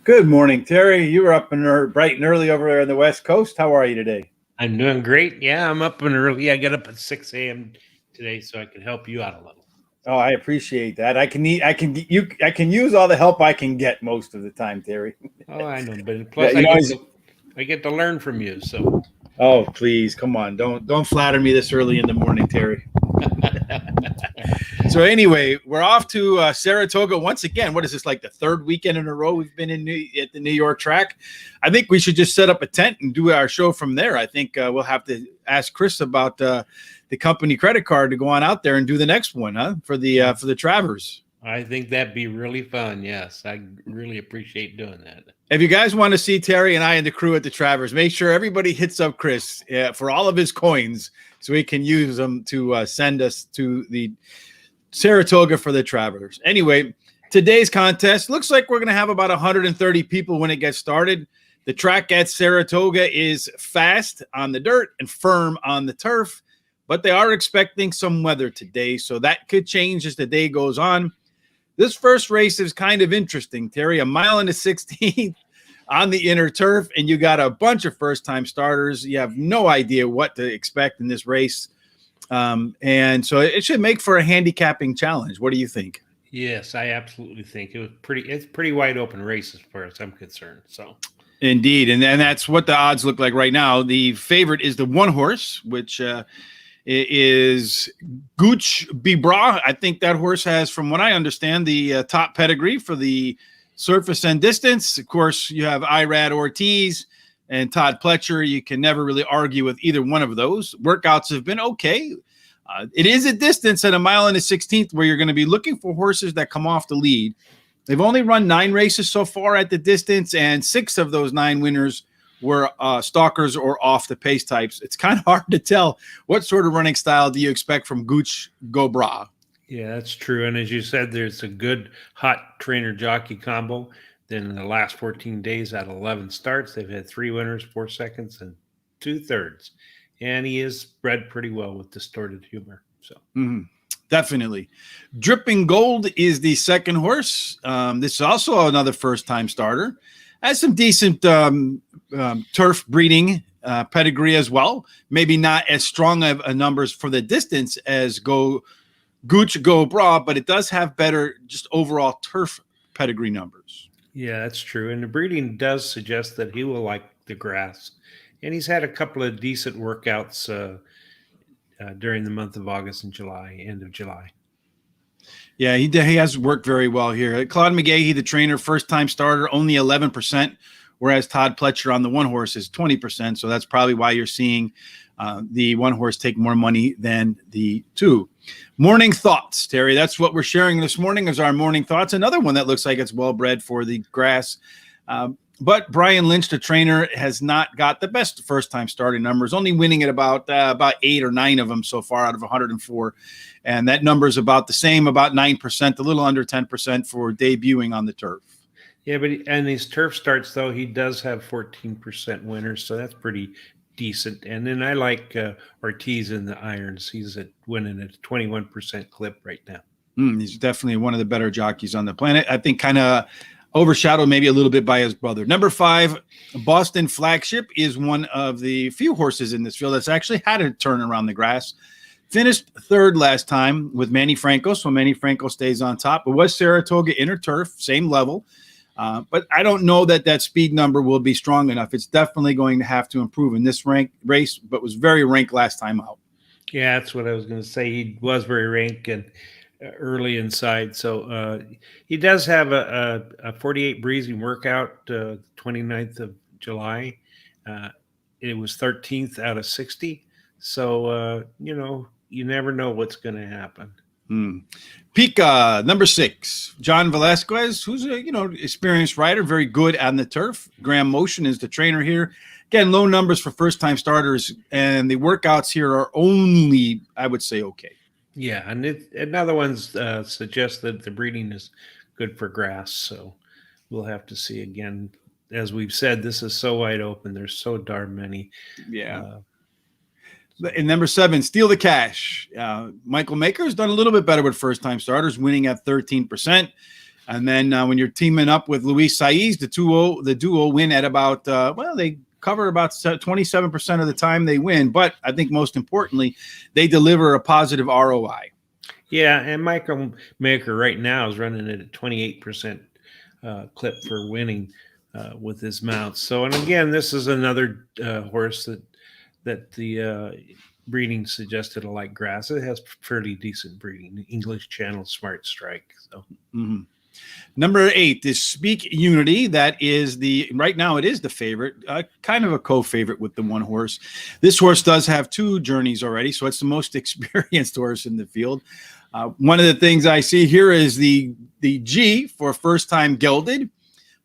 Good morning, Terry. You were up and bright and early over there on the West Coast. How are you today? I'm doing great. Yeah, I'm up and early. I got up at 6 a.m. today so I can help you out a little. Oh, I appreciate that. I can use all the help I can get most of the time, Terry. Oh, I know, but Yeah, plus I get to learn from you. So, oh, please, come on. Don't flatter me this early in the morning, Terry. So anyway, we're off to Saratoga once again. What is this, like the third weekend in a row we've been at the New York track? I think we should just set up a tent and do our show from there. I think we'll have to ask Chris about the company credit card to go on out there and do the next one, huh? For the Travers. I think that'd be really fun. Yes, I really appreciate doing that. If you guys want to see Terry and I and the crew at the Travers, make sure everybody hits up Chris for all of his coins so he can use them to send us to the Saratoga for the Travelers. Anyway, today's contest looks like we're going to have about 130 people when it gets started. The track at Saratoga is fast on the dirt and firm on the turf, but they are expecting some weather today, so that could change as the day goes on. This first race is kind of interesting, Terry. 1 mile and a 16th on the inner turf, and you got a bunch of first-time starters. You have no idea what to expect in this race. And so it should make for a handicapping challenge. What do you think? Yes, I absolutely think it's pretty wide open race as far as I'm concerned. So indeed, and that's what the odds look like right now. The favorite is the one horse, which is Gooch Bibra. I think that horse has, from what I understand, the top pedigree for the surface and distance. Of course, you have Irad Ortiz and Todd Pletcher. You can never really argue with either one of those. Workouts have been okay. It is a distance at 1 mile and a 16th where you're going to be looking for horses that come off the lead. They've only run 9 races so far at the distance, and 6 of those 9 winners were stalkers or off the pace types. It's kind of hard to tell what sort of running style do you expect from Gooch Gobra. Yeah, that's true. And as you said, there's a good hot trainer jockey combo. Then in the last 14 days, out of 11 starts, they've had 3 winners, 4 seconds, and 2 thirds. And he is bred pretty well with distorted humor. So definitely. Dripping Gold is the second horse. This is also another first-time starter. Has some decent turf breeding pedigree as well. Maybe not as strong of numbers for the distance as Gooch Gobra, but it does have better just overall turf pedigree numbers. Yeah, that's true. And the breeding does suggest that he will like the grass. And he's had a couple of decent workouts during the month of August and July, end of July. Yeah, he has worked very well here. Claude McGahee, the trainer, first-time starter, only 11%, whereas Todd Pletcher on the one horse is 20%. So that's probably why you're seeing the one horse take more money than the 2. Morning thoughts, Terry. That's what we're sharing this morning is our morning thoughts. Another one that looks like it's well-bred for the grass. But Brian Lynch, the trainer, has not got the best first-time starting numbers, only winning at about 8 or 9 of them so far out of 104. And that number is about the same, about 9%, a little under 10% for debuting on the turf. Yeah, but and his turf starts, though, he does have 14% winners, so that's pretty decent. And then I like Ortiz in the irons. He's winning at a 21% clip right now. He's definitely one of the better jockeys on the planet. I think kind of overshadowed maybe a little bit by his brother. Number 5, Boston Flagship, is one of the few horses in this field that's actually had a turn around the grass. Finished 3rd last time with Manny Franco, so Manny Franco stays on top. It was Saratoga inner turf, same level. But I don't know that speed number will be strong enough. It's definitely going to have to improve in this race, but was very ranked last time out. Yeah, that's what I was going to say. He was very ranked and early inside. So he does have a 48 breezing workout, 29th of July. It was 13th out of 60. So, you never know what's going to happen. Pika, number 6, John Velasquez, who's a experienced rider, very good on the turf. Graham Motion is the trainer here. Again, low numbers for first-time starters, and the workouts here are only, I would say, okay. Yeah, and another one suggests that the breeding is good for grass, so we'll have to see again. As we've said, this is so wide open. There's so darn many. Yeah. And number 7, Steal the Cash. Michael Maker's done a little bit better with first-time starters, winning at 13%. And then when you're teaming up with Luis Saiz, the duo win at about, they cover about 27% of the time they win. But I think most importantly, they deliver a positive ROI. Yeah, and Michael Maker right now is running at a 28% clip for winning with his mounts. So, and again, this is another horse that the breeding suggested a light grass. It has fairly decent breeding. English Channel Smart Strike. So. Mm-hmm. Number 8 is Speak Unity. That is right now it is the favorite, kind of a co-favorite with the one horse. This horse does have 2 journeys already, so it's the most experienced horse in the field. One of the things I see here is the G for first time gelded.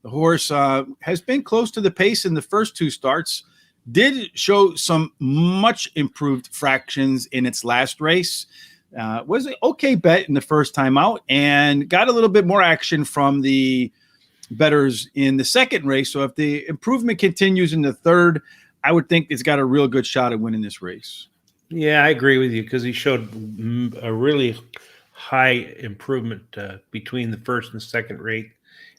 The horse has been close to the pace in the first 2 starts. Did show some much improved fractions in its last race. Was an okay bet in the first time out and got a little bit more action from the bettors in the second race. So if the improvement continues in the third, I would think it's got a real good shot at winning this race. Yeah, I agree with you because he showed a really high improvement between the first and second rate.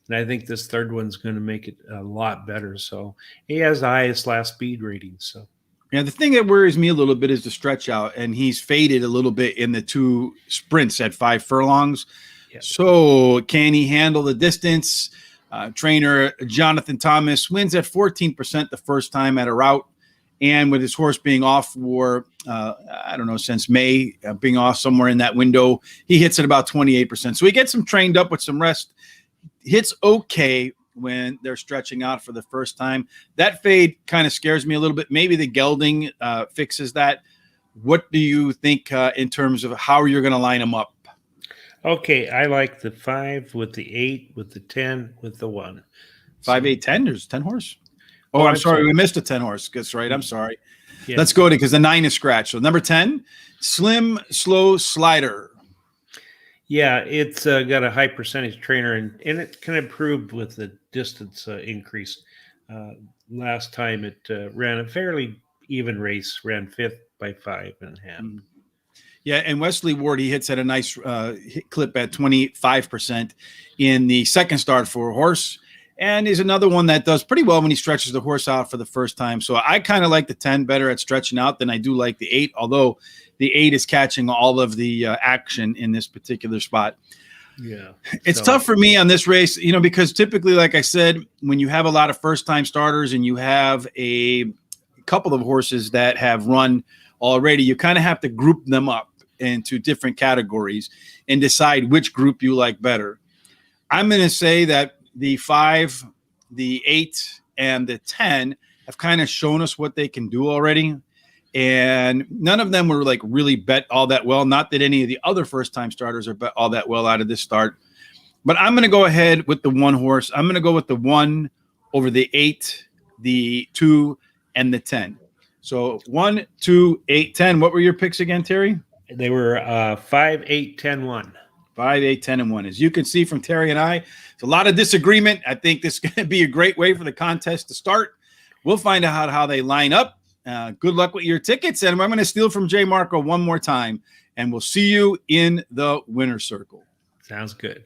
And I think this third one's going to make it a lot better. So he has the highest last speed rating. So. Yeah, the thing that worries me a little bit is the stretch out, and he's faded a little bit in the 2 sprints at 5 furlongs. Yeah. So can he handle the distance? Trainer Jonathan Thomas wins at 14% the first time at a route. And with his horse being off for, I don't know, since May, being off somewhere in that window, he hits at about 28%. So he gets him trained up with some rest. Hits okay when they're stretching out for the first time. That fade kind of scares me a little bit. Maybe the gelding fixes that. What do you think in terms of how you're going to line them up? Okay, I like the 5 with the 8 with the 10 with the 1. 5, 8, 10. There's 10 horse. Oh, I'm sorry. We missed a 10 horse. That's right. I'm sorry. Yeah. Let's go to because the 9 is scratched. So number 10, Slim Slow Slider. Yeah, it's got a high percentage trainer, and it can improve with the distance increase. Last time it ran a fairly even race, ran 5th by 5.5. Mm-hmm. Yeah, and Wesley Ward, he hits at a nice hit clip at 25% in the second start for a horse, and is another one that does pretty well when he stretches the horse out for the first time. So I kind of like the 10 better at stretching out than I do like the 8, although the 8 is catching all of the action in this particular spot. Yeah, it's tough for me on this race, because typically, like I said, when you have a lot of first-time starters and you have a couple of horses that have run already, you kind of have to group them up into different categories and decide which group you like better. I'm going to say that the 5, the 8, and the 10 have kind of shown us what they can do already. And none of them were like really bet all that well. Not that any of the other first-time starters are bet all that well out of this start. But I'm going to go ahead with the 1 horse. I'm going to go with the 1 over the 8, the 2, and the 10. So 1, 2, 8, 10. What were your picks again, Terry? They were 5, 8, 10, 1. 5, 8, 10, and 1. As you can see from Terry and I, it's a lot of disagreement. I think this is going to be a great way for the contest to start. We'll find out how they line up. Good luck with your tickets. And I'm going to steal from Jay Marco one more time. And we'll see you in the winner's circle. Sounds good.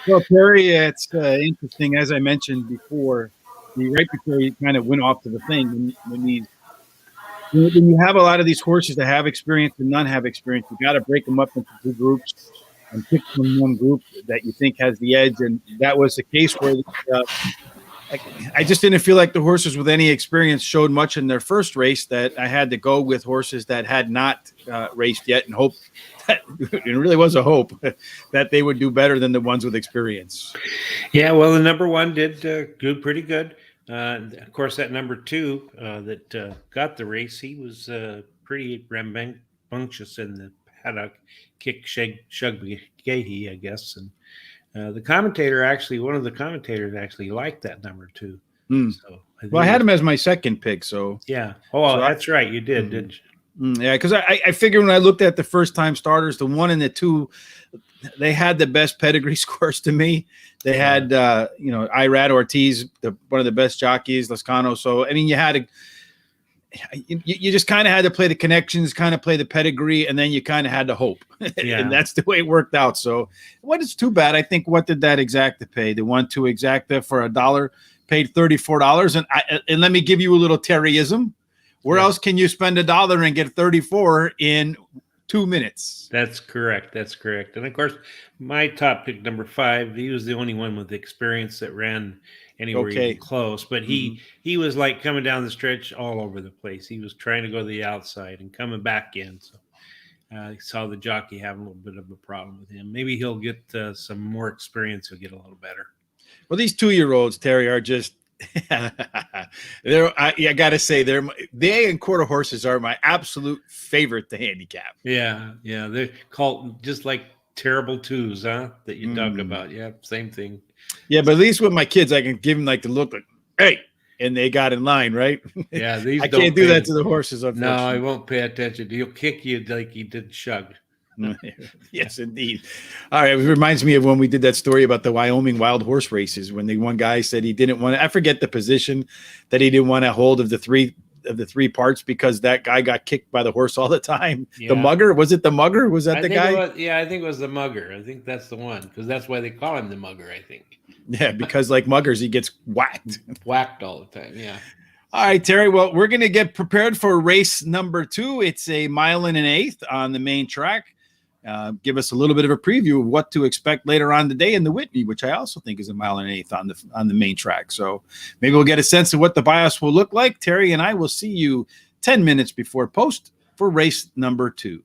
Well, Terry, it's interesting. As I mentioned before, right before you kind of went off to the thing, when you have a lot of these horses that have experience and none have experience, you got to break them up into two groups and pick from one group that you think has the edge. And that was the case where uh, I, I just didn't feel like the horses with any experience showed much in their first race. That I had to go with horses that had not raced yet and hope that it really was a hope that they would do better than the ones with experience. Yeah, well, the number one did do pretty good. Of course, that number two that got the race, he was pretty rambunctious in the paddock, kick Shugby, I guess. And the commentator actually, one of the commentators actually liked that number two. Hmm. So I think Well, I it had was, him as my second pick, so yeah. Oh, so I, that's right, you did, mhm. didn't you? Yeah, because I figured when I looked at the first time starters, the one and the two, they had the best pedigree scores to me. They Yeah. had Irad Ortiz, one of the best jockeys, Lascano. So I mean, you just kind of had to play the connections, kind of play the pedigree, and then you kind of had to hope, Yeah. and that's the way it worked out. So what is too bad? I think what did that exacta pay? The 1-2 exacta for $1 paid $34, and let me give you a little Terryism. Where Yeah. else can you spend $1 and get 34 in 2 minutes? That's correct. That's correct. And of course, my top pick, number five, he was the only one with experience that ran anywhere even Okay. close. But Mhm. he was like coming down the stretch all over the place. He was trying to go to the outside and coming back in. So I saw the jockey having a little bit of a problem with him. Maybe he'll get some more experience. He'll get a little better. Well, these 2-year-olds, Terry, are just I gotta say they and quarter horses are my absolute favorite to handicap. Yeah, yeah. They're called just like terrible twos, huh? That you talk Mm. about. Yeah, same thing. Yeah, but at least with my kids, I can give them like the look like, hey, and they got in line, right? Yeah, these I can't don't do that pay. to the horses, No, I unfortunately. won't pay attention. He'll kick you like he did Shug. Yes, indeed. All right. It reminds me of when we did that story about the Wyoming wild horse races when the one guy said he didn't want to, I forget the position, that he didn't want to hold of the three parts because that guy got kicked by the horse all the time. The Yeah, mugger, was it the mugger? Was that I the think it guy? was. Yeah, I think it was the mugger. I think that's the one because that's why they call him the mugger. I think Yeah, because like muggers, he gets whacked. whacked all the time. Yeah. All right, Terry. Well, we're going to get prepared for race number 2. It's a mile and an eighth on the main track. Give us a little bit of a preview of what to expect later on today in the Whitney, which I also think is a mile and an eighth on the main track. So maybe we'll get a sense of what the bias will look like. Terry and I will see you 10 minutes before post for race number 2.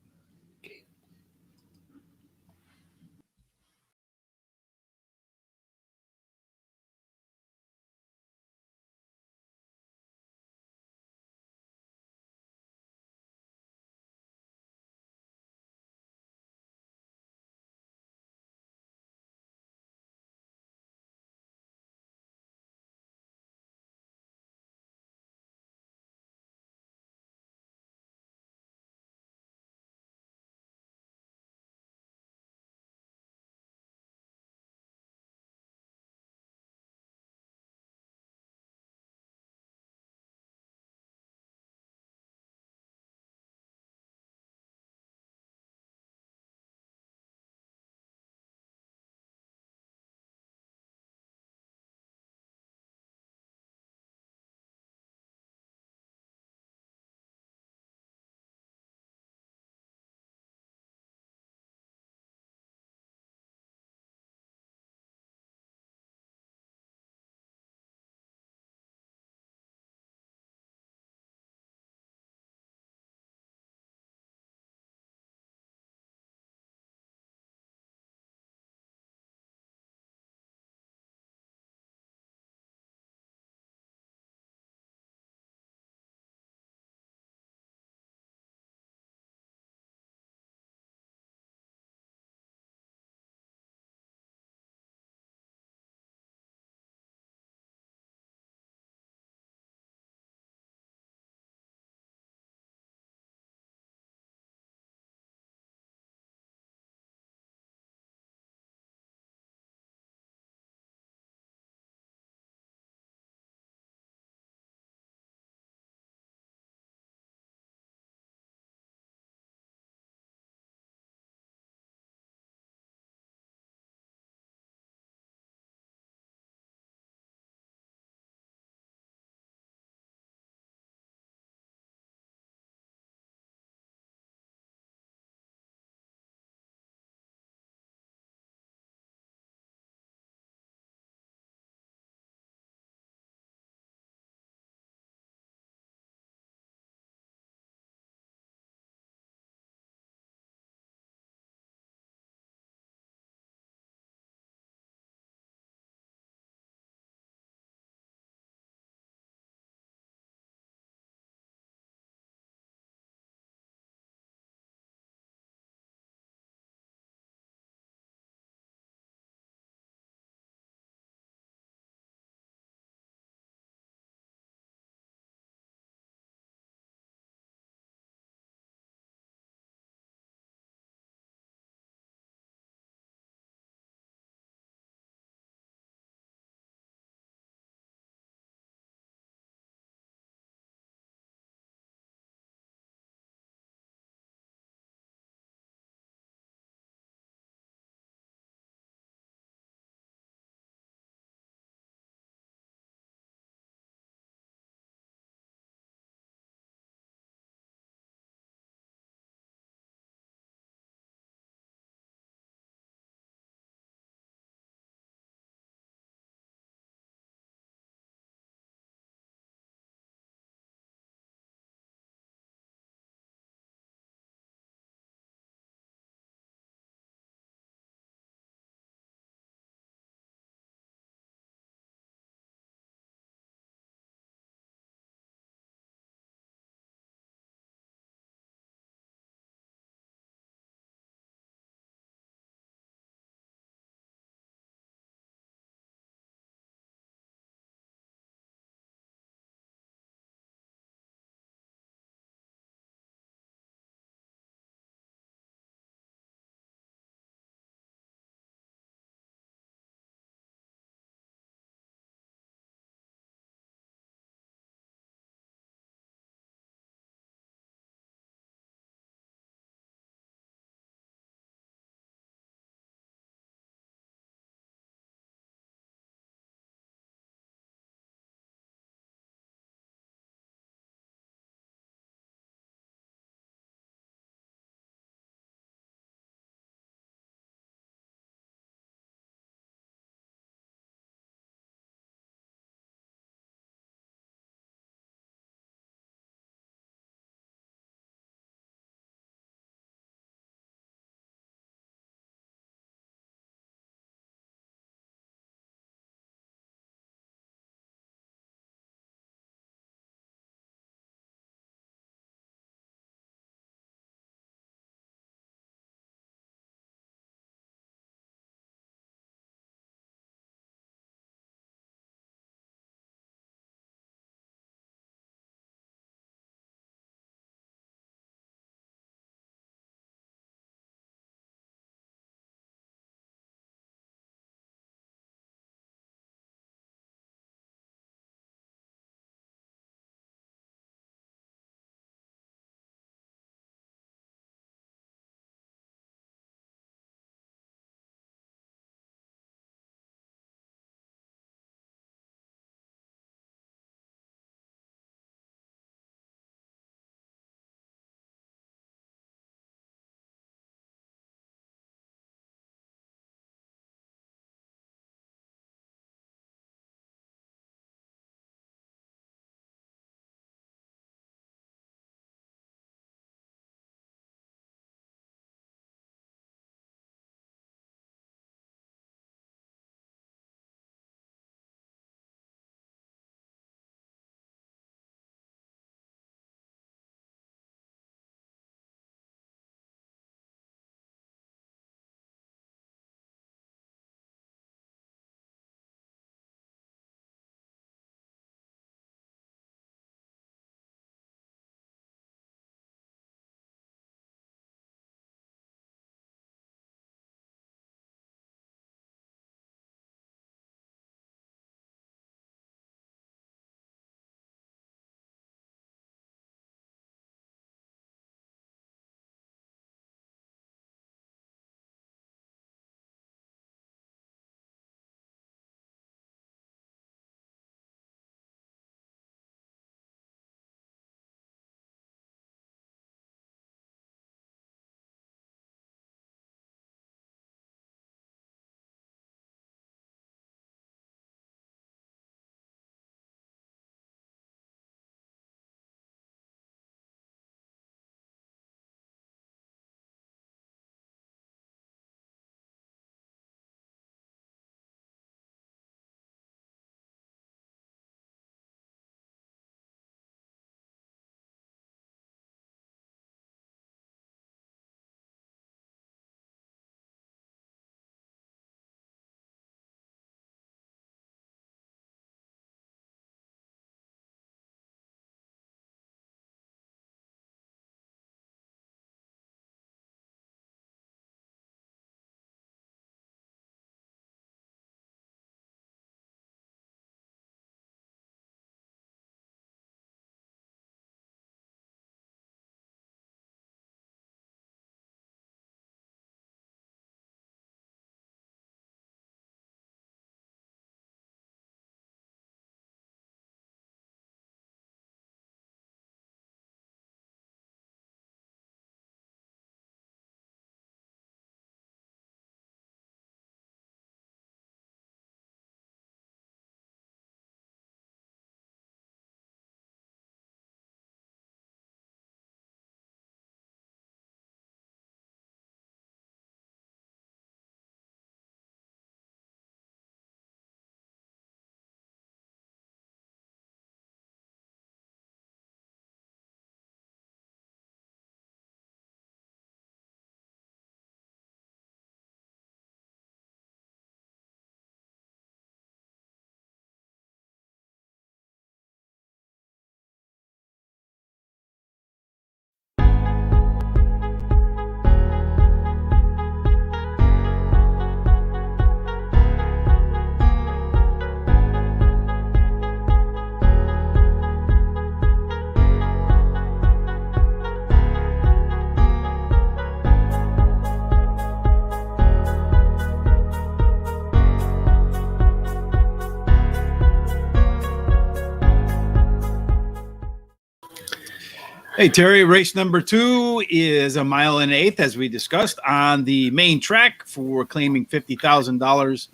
Hey, Terry, race number 2 is a mile and an eighth, as we discussed, on the main track for claiming $50,000,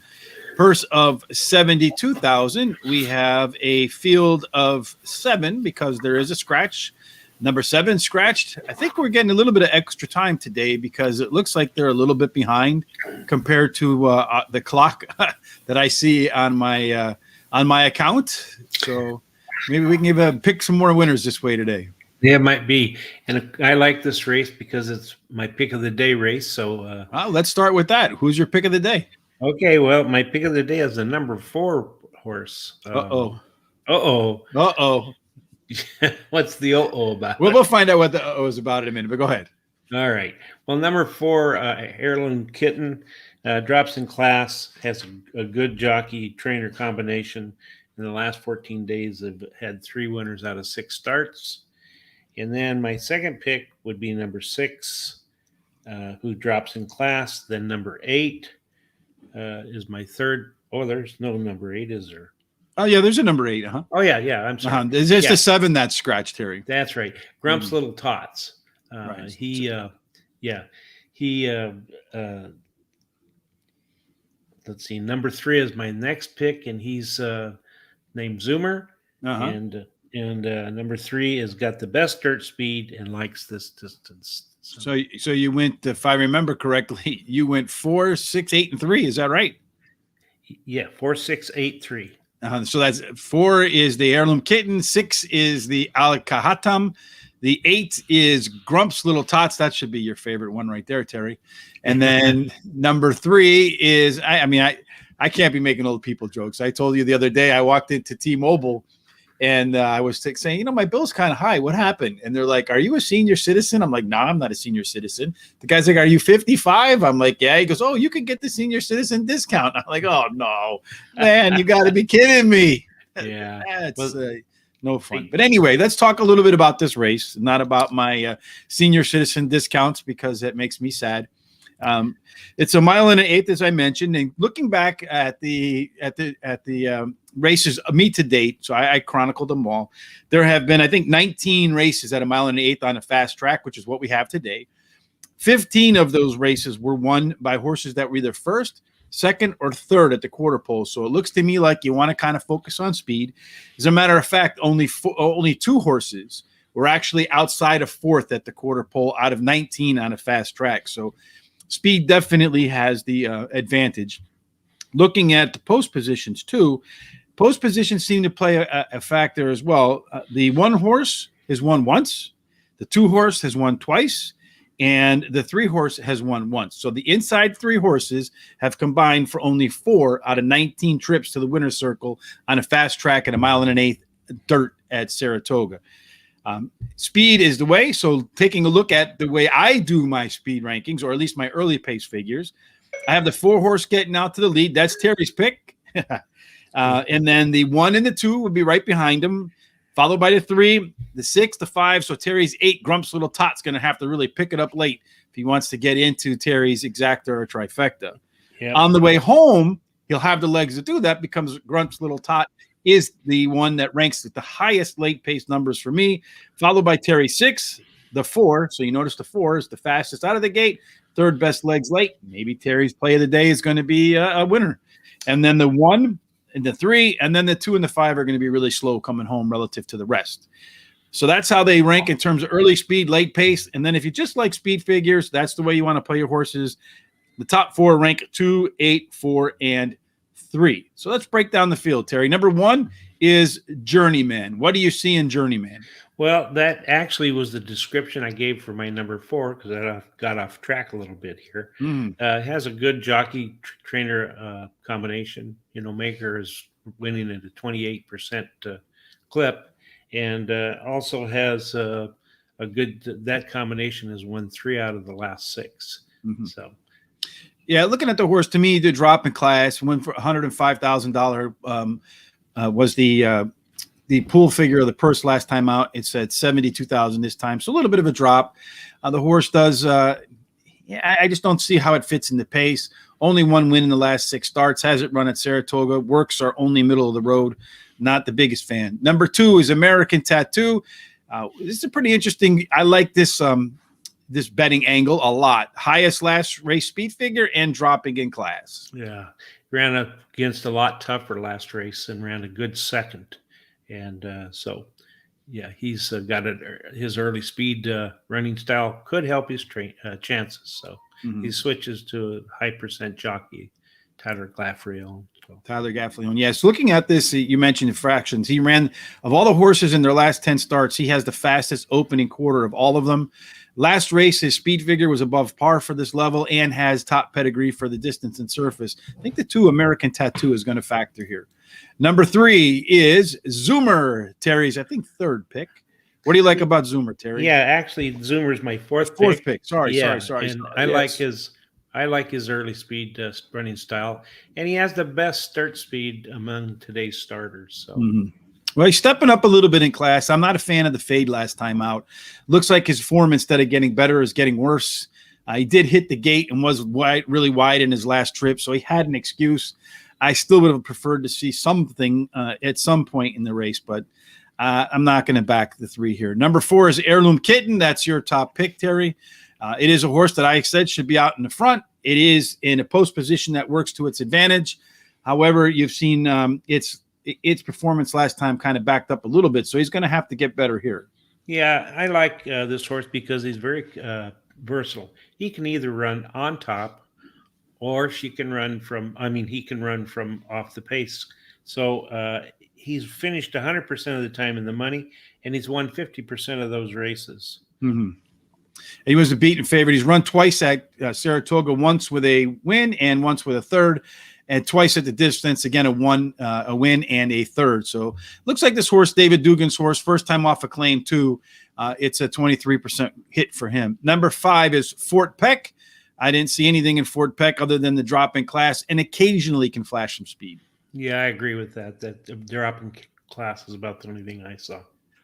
purse of $72,000. We have a field of 7 because there is a scratch. Number 7 scratched. I think we're getting a little bit of extra time today because it looks like they're a little bit behind compared to the clock that I see on my account. So maybe we can pick some more winners this way today. Yeah, it might be. And I like this race because it's my pick of the day race. So let's start with that. Who's your pick of the day? Okay, well, my pick of the day is the number 4 horse. Uh-oh. What's the about? We'll find out what the uh-oh is about in a minute, but go ahead. All right. Well, number 4, Heirloom Kitten, drops in class, has a good jockey trainer combination. In the last 14 days, they've had 3 winners out of 6 starts. And then my second pick would be number 6, who drops in class. Then number 8 is my third. Oh, there's no number 8, is there? Oh, yeah, there's a number 8, huh? Oh, yeah, I'm sorry. Is this the 7 that's scratched, Terry? That's right. Grump's Little Tots. Right. Let's see, number 3 is my next pick, and he's named Zoomer. And number 3 has got the best dirt speed and likes this distance. So you went, if I remember correctly, you went 4, 6, 8, and 3. Is that right? Yeah, 4, 6, 8, 3. So that's 4 is the Heirloom Kitten, 6 is the Al-Kahatam, the 8 is Grump's Little Tots. That should be your favorite one right there, Terry. And then number 3 is, I can't be making old people jokes. I told you the other day I walked into T-Mobile and I was saying, my bill's kind of high. What happened? And they're like, are you a senior citizen? I'm like, no, I'm not a senior citizen. The guy's like, are you 55? I'm like, yeah. He goes, oh, you can get the senior citizen discount. I'm like, oh, no, man, you got to be kidding me. Yeah. That's no fun. But anyway, let's talk a little bit about this race, not about my senior citizen discounts because it makes me sad. It's a mile and an eighth, as I mentioned, and looking back at the races, me to date, so I chronicled them all. There have been, I think, 19 races at a mile and an eighth on a fast track, which is what we have today. 15 of those races were won by horses that were either first, second, or third at the quarter pole. So it looks to me like you want to kind of focus on speed. As a matter of fact, only 2 horses were actually outside of fourth at the quarter pole out of 19 on a fast track. So speed definitely has the advantage. Looking at the post positions too, post positions seem to play a factor as well. The 1 horse has won once, the 2 horse has won twice, and the 3 horse has won once. So the inside 3 horses have combined for only 4 out of 19 trips to the winner's circle on a fast track at a mile and an eighth dirt at Saratoga. Speed is the way. So taking a look at the way I do my speed rankings, or at least my early pace figures, I have the 4 horse getting out to the lead. That's Terry's pick. And then the 1 and the 2 would be right behind him, followed by the 3, the 6, the 5. So Terry's 8, Grump's Little Tot's going to have to really pick it up late if he wants to get into Terry's exacta or trifecta. Yep. On the way home, he'll have the legs to do that because Grump's Little Tot is the one that ranks with the highest late pace numbers for me, followed by Terry 6, the 4. So you notice the 4 is the fastest out of the gate, third best legs late. Maybe Terry's play of the day is going to be a winner. And then the 1 and the 3, and then the 2 and the 5 are going to be really slow coming home relative to the rest. So that's how they rank in terms of early speed, late pace. And then if you just like speed figures, that's the way you want to play your horses. The top 4 rank 2, 8, 4, and 3. So let's break down the field, Terry. Number 1 is Journeyman. What do you see in Journeyman? Well, that actually was the description I gave for my number 4 because I got off track a little bit here. It has a good jockey trainer combination. Maker is winning at a 28% clip, and also has a good. That combination has won 3 out of the last 6. So. Yeah, looking at the horse, to me, the drop in class, went for $105,000 was the pool figure of the purse last time out. It's at $72,000 this time, so a little bit of a drop. The horse does. I just don't see how it fits in the pace. Only 1 win in the last 6 starts. Hasn't run at Saratoga. Works are only middle of the road. Not the biggest fan. Number 2 is American Tattoo. This is a pretty interesting. I like this this betting angle a lot. Highest last race speed figure and dropping in class. Yeah, ran up against a lot tougher last race and ran a good second, and so yeah, he's got it. His early speed running style could help his chances. So he Mhm. switches to a high percent jockey, Tyler Glaffriel. So. Tyler Gaffalione. Yes, looking at this, you mentioned fractions. He ran, of all the horses in their last 10 starts, he has the fastest opening quarter of all of them. Last race, his speed figure was above par for this level and has top pedigree for the distance and surface. I think the 2 American Tattoo is going to factor here. Number 3 is Zoomer, Terry's, I think, 3rd pick. What do you like about Zoomer, Terry? Yeah, actually, Zoomer's my fourth 4th pick. pick. Sorry. And Yes. I like his early speed running style, and he has the best start speed among today's starters. So. Mhm. Well, he's stepping up a little bit in class. I'm not a fan of the fade last time out. Looks like his form, instead of getting better, is getting worse. He did hit the gate and was really wide in his last trip, so he had an excuse. I still would have preferred to see something at some point in the race, but I'm not going to back the 3 here. Number 4 is Heirloom Kitten. That's your top pick, Terry. It is a horse that I said should be out in the front. It is in a post position that works to its advantage. However, you've seen its performance last time kind of backed up a little bit, so he's going to have to get better here. Yeah, I like this horse because he's very versatile. He can either run on top, or she can run from. I mean, he can run from off the pace. So he's finished 100% of the time in the money, and he's won 50% of those races. Mm-hmm. He was a beaten favorite. He's run twice at Saratoga, once with a win and once with a third, and twice at the distance. Again, a win and a third. So looks like this horse, David Dugan's horse, first time off a claim too. It's a 23% hit for him. Number 5 is Fort Peck. I didn't see anything in Fort Peck other than the drop in class, and occasionally can flash some speed. Yeah, I agree with that. That they're up in class is about the only thing I saw.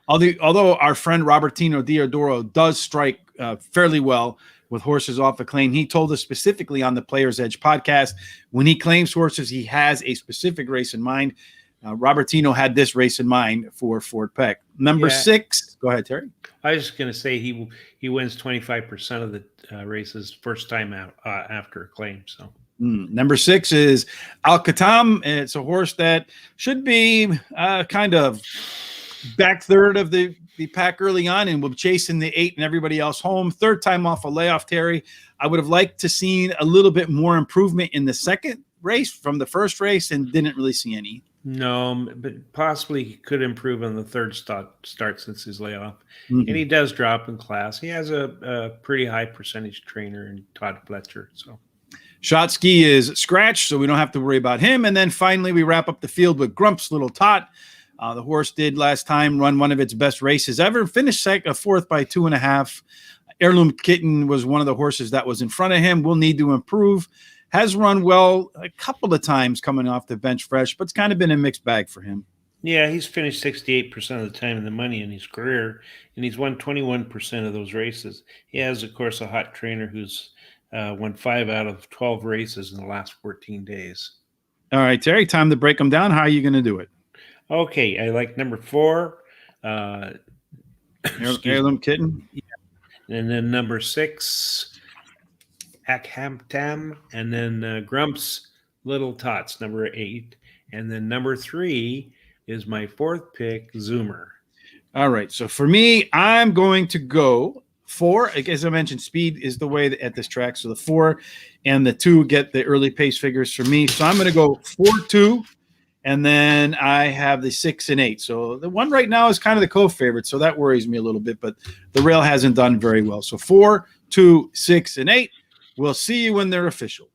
Although our friend Robertino Diodoro does strike fairly well with horses off a claim, he told us specifically on the Player's Edge podcast, when he claims horses, he has a specific race in mind. Robertino had this race in mind for Fort Peck. Number 6, go ahead, Terry. I was just going to say he wins 25% of the races first time out after a claim. So. Number 6 is Al-Khatam. It's a horse that should be kind of back third of the pack early on and will be chasing the 8 and everybody else home. Third time off a layoff, Terry. I would have liked to seen a little bit more improvement in the second race from the first race and didn't really see any. No, but possibly he could improve on the third start since his layoff. Mm-hmm. And he does drop in class. He has a pretty high percentage trainer in Todd Fletcher. So Shotsky is scratched, so we don't have to worry about him. And then finally, we wrap up the field with Grump's Little Tot. The horse did last time run one of its best races ever, finished fourth by 2.5. Heirloom Kitten was one of the horses that was in front of him. Will need to improve. Has run well a couple of times coming off the bench fresh, but it's kind of been a mixed bag for him. Yeah, he's finished 68% of the time in the money in his career, and he's won 21% of those races. He has, of course, a hot trainer who's won 5 out of 12 races in the last 14 days. All right, Terry, time to break them down. How are you going to do it? Okay, I like number 4. Heirloom Kitten. Yeah. And then number 6, Fasig-Tipton, and then Grump's Little Tots, number 8. And then number 3 is my 4th pick, Zoomer. All right, so for me, I'm going to go 4. As I mentioned, speed is the way at this track. So the 4 and the 2 get the early pace figures for me. So I'm going to go 4-2. And then I have the 6 and 8. So the one right now is kind of the co-favorite. So that worries me a little bit, but the rail hasn't done very well. So 4, 2, 6, and 8. We'll see you when they're official.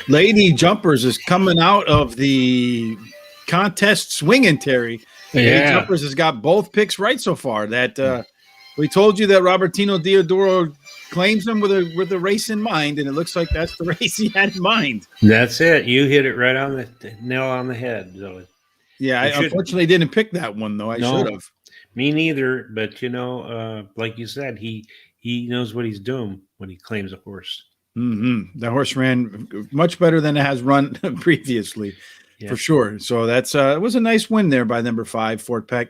Lady Jumpers is coming out of the contest swinging, Terry. Lady Yeah, Jumpers has got both picks right so far. That we told you that Robertino Diodoro claims them with a race in mind, and it looks like that's the race he had in mind. that's it. You hit it right on the nail on the head. So Yeah, I it should unfortunately didn't pick that one though. I should no, have. me neither. But like you said, he knows what he's doing when he claims a horse. The horse ran much better than it has run previously, for Yep. sure. So that's it was a nice win there by number 5, Fort Peck.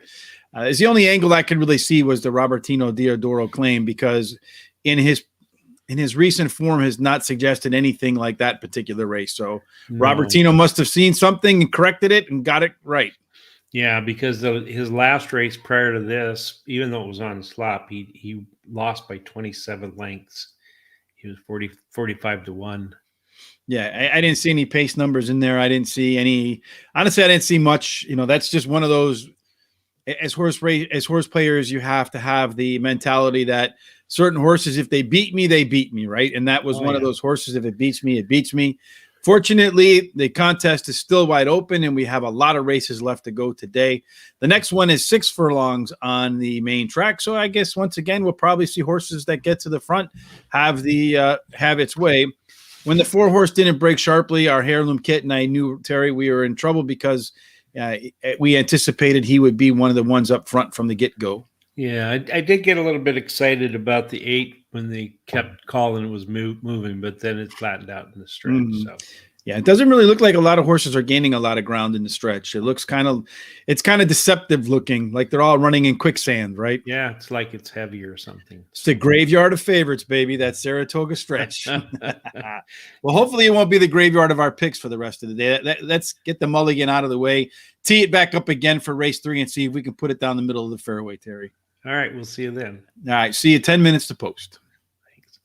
Is the only angle I could really see was the Robertino Diodoro claim, because in his recent form has not suggested anything like that particular race. So No. Robertino must have seen something and corrected it and got it right. Yeah, because his last race prior to this, even though it was on slop, he lost by 27 lengths. He was 45 to 1. Yeah, I didn't see any pace numbers in there. I didn't see any. Honestly, I didn't see much. That's just one of those. As horse players, you have to have the mentality that certain horses, if they beat me, they beat me, right? And that was Oh, one of yeah. those horses. If it beats me, it beats me. Fortunately, the contest is still wide open, and we have a lot of races left to go today. The next one is 6 furlongs on the main track. So I guess once again, we'll probably see horses that get to the front have its way. When the 4-horse didn't break sharply, our heirloom kit, and I knew, Terry, we were in trouble because we anticipated he would be one of the ones up front from the get-go. Yeah, I did get a little bit excited about the 8 when they kept calling it was moving, but then it flattened out in the stretch. Mhm. So Yeah, it doesn't really look like a lot of horses are gaining a lot of ground in the stretch. It's kind of deceptive looking, like they're all running in quicksand, right? yeah, it's like it's heavy or something. It's the graveyard of favorites, baby. That Saratoga stretch. Well, hopefully it won't be the graveyard of our picks for the rest of the day. Let's get the mulligan out of the way, tee it back up again for race 3, and see if we can put it down the middle of the fairway, Terry. All right, we'll see you then. All right, see you 10 minutes to post. Thanks.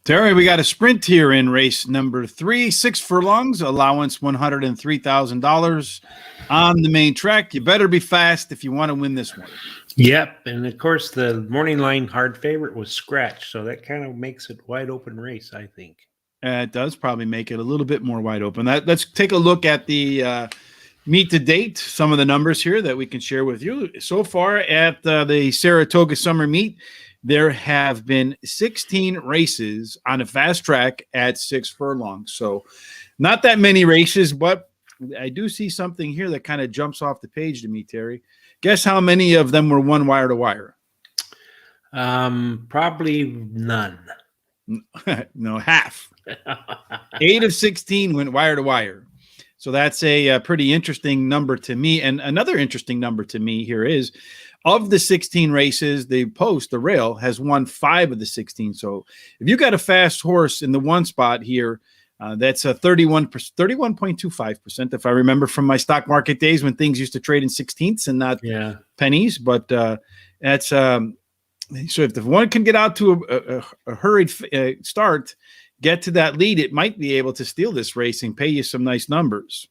Terry, we got a sprint here in race number 3, 6 furlongs, allowance $103,000 on the main track. You better be fast if you want to win this one. Yep, and of course the morning line hard favorite was Scratch, so that kind of makes it wide open race, I think. It does probably make it a little bit more wide open. Let's take a look at the meet to date, some of the numbers here that we can share with you. So far at the Saratoga Summer Meet, there have been 16 races on a fast track at 6 furlongs. So not that many races, but I do see something here that kind of jumps off the page to me, Terry. Guess how many of them were one wire to wire? Probably none. No, half. 8 of 16 went wire to wire. So that's a pretty interesting number to me. And another interesting number to me here is, of the 16 races, the rail has won 5 of the 16. So if you got a fast horse in the one spot here, that's a 31.25%, if I remember from my stock market days when things used to trade in 16ths and not pennies. But that's so if the one can get out to a hurried start, get to that lead, it might be able to steal this race and pay you some nice numbers.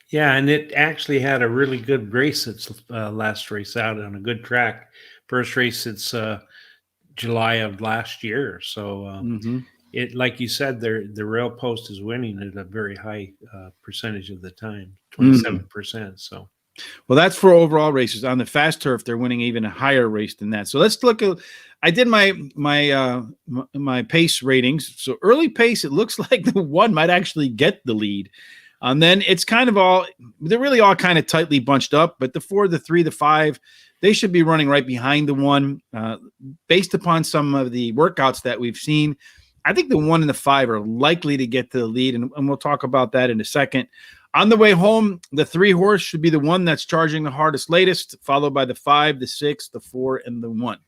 Yeah, and it actually had a really good race its last race out on a good track. First race since July of last year. So it, like you said, the rail post is winning at a very high percentage of the time, 27%. So, well, that's for overall races. On the fast turf, they're winning even a higher race than that. So let's look at. I did my pace ratings. So early pace, it looks like the one might actually get the lead. And then it's kind of they're really all kind of tightly bunched up, but the 4, the 3, the 5, they should be running right behind the 1. Based upon some of the workouts that we've seen, I think the 1 and the 5 are likely to get to the lead, and we'll talk about that in a second. On the way home, the 3 horse should be the one that's charging the hardest latest, followed by the 5, the 6, the 4, and the 1.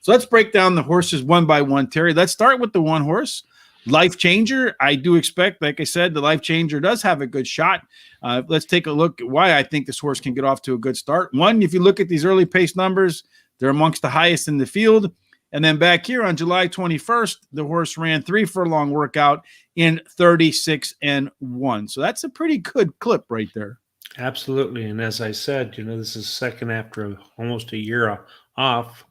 So let's break down the horses one by one, Terry. Let's start with the 1 horse. Life Changer, I do expect, like I said, the Life Changer does have a good shot. Let's take a look at why I think this horse can get off to a good start. One, if you look at these early pace numbers, they're amongst the highest in the field. And then back here on July 21st, the horse ran 3 furlong workout in 36-1. So that's a pretty good clip right there. Absolutely. And as I said, this is second after almost a year off.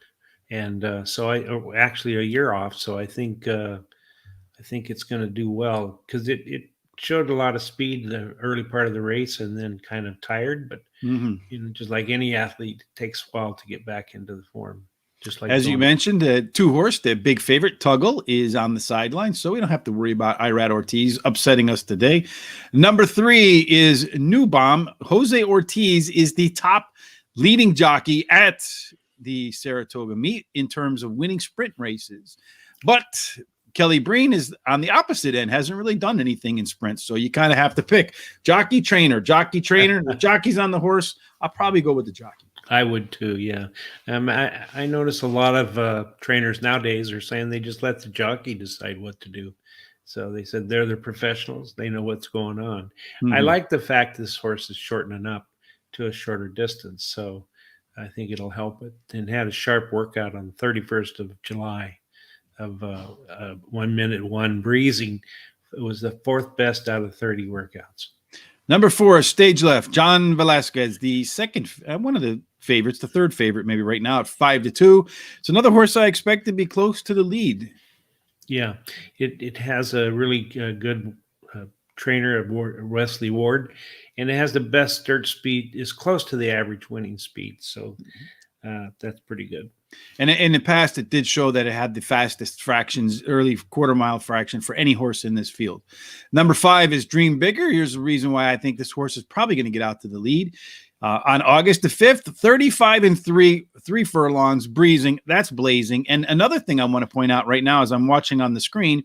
And actually a year off. So I think it's going to do well because it showed a lot of speed in the early part of the race and then kind of tired. But, just like any athlete, it takes a while to get back into the form. Just like as you mentioned, 2 horse, the big favorite, Tuggle, is on the sidelines. So we don't have to worry about Irad Ortiz upsetting us today. Number 3 is New Bomb. Jose Ortiz is the top leading jockey at the Saratoga meet in terms of winning sprint races. But Kelly Breen is on the opposite end, hasn't really done anything in sprints. So you kind of have to pick jockey, trainer. The jockey's on the horse. I'll probably go with the jockey. I would too, yeah. I notice a lot of trainers nowadays are saying they just let the jockey decide what to do. So they said they're the professionals. They know what's going on. I like the fact this horse is shortening up to a shorter distance. So I think it'll help it. And had a sharp workout on the 31st of July of 1 minute 1 breezing. It was the 4th best out of 30 workouts. Number 4, Stage Left, John Velasquez, the second, one of the favorites, the 3rd favorite maybe right now at 5-2. It's another horse I expect to be close to the lead. Yeah, it has a really good trainer of Wesley Ward, and it has the best dirt speed, is close to the average winning speed. So that's pretty good. And in the past, it did show that it had the fastest fractions, early quarter mile fraction for any horse in this field. Number 5 is Dream Bigger. Here's the reason why I think this horse is probably going to get out to the lead. On August the 5th, 35-3, 3 furlongs, breezing. That's blazing. And another thing I want to point out right now as I'm watching on the screen,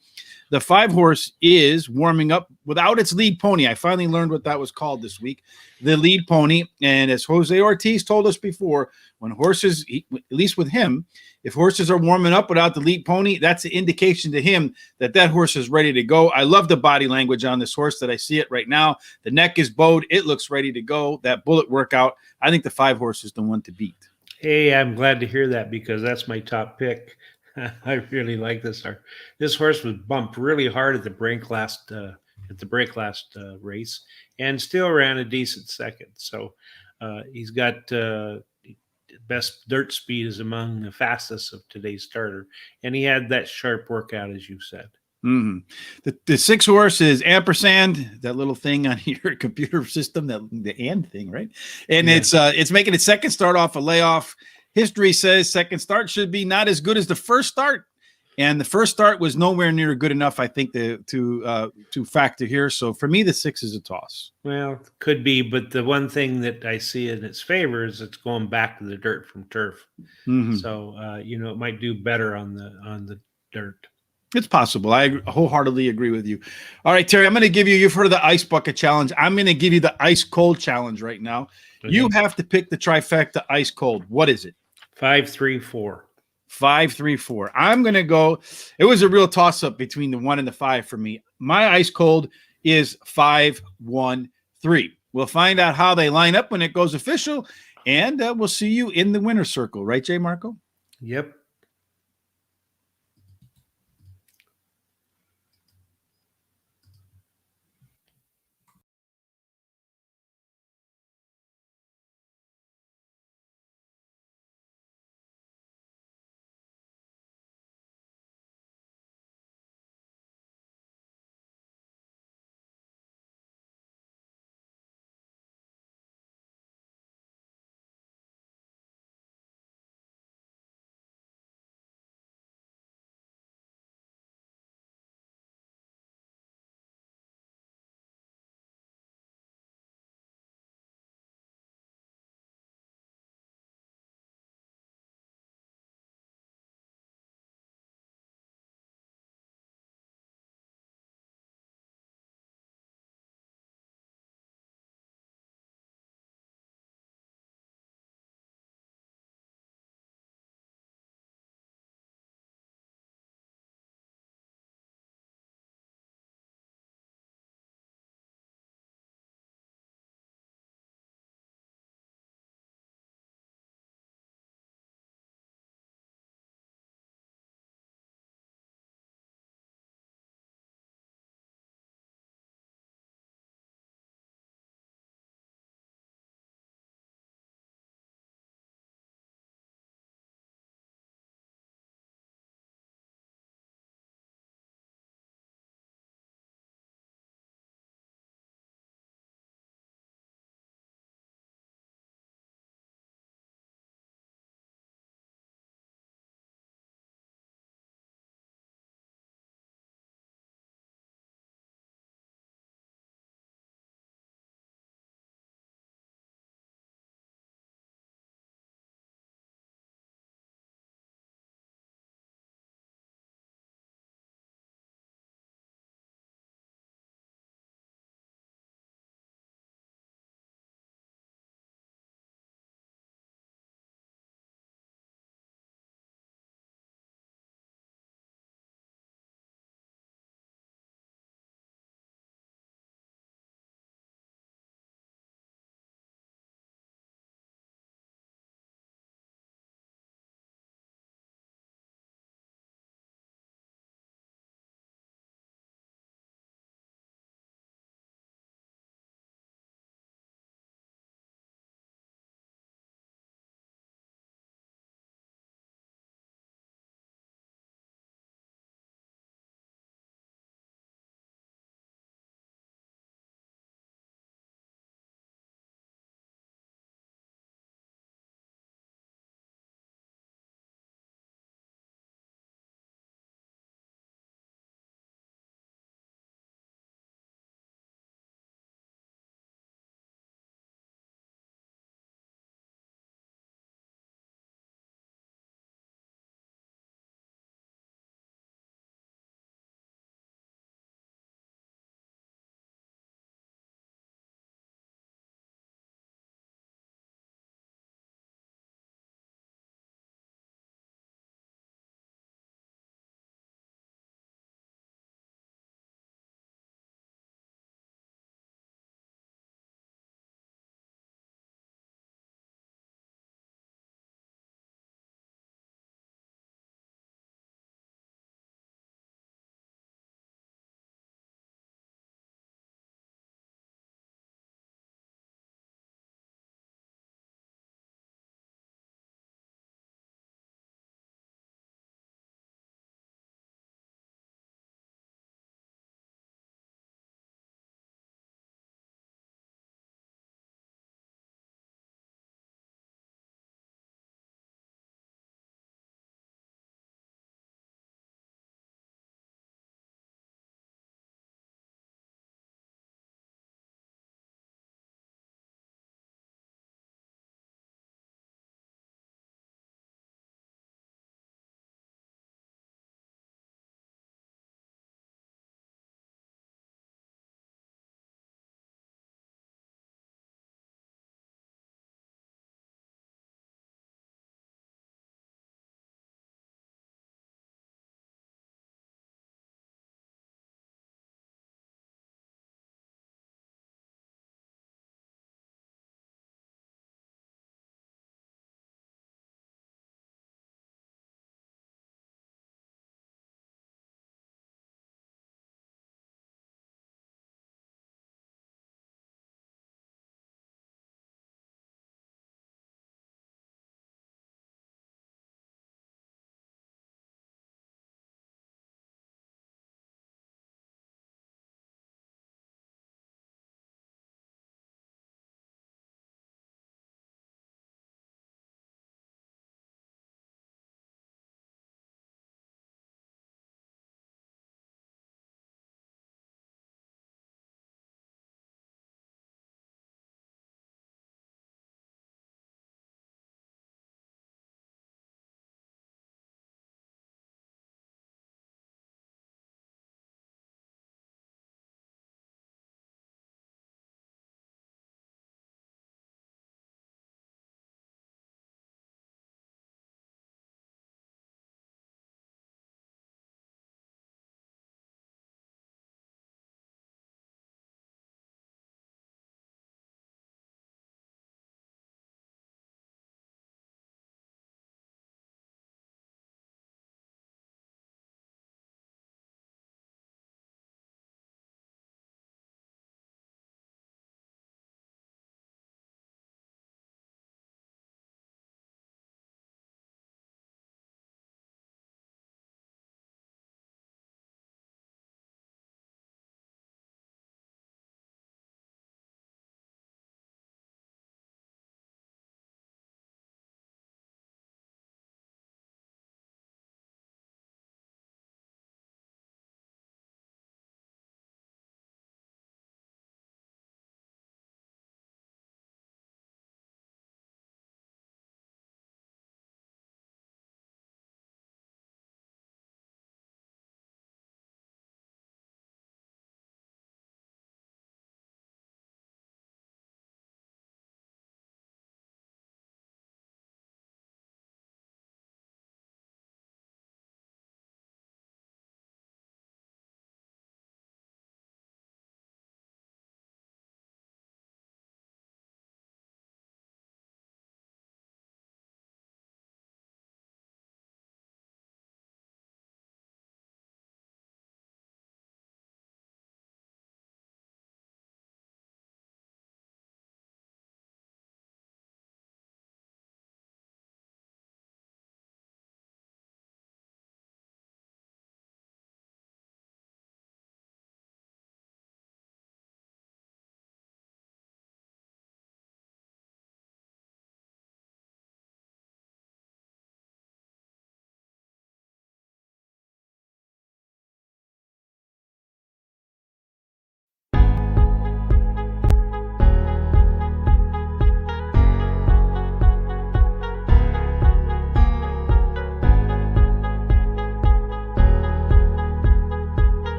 the 5 horse is warming up without its lead pony. I finally learned what that was called this week, the lead pony. And as Jose Ortiz told us before, when horses, at least with him, if horses are warming up without the lead pony, that's an indication to him that that horse is ready to go. I love the body language on this horse that I see it right now. The neck is bowed. It looks ready to go. That bullet workout, I think the 5 horse is the one to beat. Hey, I'm glad to hear that because that's my top pick. I really like this horse. This horse was bumped really hard at the break last race, and still ran a decent second. So he's got best dirt speed is among the fastest of today's starter, and he had that sharp workout as you said. Hmm. The 6 horse is ampersand, that little thing on your computer system, that the and thing, right? And Yeah. it's making its second start off a layoff. History says second start should be not as good as the first start, and the first start was nowhere near good enough, I think, to factor here. So for me, the 6 is a toss. Well, could be, but the one thing that I see in its favor is it's going back to the dirt from turf. Hmm. So it might do better on the dirt. It's possible. Wholeheartedly agree with you. All right, Terry, I'm going to give you, you've heard of the ice bucket challenge. I'm going to give you the ice cold challenge right now. You Okay. have to pick the trifecta ice cold. What is it? 5-3-4. 5-3-4. I'm going to go. It was a real toss up between the 1 and the 5 for me. My ice cold is 5-1-3. We'll find out how they line up when it goes official, and we'll see you in the winner's circle. Right, Jay Marco? Yep.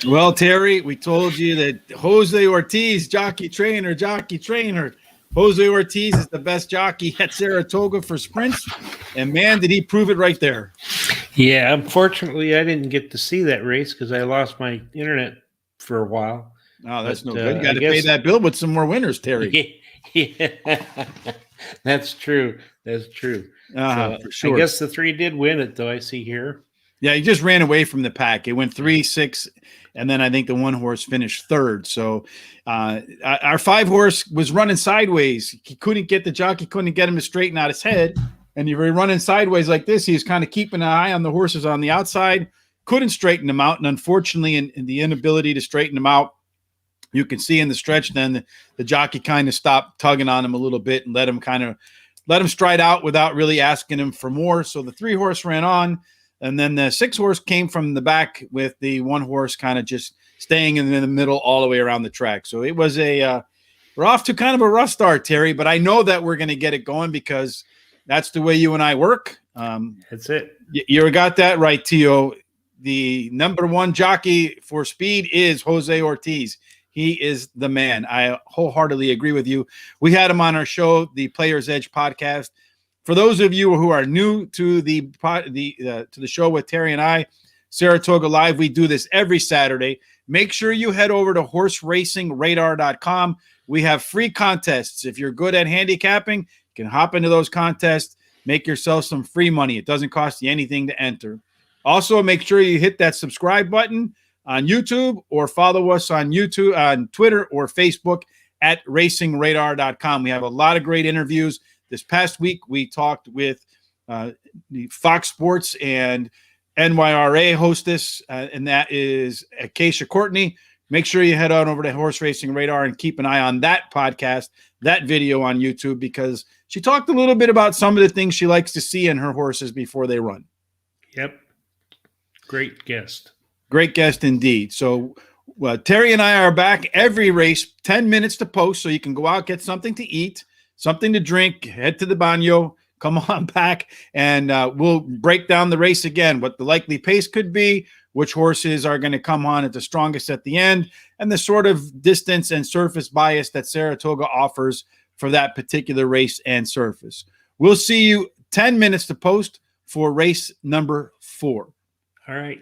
Well, Terry, we told you that Jose Ortiz, jockey trainer. Jose Ortiz is the best jockey at Saratoga for sprints. And man, did he prove it right there. Yeah, unfortunately, I didn't get to see that race because I lost my internet for a while. Oh, that's But no good. You got I to pay guess, that bill with some more winners, Terry. yeah, that's true. That's true. So For I sure. guess the three did win it, though. I see here. Yeah, he just ran away from the pack. It went 3-6, and then I think the one horse finished third. So our 5-horse was running sideways. He couldn't get the jockey, couldn't get him to straighten out his head. And you were running sideways like this. He was kind of keeping an eye on the horses on the outside, couldn't straighten them out. And unfortunately, in the inability to straighten them out, you can see in the stretch then the jockey kind of stopped tugging on him a little bit and let him stride out without really asking him for more. So the 3-horse ran on. And then the 6-horse came from the back with the 1-horse kind of just staying in the middle all the way around the track. So it was we're off to kind of a rough start, Terry, but I know that we're going to get it going because that's the way you and I work. That's it. You got that right, Tio. The number 1 jockey for speed is Jose Ortiz. He is the man. I wholeheartedly agree with you. We had him on our show, the Players Edge podcast. For those of you who are new to the show with Terry and I, Saratoga Live, we do this every Saturday. Make sure you head over to horseracingradar.com. We have free contests. If you're good at handicapping, you can hop into those contests, make yourself some free money. It doesn't cost you anything to enter. Also, make sure you hit that subscribe button on YouTube or follow us on YouTube, on Twitter or Facebook at racingradar.com. We have a lot of great interviews. This past week, we talked with the Fox Sports and NYRA hostess, and that is Acacia Courtney. Make sure you head on over to Horse Racing Radar and keep an eye on that podcast, that video on YouTube, because she talked a little bit about some of the things she likes to see in her horses before they run. Yep. Great guest. Great guest indeed. So Terry and I are back every race, 10 minutes to post, so you can go out, get something to eat, something to drink, head to the baño, come on back, and we'll break down the race again, what the likely pace could be, which horses are going to come on at the strongest at the end, and the sort of distance and surface bias that Saratoga offers for that particular race and surface. We'll see you 10 minutes to post for race number 4. All right.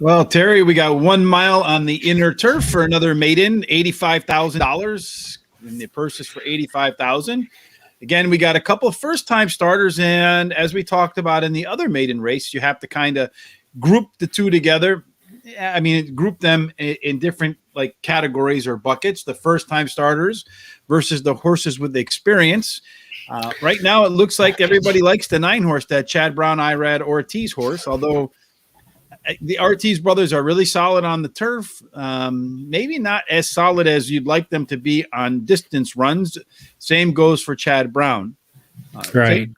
Well, Terry, we got 1 mile on the inner turf for another maiden, $85,000, and the purse is for $85,000. Again, we got a couple of first-time starters, and as we talked about in the other maiden race, you have to kind of group the two together. I mean, group them in different like categories or buckets. The first-time starters versus the horses with the experience. Right now, it looks like everybody likes the 9-horse, that Chad Brown, Irad Ortiz horse, although the Ortiz brothers are really solid on the turf. Maybe not as solid as you'd like them to be on distance runs. Same goes for Chad Brown. Right.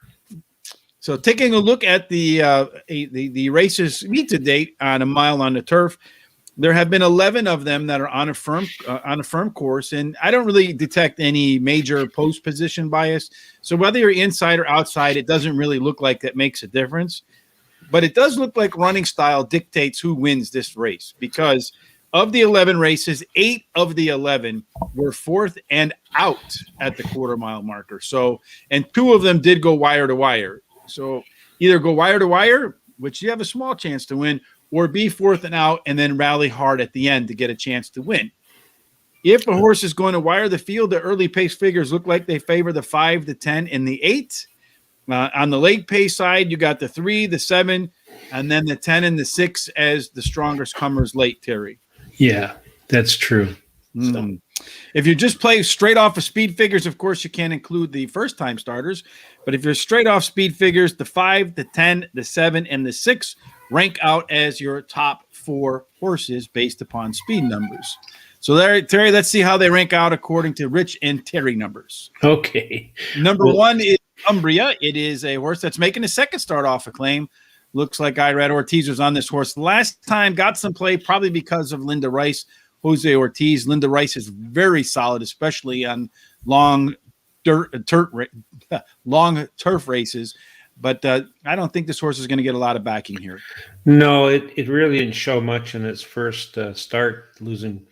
So taking a look at the races meet to date on a mile on the turf, there have been 11 of them that are on a firm course, and I don't really detect any major post position bias. So whether you're inside or outside, it doesn't really look like that makes a difference. But it does look like running style dictates who wins this race, because of the 11 races, 8 of the 11 were fourth and out at the quarter mile marker. So, and 2 of them did go wire to wire. So either go wire to wire, which you have a small chance to win, or be fourth and out and then rally hard at the end to get a chance to win. If a horse is going to wire the field, the early pace figures look like they favor the 5, the 10, and the 8. On the late pace side, you got the 3, the 7, and then the 10 and the 6 as the strongest comers late, Terry. Yeah, that's true. So, if you just play straight off of speed figures, of course, you can't include the first-time starters. But if you're straight off speed figures, the 5, the 10, the 7, and the 6 rank out as your top 4 horses based upon speed numbers. So there, Terry, let's see how they rank out according to Rich and Terry numbers. Okay. Number 1 is Umbria. It is a horse that's making a second start off a claim. Looks like Irad Ortiz was on this horse last time, got some play probably because of Linda Rice, Jose Ortiz. Linda Rice is very solid, especially on long turf races. But I don't think this horse is going to get a lot of backing here. No, it really didn't show much in its first start, losing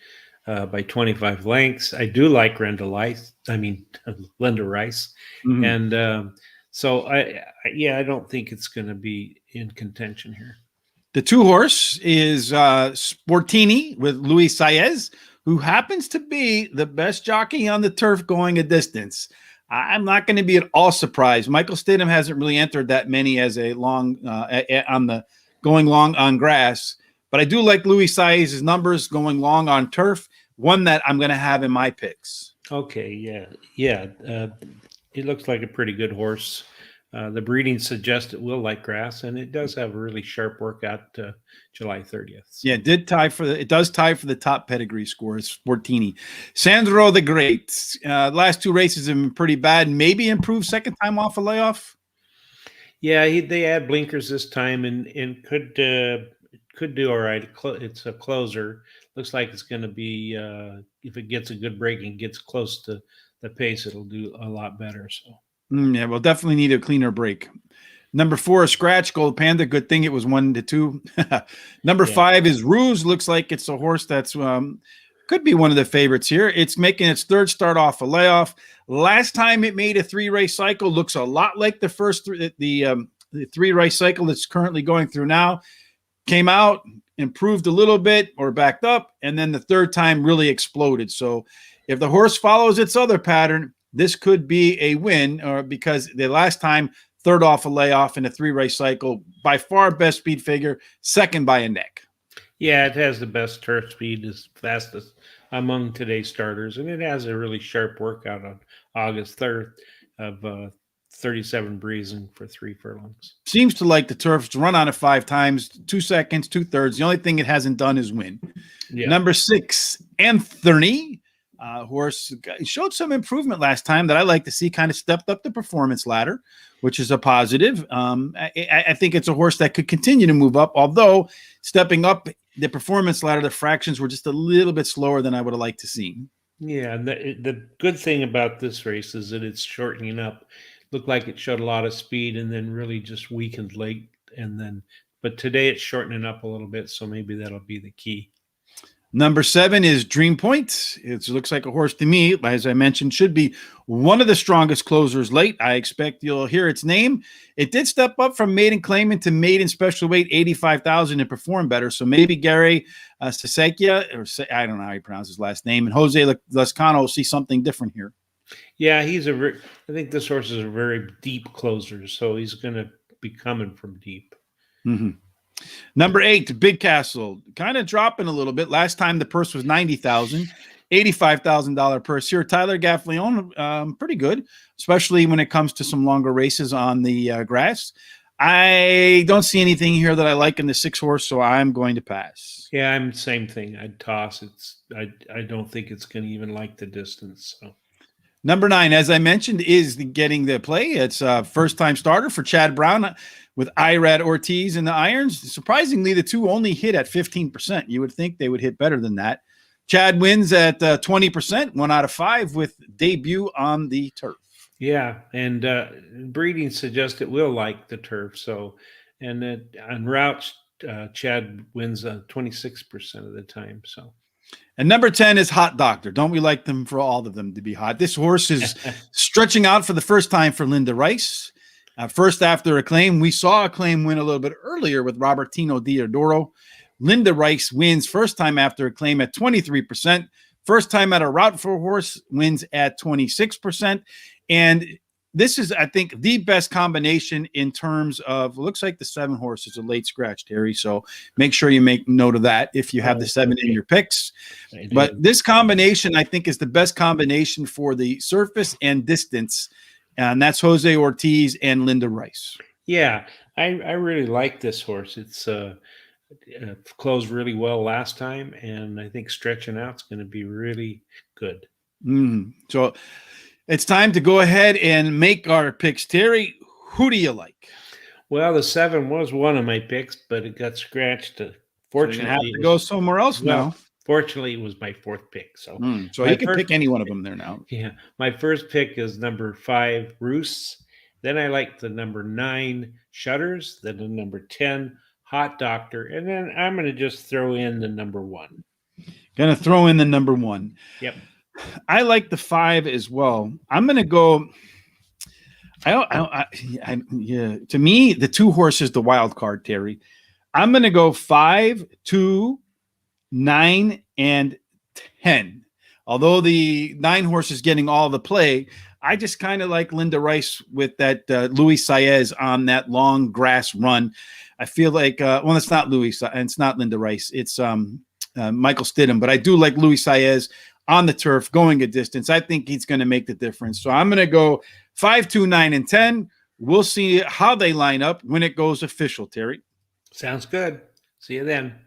by 25 lengths. I do like Linda Rice. Mm-hmm. And so I don't think it's going to be in contention here. The 2-horse is Sportini with Luis Saez, who happens to be the best jockey on the turf going a distance. I'm not going to be at all surprised. Michael Stidham hasn't really entered that many as a long going long on grass, but I do like Luis Saez's numbers going long on turf. One that I'm going to have in my picks. Okay, yeah. It looks like a pretty good horse. The breeding suggests it will like grass, and it does have a really sharp workout July 30th. Yeah, it does tie for the top pedigree score. It's Sportini. Sandro the Great. Last 2 races have been pretty bad. Maybe improved second time off a layoff. Yeah, they had blinkers this time, and could do all right. It's a closer. Looks like it's going to be if it gets a good break and gets close to the pace, it'll do a lot better. So. Yeah, we'll definitely need a cleaner break. Number 4 is Scratch Gold Panda. Good thing it was 1-2. Number 5 is Ruse. Looks like it's a horse that's could be one of the favorites here. It's making its 3rd start off a layoff. Last time it made a 3-race cycle. Looks a lot like the first the 3-race cycle that's currently going through now. Came out, improved a little bit or backed up, and then the 3rd time really exploded. So if the horse follows its other pattern, this could be a win, because the last time 3rd off a layoff in a 3-race cycle, by far best speed figure, 2nd by a neck. Yeah, it has the best turf speed, is fastest among today's starters, and it has a really sharp workout on August 3rd of 37 breezing for 3 furlongs. Seems to like the turf. It's run on it 5 times, 2 seconds, 2/3. The only thing it hasn't done is win. Yeah. Number 6, Anthony. Horse showed some improvement last time that I like to see, kind of stepped up the performance ladder, which is a positive. I think it's a horse that could continue to move up, although stepping up the performance ladder, the fractions were just a little bit slower than I would have liked to see. Yeah, the good thing about this race is that it's shortening up. Looked like it showed a lot of speed and then really just weakened late. But today it's shortening up a little bit, so maybe that'll be the key. Number 7 is Dream Point. It looks like a horse to me, as I mentioned, should be one of the strongest closers late. I expect you'll hear its name. It did step up from maiden claimant to maiden special weight, 85,000, and perform better. So maybe Gary Sasekia, or I don't know how you pronounce his last name, and Jose Lescano will see something different here. Yeah, I think this horse is a very deep closer, so he's going to be coming from deep. Mm-hmm. Number 8, Big Castle, kind of dropping a little bit. Last time the purse was 90,000, $85,000 purse here. Tyler Gaffleone, pretty good, especially when it comes to some longer races on the grass. I don't see anything here that I like in the 6 horse, so I'm going to pass. Yeah, I'm same thing. I'd toss. I don't think it's going to even like the distance. So. Number 9, as I mentioned, is getting the play. It's a first-time starter for Chad Brown with Irad Ortiz in the irons. Surprisingly, the two only hit at 15%. You would think they would hit better than that. Chad wins at 20%, 1 out of 5 with debut on the turf. Yeah, and breeding suggests it will like the turf. So, and on routes, Chad wins 26% of the time. So. And number 10 is Hot Doctor. Don't we like them for all of them to be hot? This horse is stretching out for the first time for Linda Rice. First after Acclaim. We saw Acclaim win a little bit earlier with Robertino Diodoro. Linda Rice wins first time after Acclaim at 23%. First time at a route for a horse wins at 26%. And this is, I think, the best combination in terms of, looks like the 7 horse is a late scratch, Terry. So make sure you make note of that if you have the 7 in your picks. But this combination, I think, is the best combination for the surface and distance. And that's Jose Ortiz and Linda Rice. Yeah, I really like this horse. It's closed really well last time, and I think stretching out is going to be really good. So it's time to go ahead and make our picks. Terry, who do you like? Well, the 7 was one of my picks, but it got scratched. Fortunately, so have to go somewhere else now. Fortunately, it was my 4th pick. So, so you can pick any one of them there now. Yeah, my first pick is number 5, Roosts. Then I like the number 9, Shutters. Then the number 10, Hot Doctor, and then I'm going to just throw in the number 1. Going to throw in the number 1. Yep. I like the 5 as well. I'm going to go. Yeah. To me, the 2 horse is the wild card, Terry. I'm going to go 5, 2, 9, and 10. Although the 9 horse is getting all the play, I just kind of like Linda Rice with that Luis Saez on that long grass run. I feel like, well, it's not Luis, and it's not Linda Rice. It's Michael Stidham, but I do like Luis Saez on the turf going a distance. I think he's going to make the difference. So I'm going to go 5, 2, 9, and 10. We'll see how they line up when it goes official, Terry. Sounds good. See you then.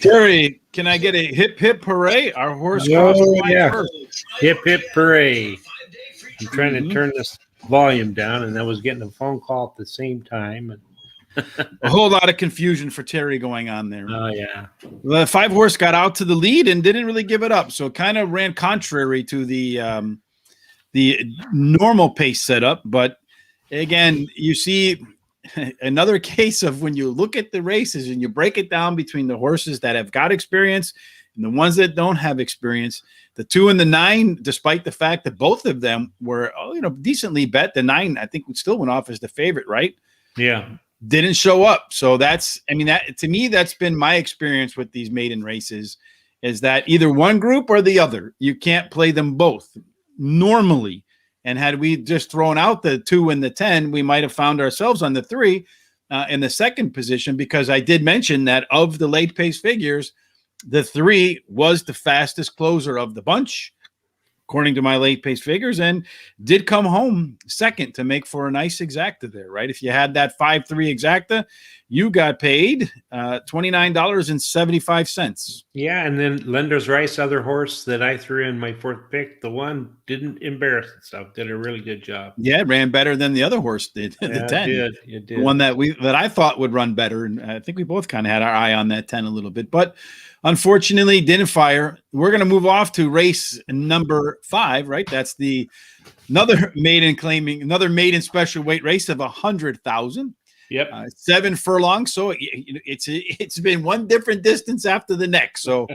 Terry, can I get a hip hip hooray? Our horse crossed the Oh, line yeah. first. Hip, hip, hooray. I'm trying to Mhm. turn this volume down, and I was getting a phone call at the same time. And A whole lot of confusion for Terry going on there. oh, yeah. The 5 horse got out to the lead and didn't really give it up, so kind of ran contrary to the normal pace setup. But again, you see another case of when you look at the races and you break it down between the horses that have got experience and the ones that don't have experience. The 2 and the 9, despite the fact that both of them were decently bet, the 9 I think still went off as the favorite, right? Yeah. Didn't show up. So that to me, that's been my experience with these maiden races, is that either one group or the other. You can't play them both normally. And had we just thrown out the 2 and the 10, we might have found ourselves on the 3 in the second position, because I did mention that of the late pace figures, the 3 was the fastest closer of the bunch, according to my late pace figures, and did come home second to make for a nice exacta there, right? If you had that 5-3 exacta, you got paid $29.75. Yeah, and then Lender's Rice, other horse that I threw in my fourth pick, the one didn't embarrass itself, did a really good job. Yeah, it ran better than the other horse did, the 10. It did. The one that I thought would run better, and I think we both kind of had our eye on that 10 a little bit, but unfortunately didn't fire. We're going to move off to race number 5, right? That's another maiden special weight race of 100,000. Yep. 7 furlongs. So it's been one different distance after the next. So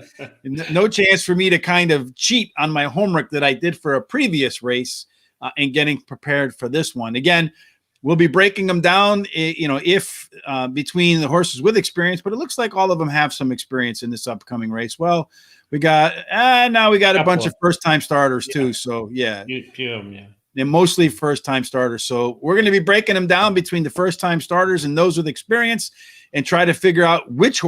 no chance for me to kind of cheat on my homework that I did for a previous race and getting prepared for this one. Again, we'll be breaking them down, if between the horses with experience, but it looks like all of them have some experience in this upcoming race. Well, we got a bunch of first-time starters too. So yeah. They're mostly first-time starters. So we're going to be breaking them down between the first-time starters and those with experience and try to figure out which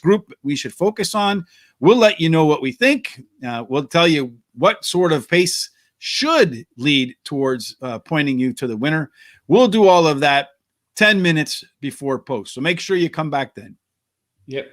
group we should focus on. We'll let you know what we think. We'll tell you what sort of pace should lead towards pointing you to the winner. We'll do all of that 10 minutes before post. So make sure you come back then. Yep.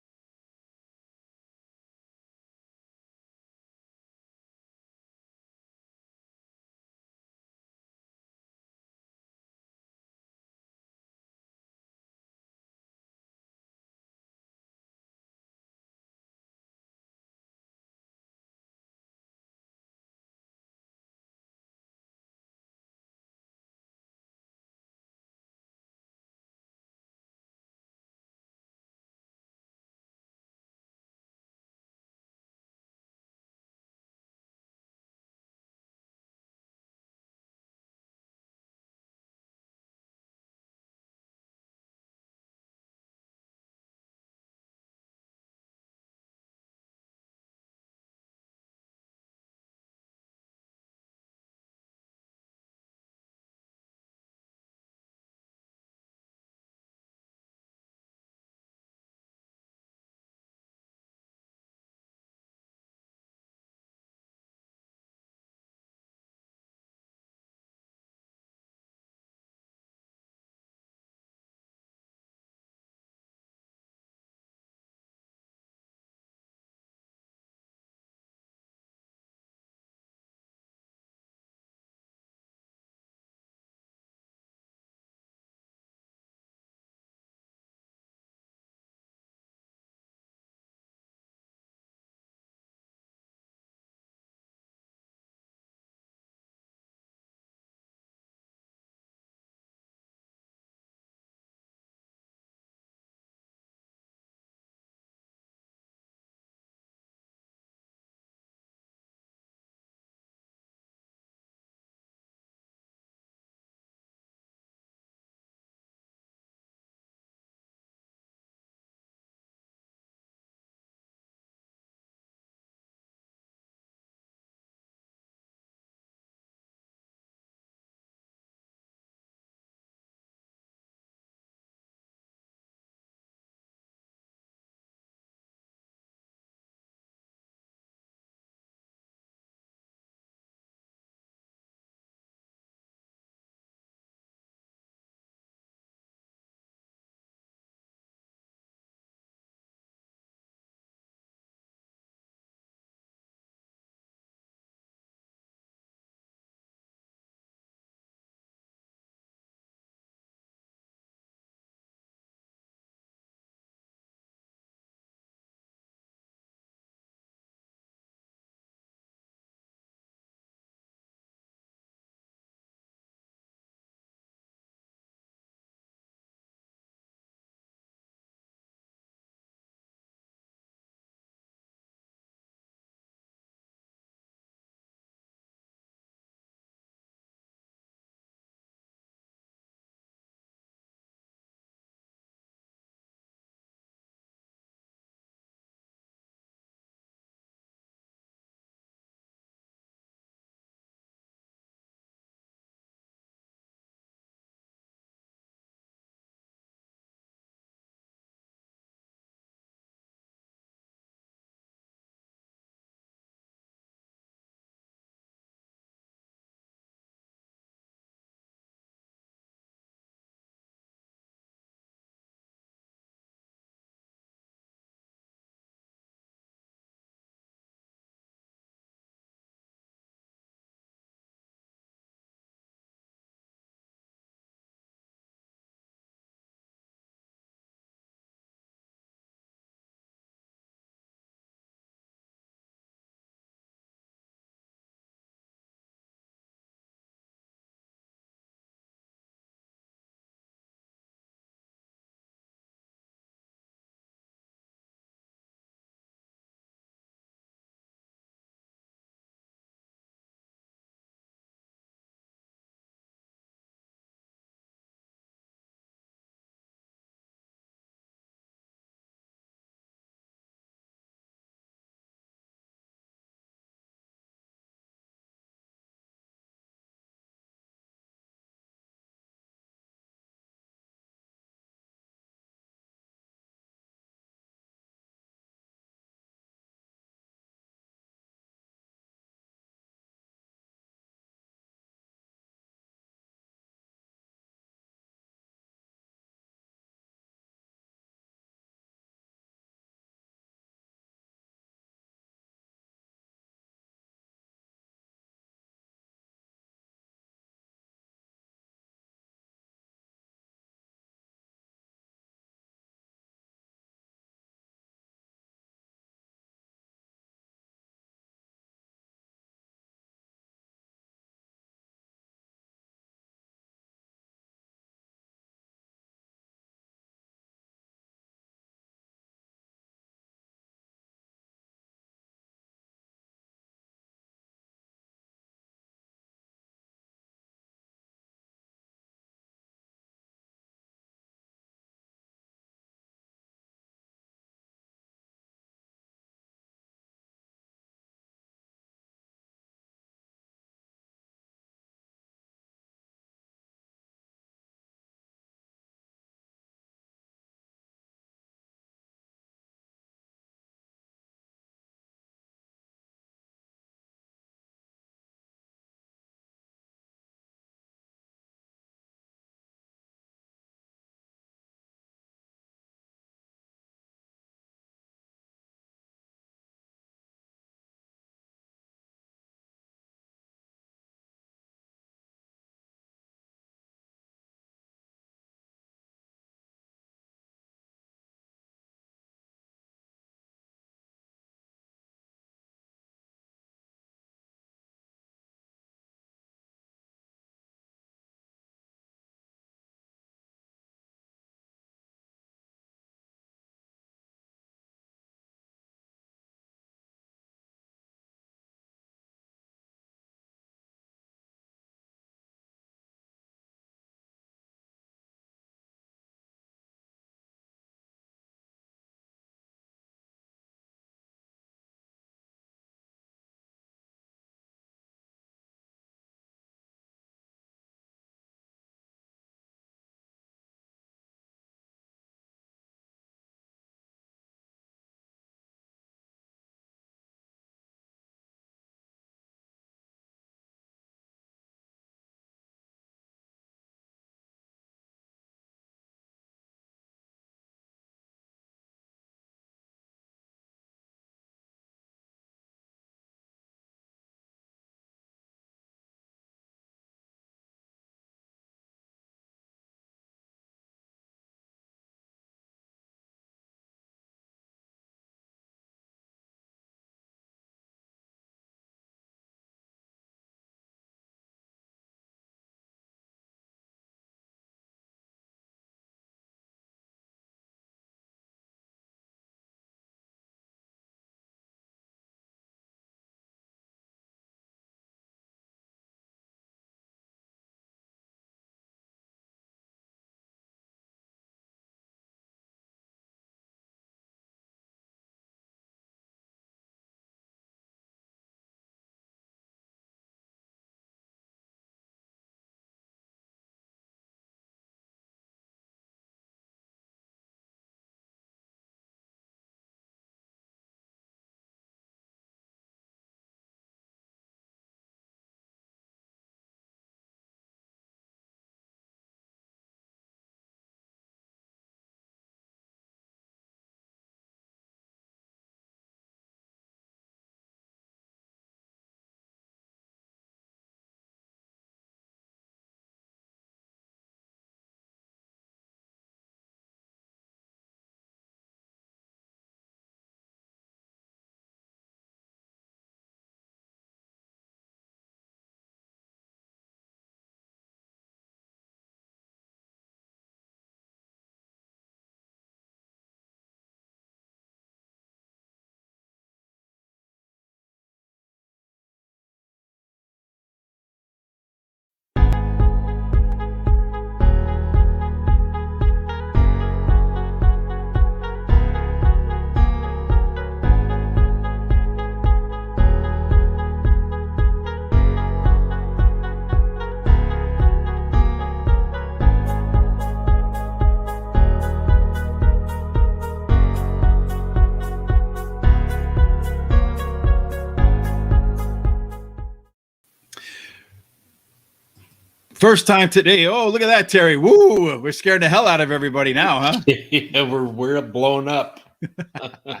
First time today. Oh, look at that, Terry. Woo! We're scaring the hell out of everybody now, huh? Yeah, we're blown up. Now,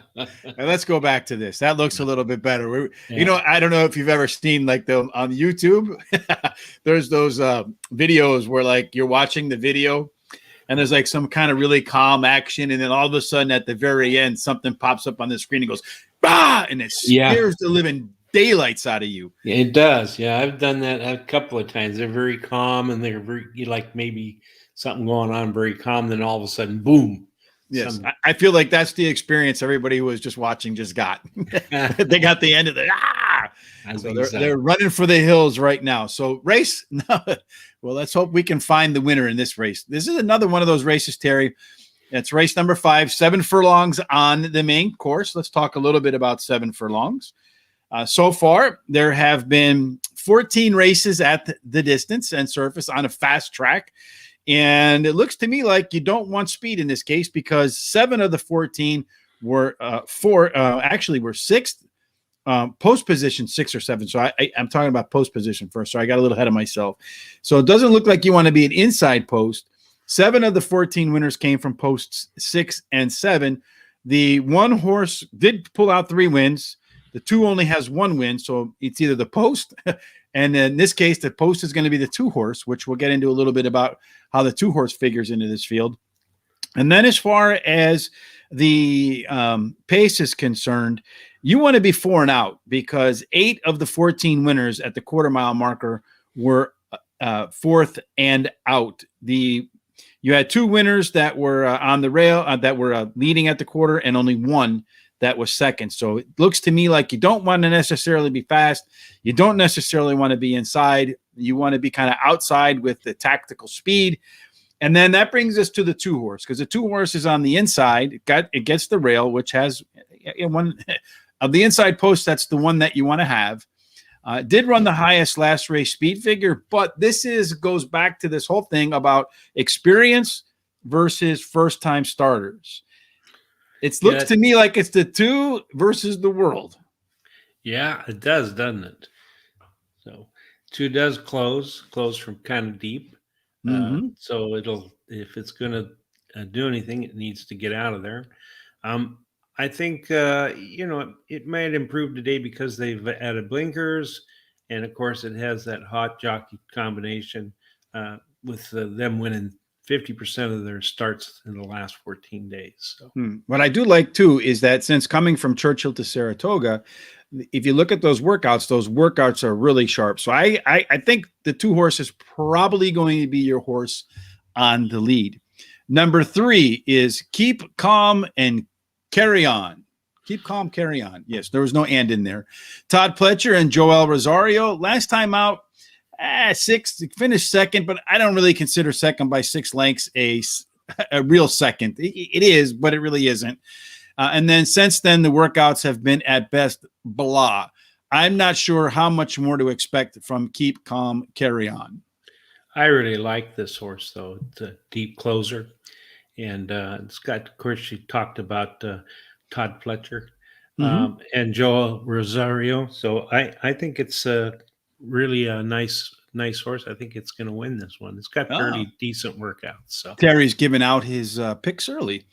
let's go back to this. That looks a little bit better. Yeah. You know, I don't know if you've ever seen like on YouTube. There's those videos where like you're watching the video, and there's like some kind of really calm action, and then all of a sudden at the very end, something pops up on the screen and goes, "Bah!" and it scares the living daylights out of you. Yeah, it does. Yeah, I've done that a couple of times. They're very calm, and they're very like maybe something going on, very calm. Then all of a sudden, boom. Yes, I feel like that's the experience everybody who was just watching just got. They got the end of the So they're running for the hills right now. So race, well, let's hope we can find the winner in this race. This is another one of those races, Terry. It's race number 5, 7 furlongs on the main course. Let's talk a little bit about 7 furlongs. So far, there have been 14 races at the distance and surface on a fast track. And it looks to me like you don't want speed in this case because 7 of the 14 were were sixth post position, 6 or 7. So I'm talking about post position first. So I got a little ahead of myself. So it doesn't look like you want to be an inside post. 7 of the 14 winners came from posts 6 and 7. The one horse did pull out 3 wins. The 2 only has 1 win, so it's either the post, and in this case, the post is going to be the 2 horse, which we'll get into a little bit about how the 2 horse figures into this field. And then as far as the pace is concerned, you want to be 4 and out because 8 of the 14 winners at the quarter-mile marker were 4th and out. You had 2 winners that were on the rail that were leading at the quarter, and only 1 that was second. So it looks to me like you don't want to necessarily be fast. You don't necessarily want to be inside. You want to be kind of outside with the tactical speed. And then that brings us to the 2 horse because the 2 horse is on the inside. It gets the rail, which has one of the inside posts. That's the one that you want to have. Did run the highest last race speed figure, but this goes back to this whole thing about experience versus first-time starters. It looks to me like it's the 2 versus the world. Yeah, it does, doesn't it? So 2 does close from kind of deep. So if it's going to do anything, it needs to get out of there. I think, it might improve today because they've added blinkers. And of course, it has that hot jockey combination with them winning 50% of their starts in the last 14 days. So what I do like too is that since coming from Churchill to Saratoga, if you look at those workouts are really sharp. So I think the 2 horse is probably going to be your horse on the lead. Number 3 is Keep Calm and Carry On. Keep calm, carry on. Yes, there was no and in there. Todd Pletcher and Joel Rosario. Last time out, 6th, finished second, but I don't really consider second by 6 lengths a real second. It is, but it really isn't. And then since then, the workouts have been at best blah. I'm not sure how much more to expect from Keep Calm, Carry On. I really like this horse, though. It's a deep closer. And it's got, of course, she talked about Todd Pletcher and Joel Rosario. So I think it's really a nice horse. I think it's going to win this one. It's got fairly decent workouts. So Terry's giving out his picks early.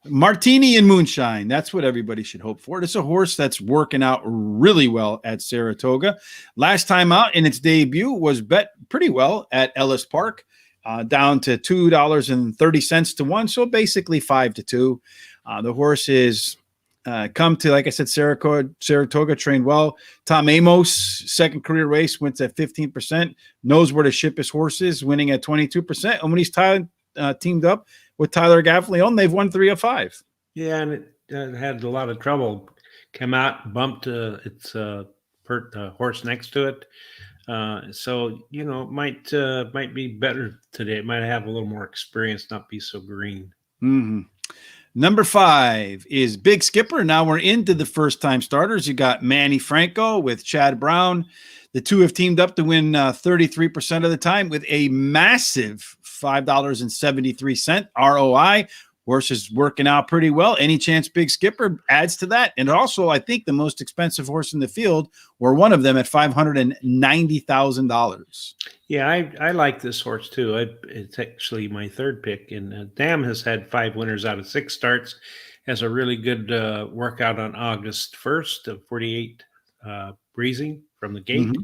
Martini and Moonshine. That's what everybody should hope for. It's a horse that's working out really well at Saratoga. Last time out in its debut was bet pretty well at Ellis Park, down to $2.30 to 1. So basically 5 to 2. The horse is come to, like I said, Saratoga, trained well. Tom Amos, second career race, went at 15%, knows where to ship his horses, winning at 22%. And when he's teamed up with Tyler Gaffleone, they've won 3 of 5. Yeah, and it had a lot of trouble. Came out, bumped its horse next to it. So, it might be better today. It might have a little more experience, not be so green. Number 5 is Big Skipper. Now we're into the first-time starters. You got Manny Franco with Chad Brown. The 2 have teamed up to win 33% of the time with a massive $5.73 ROI. Horse is working out pretty well. Any Chance Big Skipper adds to that. And also, I think the most expensive horse in the field, or one of them, at $590,000. Yeah, I like this horse too. It's actually my third pick, and Dam has had 5 winners out of 6 starts. Has a really good workout on August 1st of 48 breezing from the gate,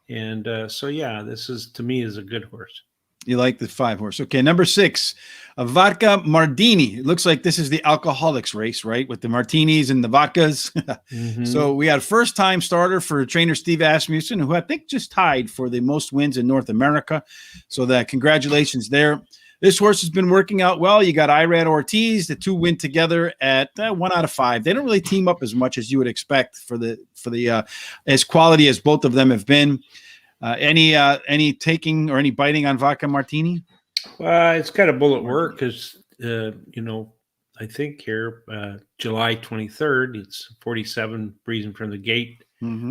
and so yeah, this is to me is a good horse. You like the 5 horse. Okay, number 6, a Vodka Martini. It looks like this is the alcoholics race, right? With the martinis and the vodkas. So we had first-time starter for trainer Steve Asmussen, who I think just tied for the most wins in North America. So that congratulations there. This horse has been working out well. You got Irad Ortiz. The two win together at 1 out of 5. They don't really team up as much as you would expect for the as quality as both of them have been. Any taking or any biting on Vodka Martini? Well, it's got a bullet work because I think here July 23rd, it's 47 breezing from the gate,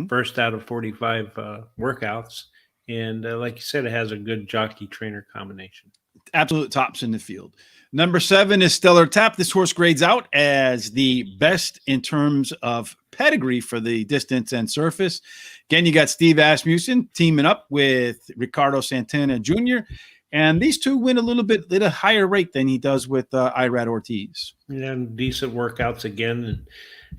first out of 45 workouts, and like you said, it has a good jockey trainer combination. Absolute tops in the field. Number 7 is Stellar Tap. This horse grades out as the best in terms of pedigree for the distance and surface. Again, you got Steve Asmussen teaming up with Ricardo Santana Jr., and these two win a little bit at a higher rate than he does with Irad Ortiz. And decent workouts again,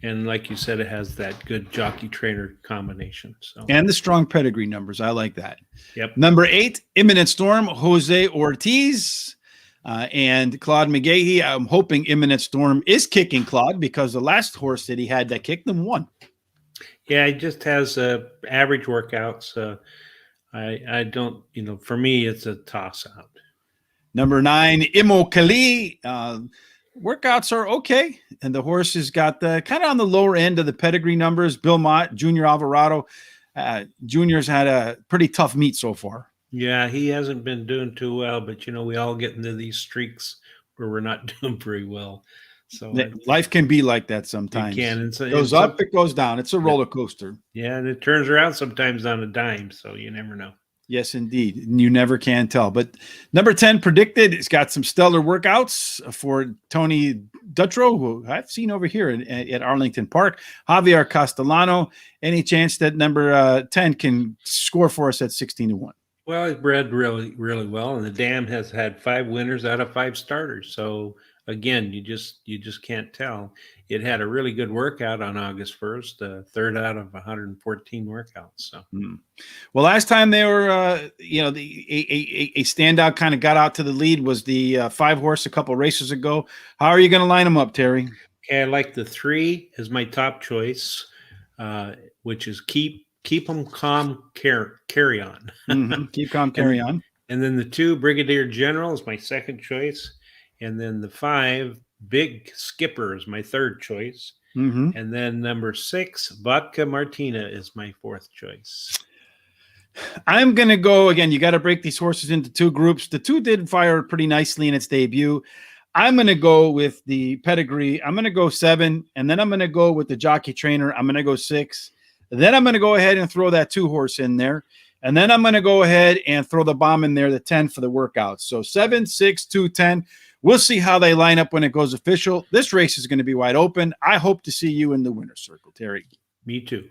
and like you said, it has that good jockey trainer combination. So and the strong pedigree numbers, I like that. Yep. Number 8, Imminent Storm, Jose Ortiz. And Claude McGahee. I'm hoping Imminent Storm is kicking Claude, because the last horse that he had that kicked him won. Yeah, he just has average workouts. I don't, for me, it's a toss out. Number 9, Imo Kali. Workouts are okay, and the horse has got the kind of on the lower end of the pedigree numbers. Bill Mott, Junior Alvarado. Junior's had a pretty tough meet so far. Yeah, he hasn't been doing too well, but we all get into these streaks where we're not doing very well. So life can be like that sometimes. It can. It goes up, it goes down. It's a roller coaster. Yeah, and it turns around sometimes on a dime, so you never know. Yes, indeed. You never can tell. But number 10, Predicted. It's got some stellar workouts for Tony Dutrow, who I've seen over here at Arlington Park. Javier Castellano. Any chance that number 10 can score for us at 16-1? Well, it bred really, really well, and the Dam has had 5 winners out of 5 starters. So again, you just can't tell. It had a really good workout on August 1st, third out of 114 workouts. So, well, last time they were, a standout kind of got out to the lead was the 5-horse a couple races ago. How are you going to line them up, Terry? Okay, I like the 3 as my top choice, which is keep them calm, carry on. Keep calm, carry on. And then the 2, Brigadier General, is my second choice. And then the 5, Big Skipper, is my third choice. And then number 6, Vodka Martina, is my 4th choice. I'm going to go, again, you got to break these horses into 2 groups. The 2 did fire pretty nicely in its debut. I'm going to go with the pedigree. I'm going to go 7, and then I'm going to go with the jockey trainer. I'm going to go 6. Then I'm going to go ahead and throw that 2-horse in there. And then I'm going to go ahead and throw the bomb in there, the 10 for the workouts. So 7, 6, 2, 10. We'll see how they line up when it goes official. This race is going to be wide open. I hope to see you in the winner's circle, Terry. Me too.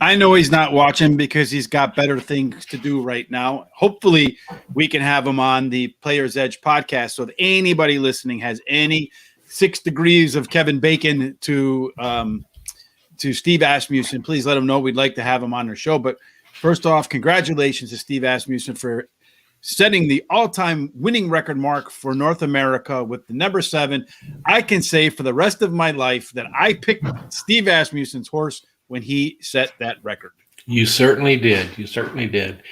I know he's not watching because he's got better things to do right now. Hopefully, we can have him on the Player's Edge podcast. So if anybody listening has any 6 degrees of Kevin Bacon to Steve Asmussen, please let him know. We'd like to have him on our show. But first off, congratulations to Steve Asmussen for setting the all-time winning record mark for North America with the number 7. I can say for the rest of my life that I picked Steve Asmussen's horse when he set that record. You certainly did. You certainly did.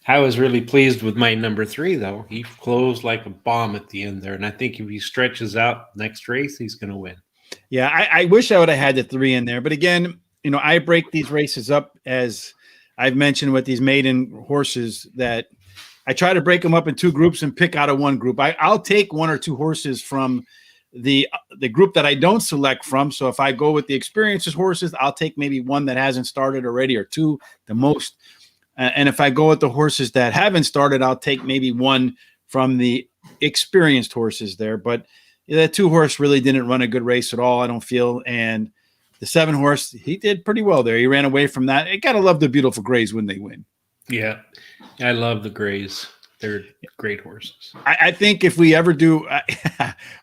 I was really pleased with my number 3, though. He closed like a bomb at the end there, and I think if he stretches out next race, he's going to win. Yeah, I wish I would have had the 3 in there. But again, I break these races up, as I've mentioned with these maiden horses, that I try to break them up in 2 groups and pick out of one group. I'll take 1 or 2 horses from the group that I don't select from. So if I go with the experienced horses, I'll take maybe 1 that hasn't started already, or 2 the most. And if I go with the horses that haven't started, I'll take maybe 1 from the experienced horses there. But that 2 horse really didn't run a good race at all, I don't feel. And the 7 horse, he did pretty well there. He ran away from that. You got to love the Beautiful Grays when they win. Yeah, I love the Grays. They're great horses. I think if we ever do, I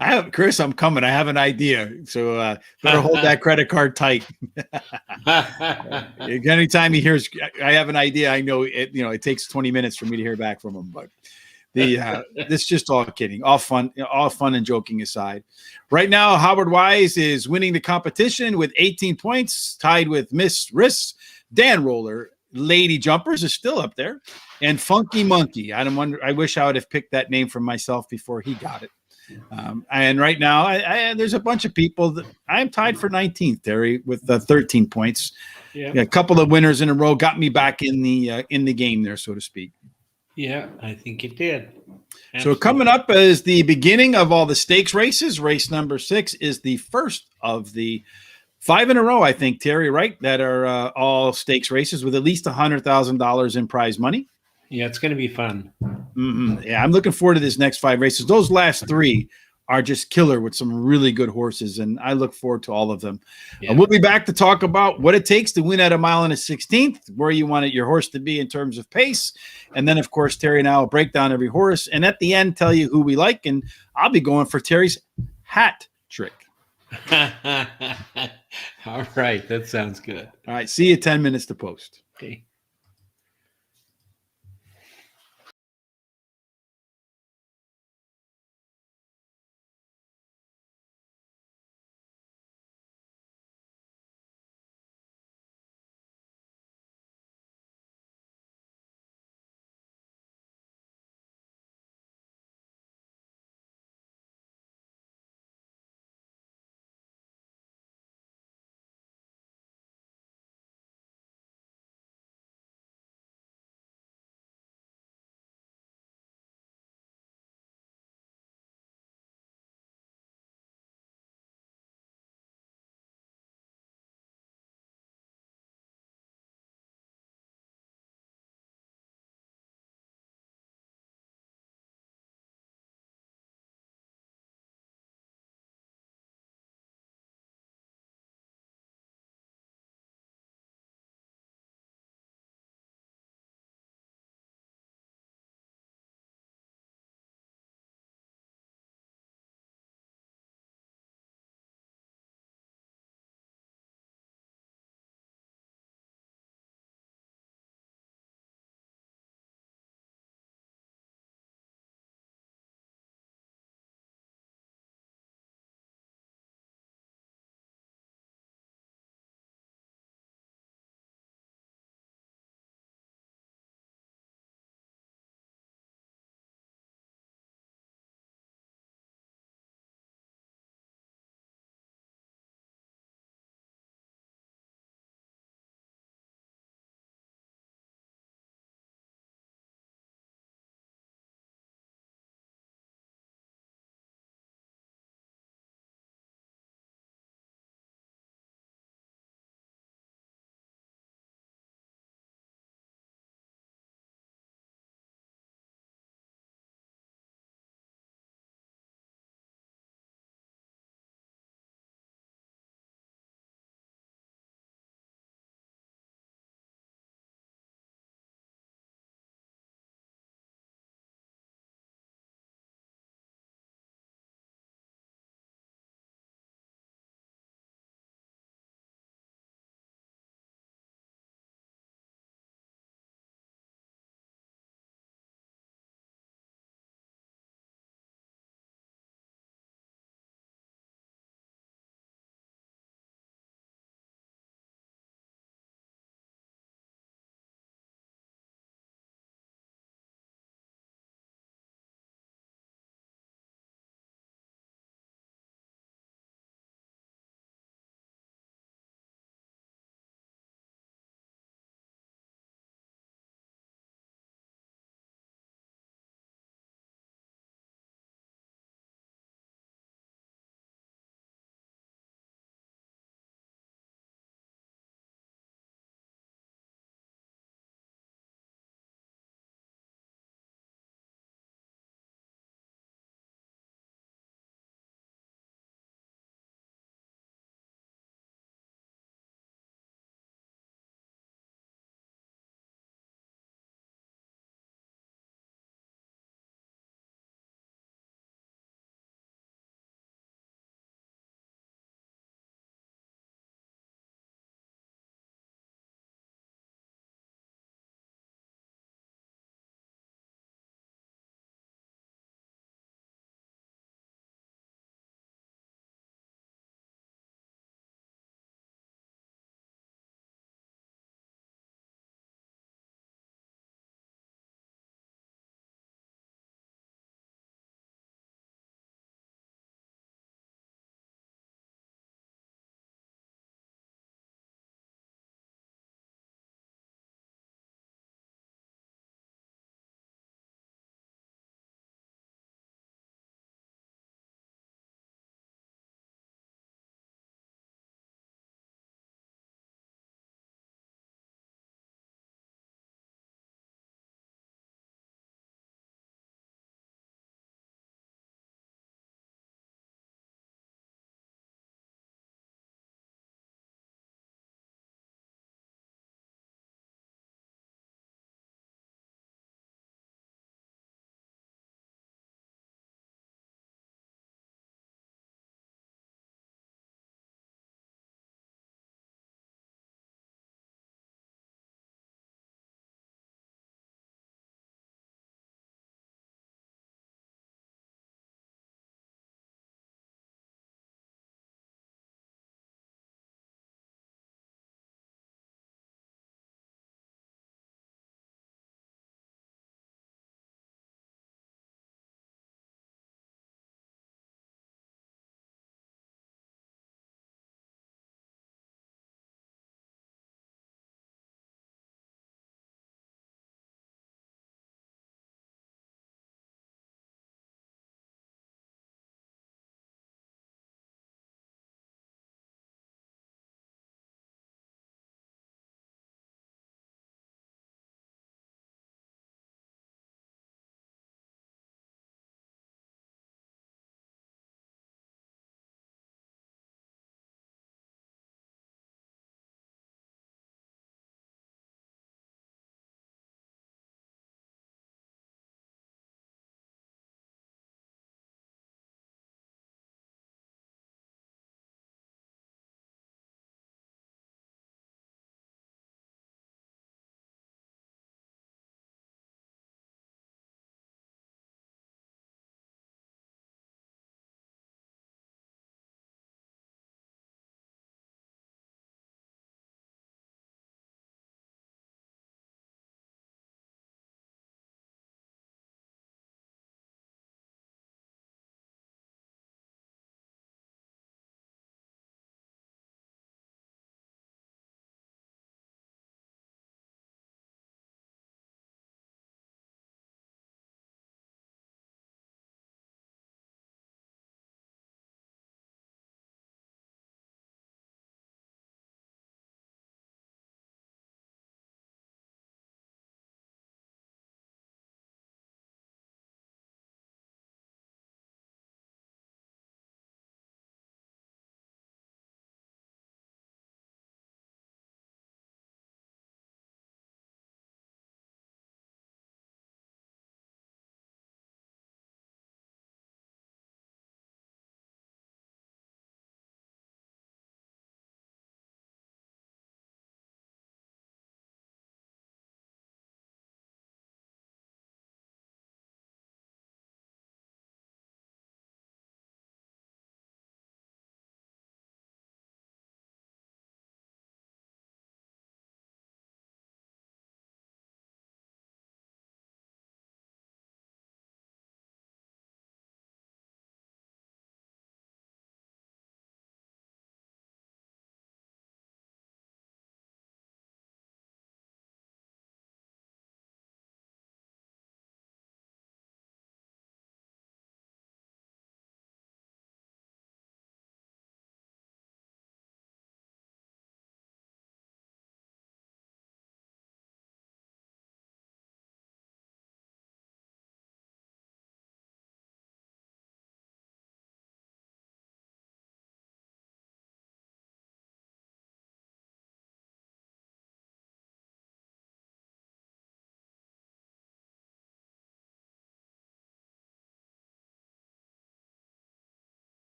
have Chris, I'm coming. I have an idea. So better hold that credit card tight. Anytime he hears, I have an idea, I know it, it takes 20 minutes for me to hear back from him, but this is just all kidding, all fun and joking aside. Right now, Howard Wise is winning the competition with 18 points, tied with Miss Riss. Dan Roller, Lady Jumpers is still up there, and Funky Monkey. I wish I would have picked that name for myself before he got it. And right now, there's a bunch of people that I'm tied for 19th, Terry, with 13 points. Yeah, a couple of winners in a row got me back in the game there, so to speak. Yeah, I think it did. Absolutely. So coming up is the beginning of all the stakes races. Race number 6 is the first of the 5 in a row, I think, Terry, right? That are all stakes races with at least $100,000 in prize money. Yeah, it's going to be fun. Mm-hmm. Yeah, I'm looking forward to this next 5 races. Those last 3 are just killer with some really good horses, and I look forward to all of them. Yeah. We'll be back to talk about what it takes to win at a mile and a 16th, where you want your horse to be in terms of pace. And then, of course, Terry and I will break down every horse, and at the end, tell you who we like, and I'll be going for Terry's hat trick. All right, that sounds good. All right, see you 10 minutes to post. Okay.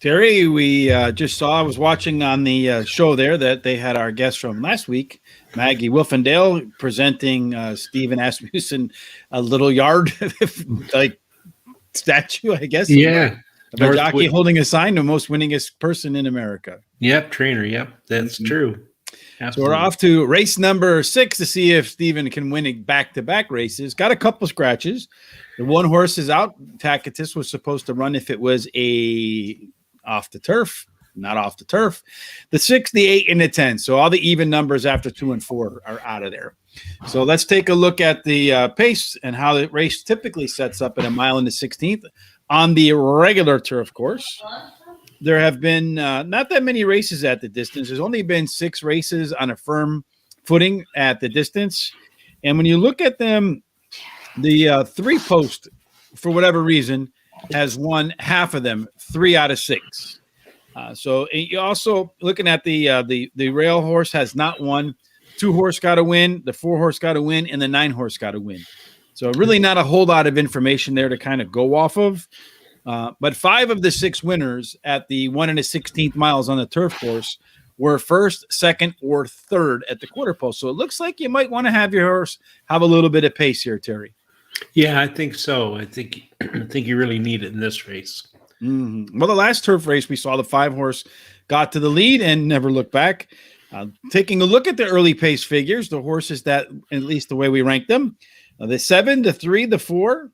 Terry, we just saw, I was watching on the show there that they had our guest from last week, Maggie Wolfendale, presenting Stephen Asmussen a little yard like statue, I guess, Yeah. of a jockey holding a sign, the most winningest person in America. Yep, trainer. Yep, that's true. So we're off to race number 6 to see if Stephen can win back-to-back races. Got a couple scratches. The one horse is out. Tacitus was supposed to run if it was off the turf, not off the turf. The 6, the 8, and the 10. So all the even numbers after 2 and 4 are out of there. So let's take a look at the pace and how the race typically sets up at a mile in the 16th on the regular turf course. There have been not that many races at the distance. There's only been 6 races on a firm footing at the distance. And when you look at them, the 3-post, for whatever reason, has won half of them, 3 out of 6. So you also looking at the rail horse has not won. 2 horse got to win, the 4 horse got to win, and the 9 horse got to win. So really not a whole lot of information there to kind of go off of. But 5 of the 6 winners at the 1 16th miles on the turf course were first, second, or third at the quarter post. So it looks like you might want to have your horse have a little bit of pace here, Terry. Yeah, I think so. I think you really need it in this race. Mm-hmm. Well, the last turf race, we saw the 5 horse got to the lead and never looked back. Taking a look at the early pace figures, the horses that, at least the way we rank them, the 7, the 3, the 4,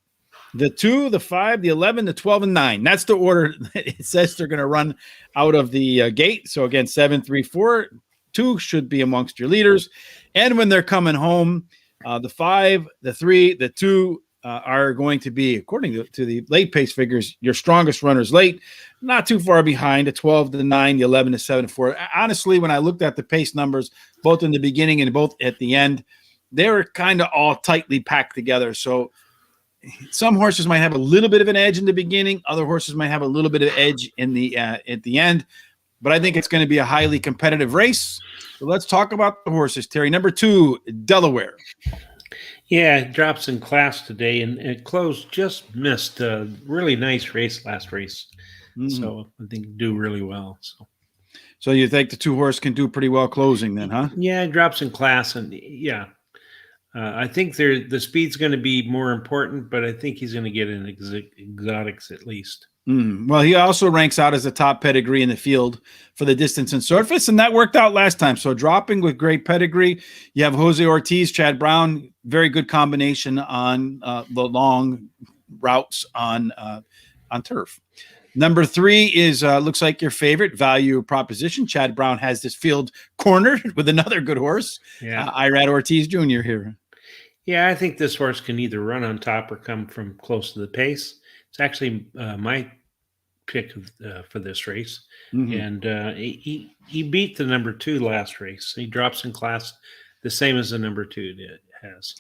the 2, the 5, the 11, the 12, and 9. That's the order it says they're going to run out of the gate. So again, 7, 3, 4, 2 should be amongst your leaders. And when they're coming home, the 5, the 3, the 2 are going to be, according to the late pace figures, your strongest runners late, not too far behind, the 12, the 9, the 11, the 7, 4. Honestly, when I looked at the pace numbers, both in the beginning and both at the end, they were kind of all tightly packed together. So some horses might have a little bit of an edge in the beginning. Other horses might have a little bit of edge in the at the end. But I think it's going to be a highly competitive race. So let's talk about the horses, Terry. Number 2, Delaware. Yeah, it drops in class today, and it closed just missed a really nice race last race. Mm-hmm. So I think do really well. So you think the 2 horse can do pretty well closing then, huh? Yeah, it drops in class, and yeah. I think the speed's going to be more important, but I think he's going to get in exotics at least. Well, he also ranks out as a top pedigree in the field for the distance and surface, and that worked out last time. So dropping with great pedigree. You have Jose Ortiz, Chad Brown, very good combination on the long routes on turf. Number 3 is looks like your favorite, Value Proposition. Chad Brown has this field cornered with another good horse, Irad Ortiz Jr. here. Yeah, I think this horse can either run on top or come from close to the pace. It's actually my pick for this race. Mm-hmm. And he beat the number 2 last race. He drops in class the same as the number 2 has.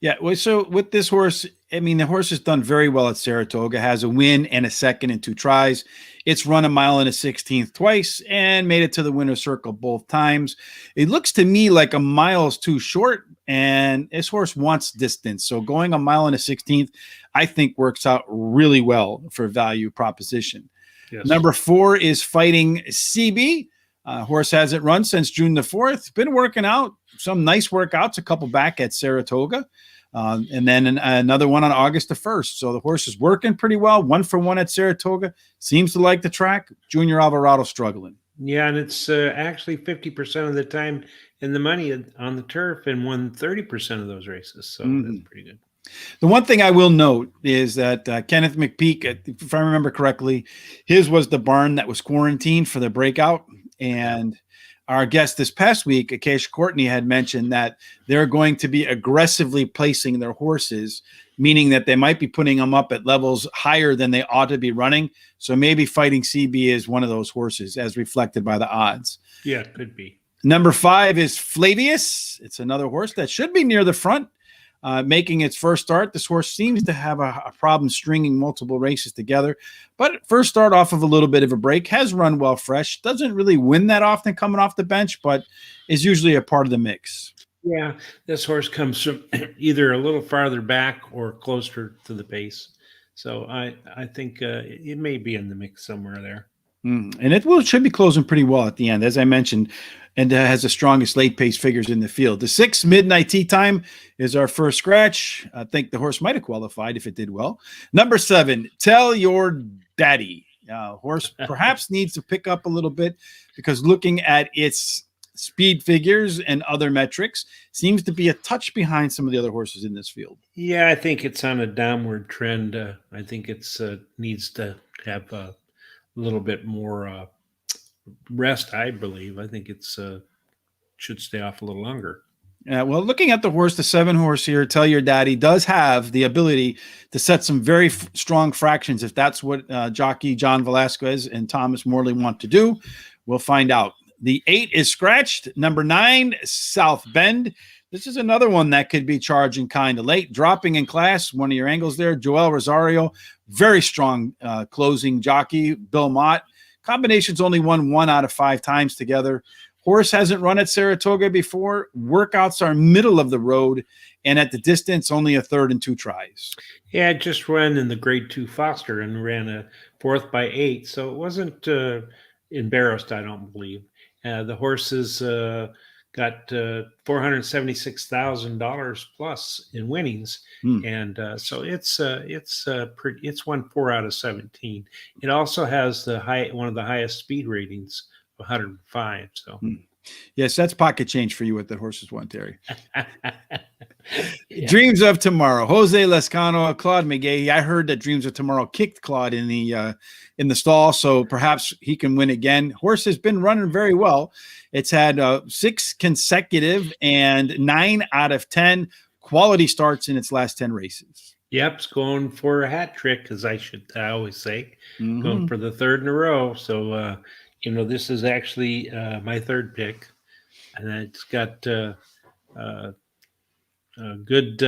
Yeah, well, so with this horse, I mean, the horse has done very well at Saratoga, has a win and a second in 2 tries. It's run a mile and a 16th twice and made it to the winner's circle both times. It looks to me like a mile is too short, and this horse wants distance. So going a mile and a 16th, I think works out really well for Value Proposition. Yes. Number 4 is Fighting CB. Horse hasn't run since June the 4th. Been working out, some nice workouts, a couple back at Saratoga. And then another one on August the 1st. So the horse is working pretty well. 1 for 1 at Saratoga. Seems to like the track. Junior Alvarado struggling. Yeah, and it's actually 50% of the time in the money on the turf and won 30% of those races. So that's pretty good. The one thing I will note is that Kenneth McPeak, if I remember correctly, his was the barn that was quarantined for the breakout. And our guest this past week, Acacia Courtney, had mentioned that they're going to be aggressively placing their horses, meaning that they might be putting them up at levels higher than they ought to be running. So maybe Fighting CB is one of those horses as reflected by the odds. Yeah, it could be. Number 5 is Flavius. It's another horse that should be near the front. Making its first start. This horse seems to have a problem stringing multiple races together, but first start off of a little bit of a break, has run well fresh, doesn't really win that often coming off the bench, but is usually a part of the mix. Yeah, this horse comes from either a little farther back or closer to the pace. So I think it may be in the mix somewhere there. And should be closing pretty well at the end, as I mentioned, and has the strongest late pace figures in the field. The 6 midnight tea time is our first scratch. I think the horse might have qualified if it did well. Number 7, Tell Your Daddy. Horse perhaps needs to pick up a little bit because looking at its speed figures and other metrics, seems to be a touch behind some of the other horses in this field. Yeah, I think it's on a downward trend. I think it's needs to have a little bit more rest. I believe. I think it's should stay off a little longer. Well, looking at the horse, the 7 horse here, Tell Your Daddy, does have the ability to set some very strong fractions if that's what jockey John Velasquez and Thomas Morley want to do. We'll find out. The 8 is scratched. Number 9, South Bend. This is another one that could be charging kind of late. Dropping in class, one of your angles there. Joel Rosario, very strong closing jockey. Bill Mott. Combinations only won 1 out of 5 times together. Horse hasn't run at Saratoga before. Workouts are middle of the road, and at the distance, only a third and 2 tries. Yeah, it just ran in the Grade 2 Foster and ran a 4th by 8, so it wasn't embarrassed, I don't believe. The horses got $476,000 plus in winnings, and so it's won 4 out of 17. It also has one of the highest speed ratings, 105. So yes, that's pocket change for you what the horses want, Terry. Yeah. Dreams of Tomorrow. Jose Lescano, Claude McGahee. I heard that Dreams of Tomorrow kicked Claude in the stall, so perhaps he can win again. Horse has been running very well. It's had 6 consecutive and 9 out of 10 quality starts in its last 10 races. Yep, it's going for a hat trick, as I always say, going for the 3rd in a row. So this is actually my 3rd pick, and it's got good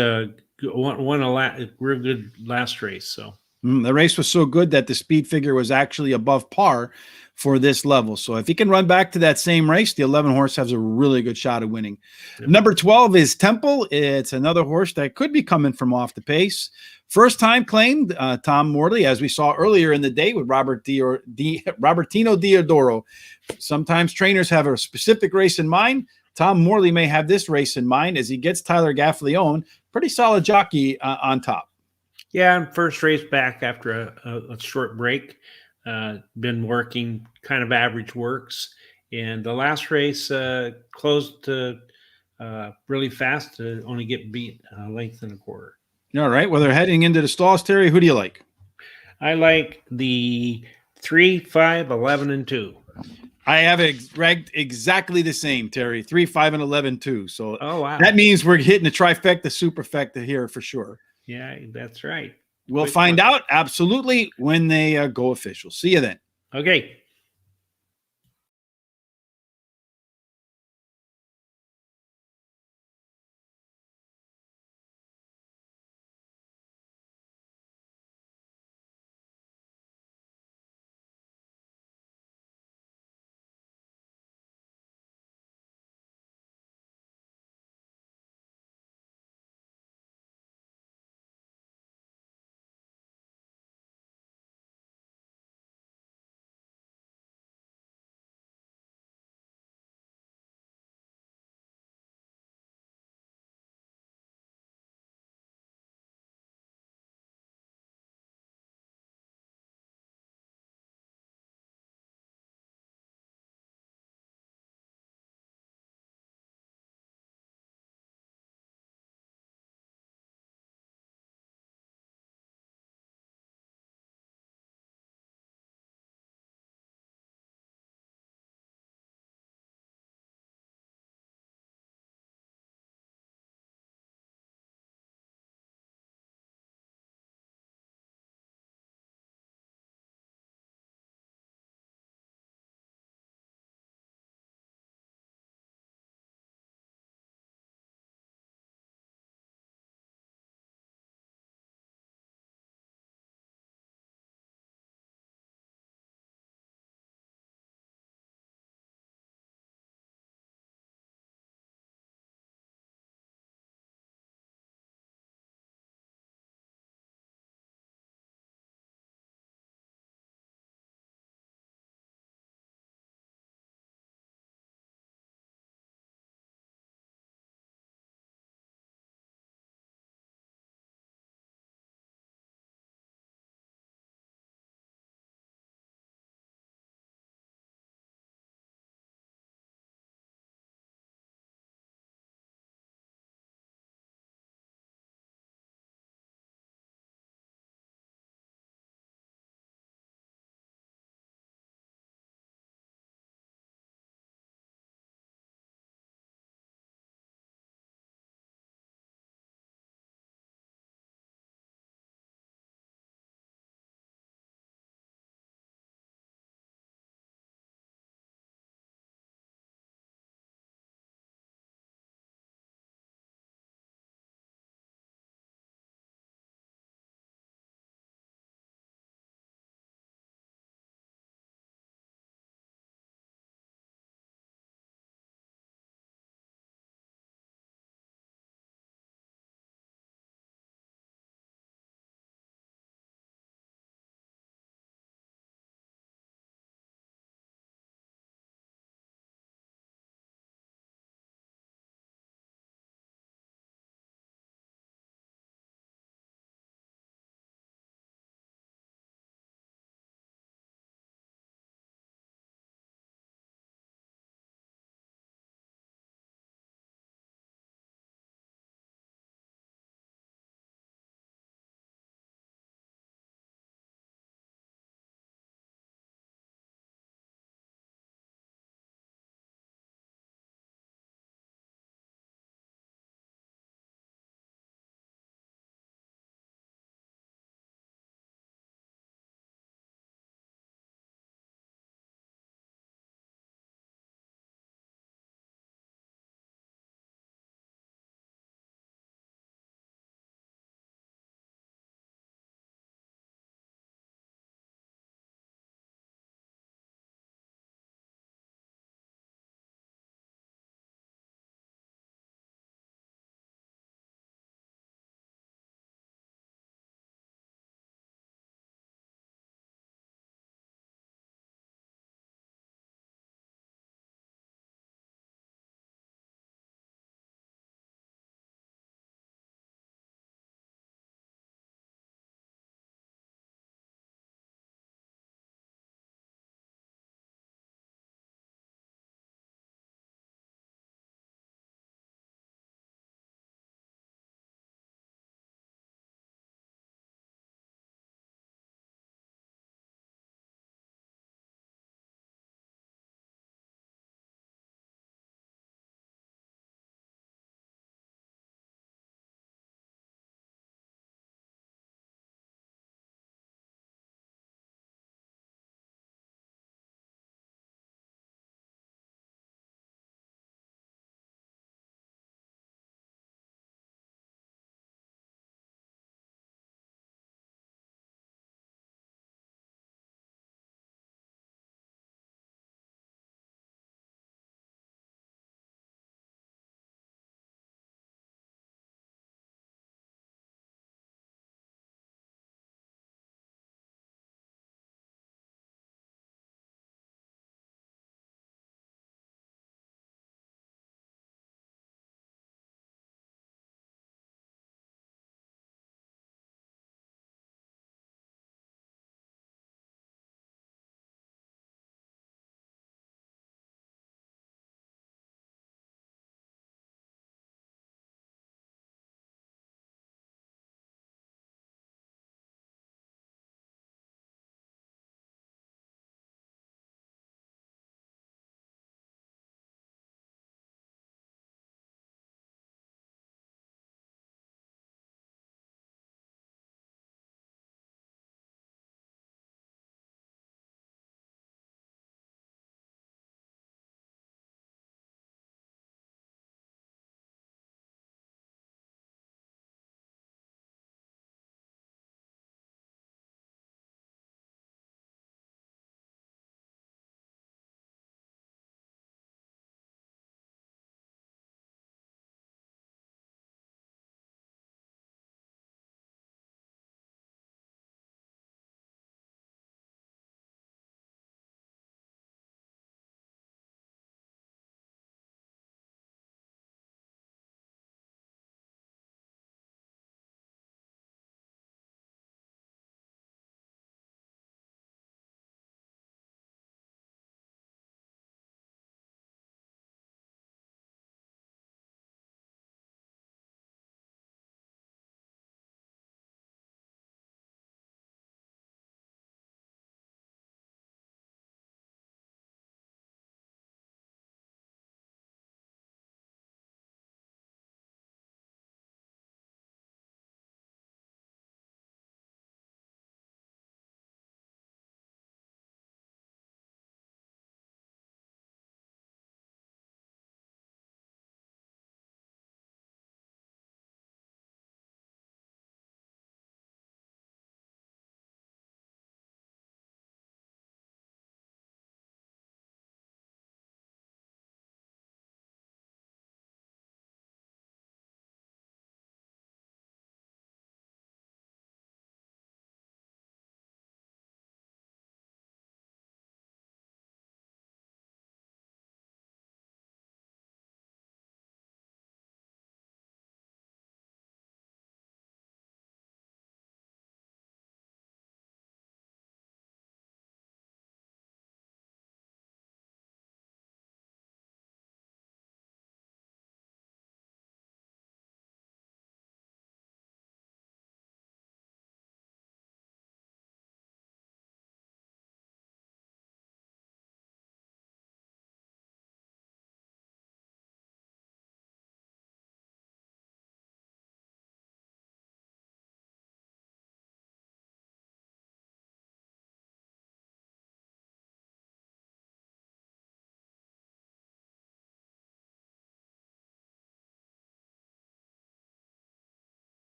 won a real good last race. So the race was so good that the speed figure was actually above par for this level. So if he can run back to that same race, the 11 horse has a really good shot of winning. Yep. Number 12 is Temple. It's another horse that could be coming from off the pace. First time claimed Tom Morley, as we saw earlier in the day with Robertino Diodoro. Sometimes trainers have a specific race in mind. Tom Morley may have this race in mind as he gets Tyler Gaffalione, pretty solid jockey on top. Yeah, first race back after a short break. Been working kind of average works. And the last race closed really fast to only get beat a length and a quarter. All right. Well, they're heading into the stalls, Terry. Who do you like? I like the 3, 5, 11, and 2. I have it ranked exactly the same, Terry. 3, 5, and 11, 2. So wow. That means we're hitting the trifecta, superfecta here for sure. Yeah, that's right. We'll find out absolutely when they go official. See you then. Okay.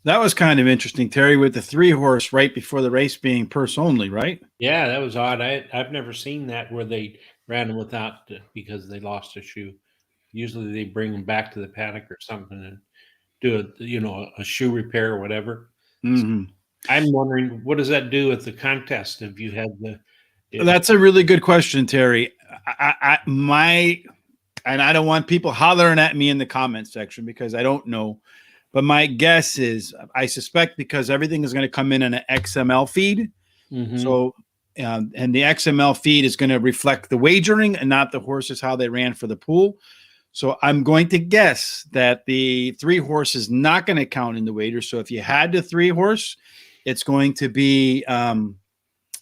That was kind of interesting, Terry, with the 3-horse right before the race being purse only, right? Yeah, that was odd. I've never seen that where they ran them without because they lost a shoe. Usually they bring them back to the paddock or something and do a shoe repair or whatever. So Hmm. I'm wondering, what does that do with the contest if you had if That's a really good question, Terry. And I don't want people hollering at me in the comment section because I don't know. But my guess is, I suspect because everything is going to come in an XML feed. Mhm. So, and the XML feed is going to reflect the wagering and not the horses, how they ran for the pool. So I'm going to guess that the 3-horse is not going to count in the wager. So if you had the 3-horse, it's going to be,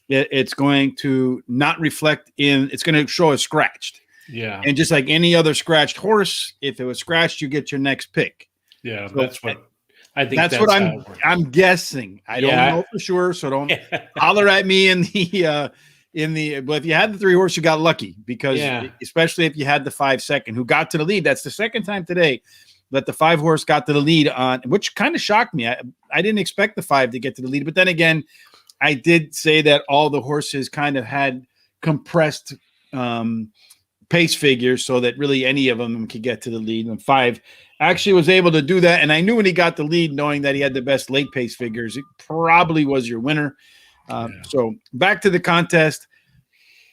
it's going to not reflect it's going to show as scratched. Yeah. And just like any other scratched horse, if it was scratched, you get your next pick. Yeah, So that's what I think that's what that's how it works. I'm guessing. I don't Yeah. know for sure, so don't holler at me but if you had the 3-horse, you got lucky because Yeah. especially if you had the 5-second who got to the lead. That's the second time today that the 5-horse got to the lead on, which kind of shocked me. I didn't expect the 5 to get to the lead, but then again, I did say that all the horses kind of had compressed pace figures so that really any of them could get to the lead. And 5 actually was able to do that. And I knew when he got the lead, knowing that he had the best late pace figures, it probably was your winner. So back to the contest.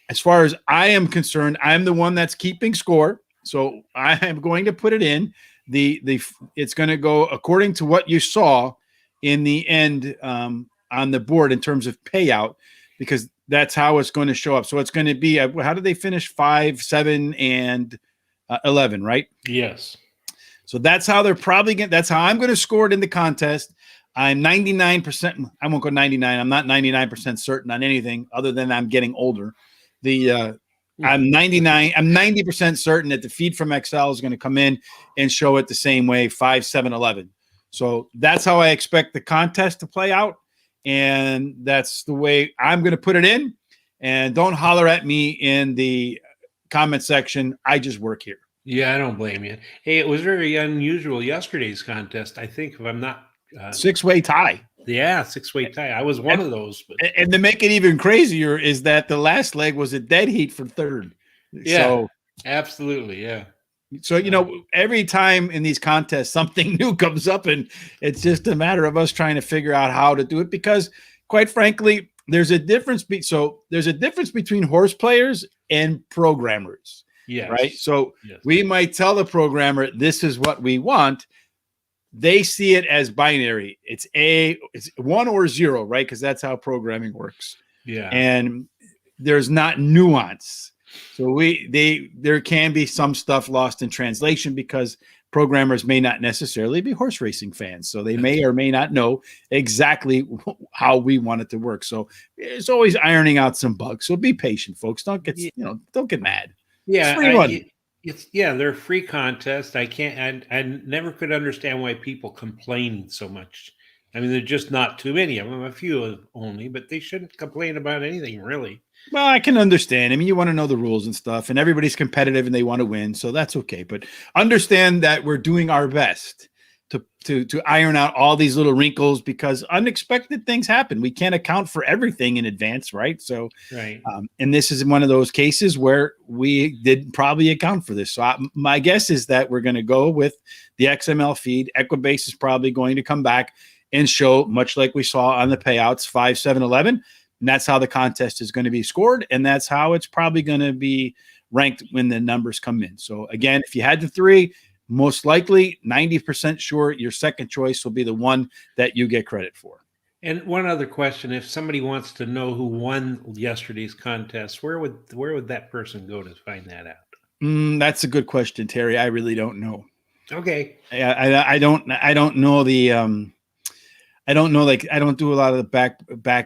As far as I am concerned, I'm the one that's keeping score. So I am going to put it in. It's going to go according to what you saw in the end on the board in terms of payout, because that's how it's going to show up. So it's going to be, how did they finish? 5, 7, and 11, right? Yes. So that's how they're probably getting. That's how I'm going to score it in the contest. I'm 99%. I won't go 99. I'm not 99% certain on anything other than I'm getting older. I'm 99. I'm 90% certain that the feed from Excel is going to come in and show it the same way, 5, 7, 11. So that's how I expect the contest to play out. And that's the way I'm going to put it in. And don't holler at me in the comment section. I just work here. Yeah, I don't blame you. Hey, it was very unusual yesterday's contest. I think if I'm not 6-way tie. Yeah, 6-way tie. I was one of those. But And to make it even crazier is that the last leg was a dead heat for third. yeah, So, absolutely. Yeah. every time in these contests, something new comes up, and it's just a matter of us trying to figure out how to do it because, quite frankly, there's a difference. There's a difference between horse players and programmers. Yes. Right. So Yes. we might tell the programmer, this is what we want. They see it as binary. It's 1 or 0, right? Because that's how programming works. Yeah. And there's not nuance. So there can be some stuff lost in translation because programmers may not necessarily be horse racing fans. So they may or may not know exactly how we want it to work. So it's always ironing out some bugs. So be patient, folks. Don't get mad. Yeah. They're free contests. I never could understand why people complain so much. I mean, there's just not too many of them, a few only, but they shouldn't complain about anything really. Well, I can understand. I mean, you want to know the rules and stuff, and everybody's competitive and they want to win, so that's okay. But understand that we're doing our best to iron out all these little wrinkles because unexpected things happen. We can't account for everything in advance, right? So, right. And this is one of those cases where we did probably account for this. So my guess is that we're going to go with the XML feed. Equibase is probably going to come back and show, much like we saw on the payouts, 5, 7, 11. And that's how the contest is going to be scored. And that's how it's probably going to be ranked when the numbers come in. So again, if you had the 3, most likely 90% sure your second choice will be the one that you get credit for. And one other question, if somebody wants to know who won yesterday's contest, where would that person go to find that out? That's a good question, Terry. I really don't know. Okay. I don't know the I don't know, like I don't do a lot of the back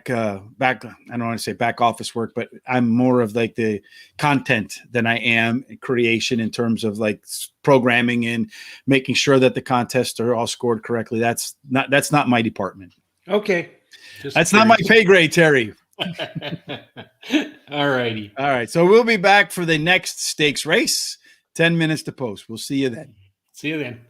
I don't want to say back office work, but I'm more of like the content than I am creation in terms of like programming and making sure that the contests are all scored correctly. That's not my department. Okay. That's not my pay grade, Terry. All righty. All right. So we'll be back for the next stakes race. 10 minutes to post. We'll see you then. See you then.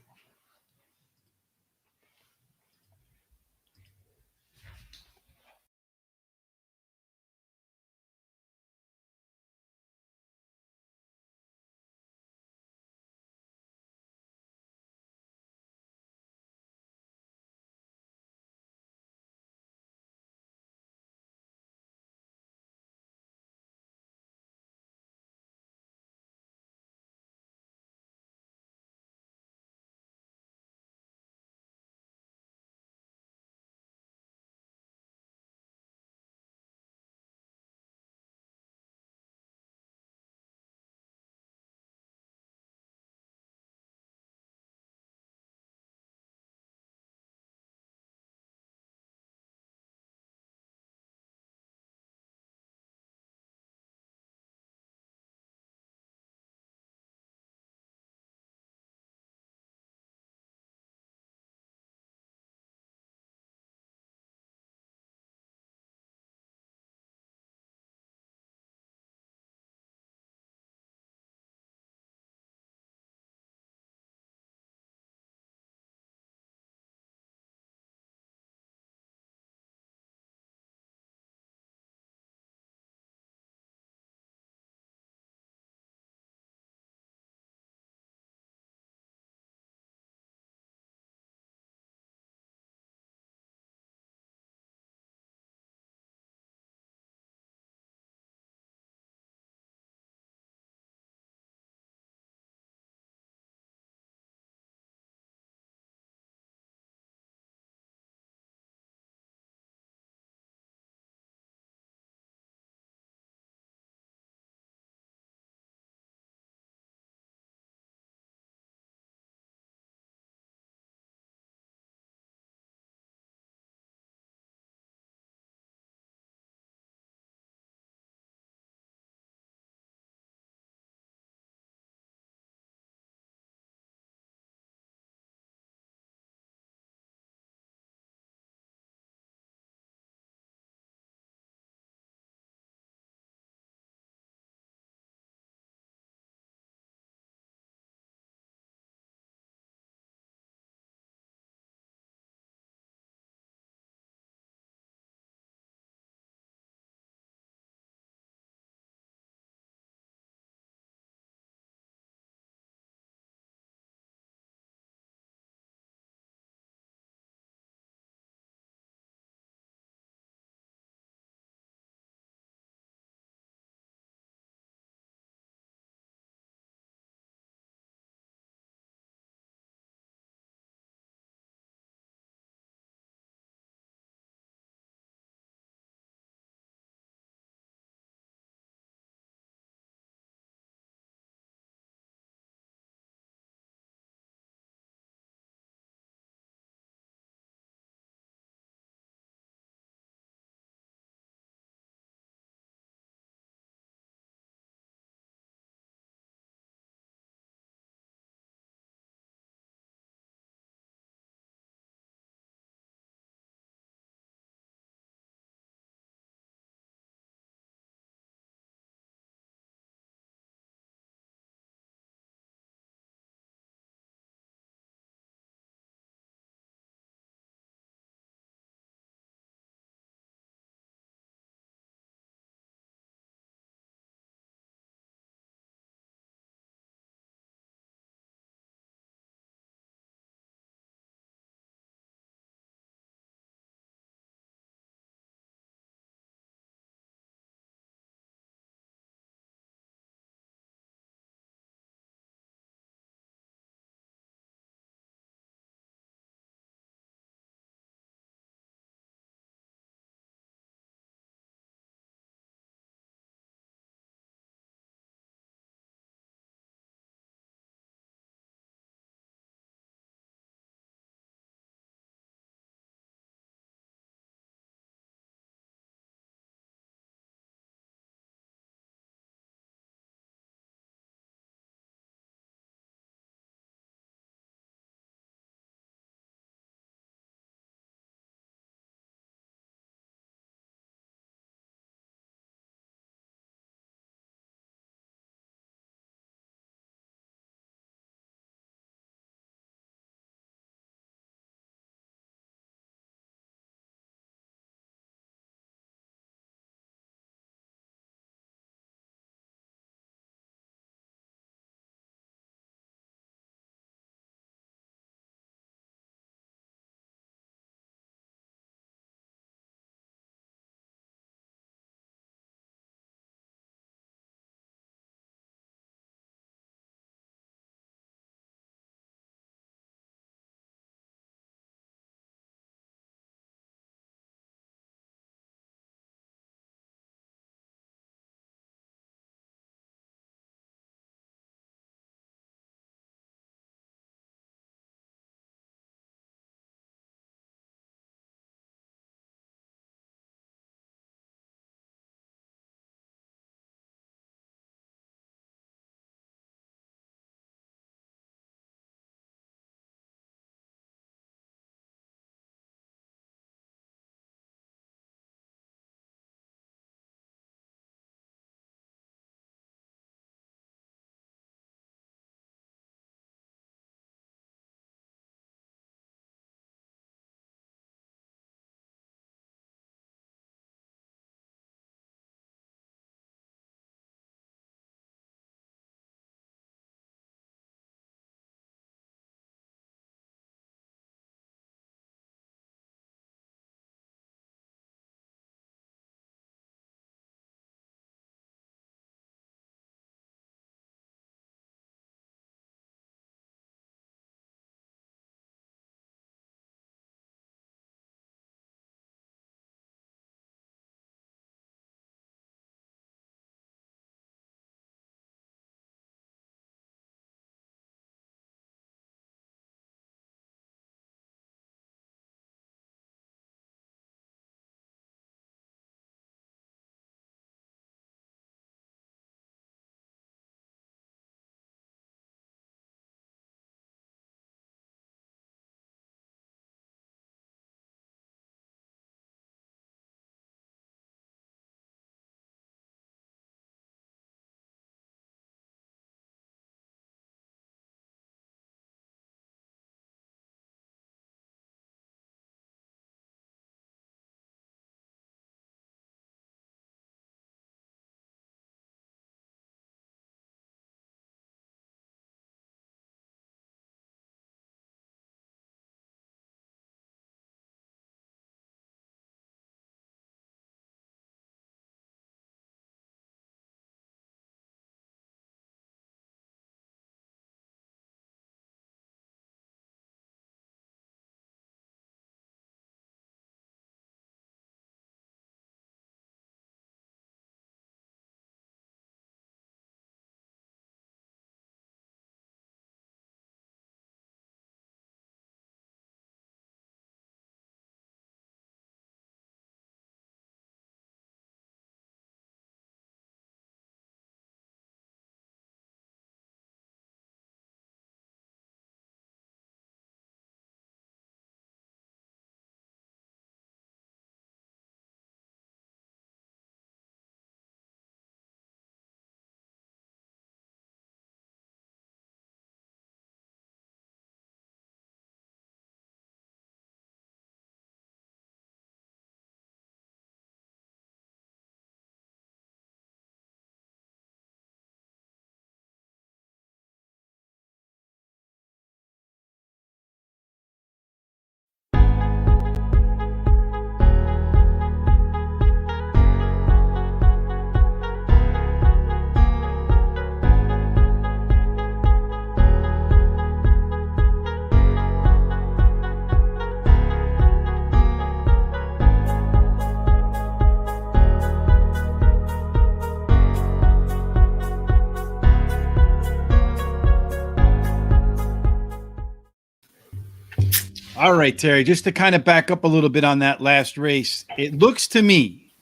All right, Terry, just to kind of back up a little bit on that last race, it looks to me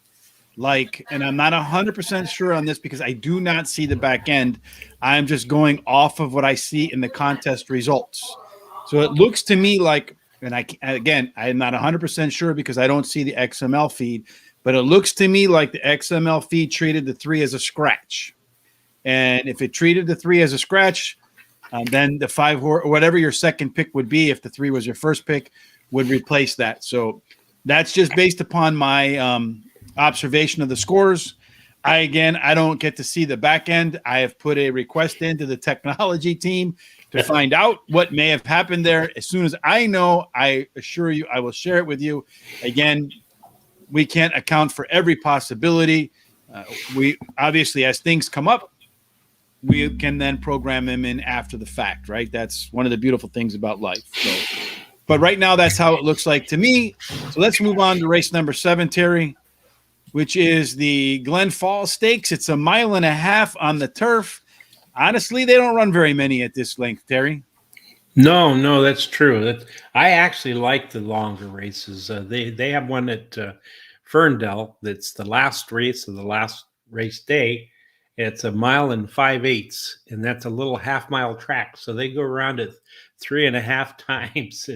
like, and I'm not 100% sure on this because I do not see the back end. I'm just going off of what I see in the contest results. So it looks to me like, and again, I'm not 100% sure because I don't see the XML feed, but it looks to me like the XML feed treated the 3 as a scratch. And if it treated the 3 as a scratch, then the 5 or whatever your second pick would be, if the 3 was your first pick, would replace that. So that's just based upon my observation of the scores. I don't get to see the back end. I have put a request into the technology team to find out what may have happened there. As soon as I know, I assure you, I will share it with you. Again, we can't account for every possibility. We obviously, as things come up, we can then program them in after the fact, right? That's one of the beautiful things about life. So, but right now, that's how it looks like to me. So let's move on to race number 7, Terry, which is the Glen Falls Stakes. It's 1.5 miles on the turf. Honestly, they don't run very many at this length, Terry. No, that's true. I actually like the longer races. They have one at Ferndale that's the last race of the last race day. It's 1 mile and 5/8, and that's a little half-mile track. So they go around it 3.5 times.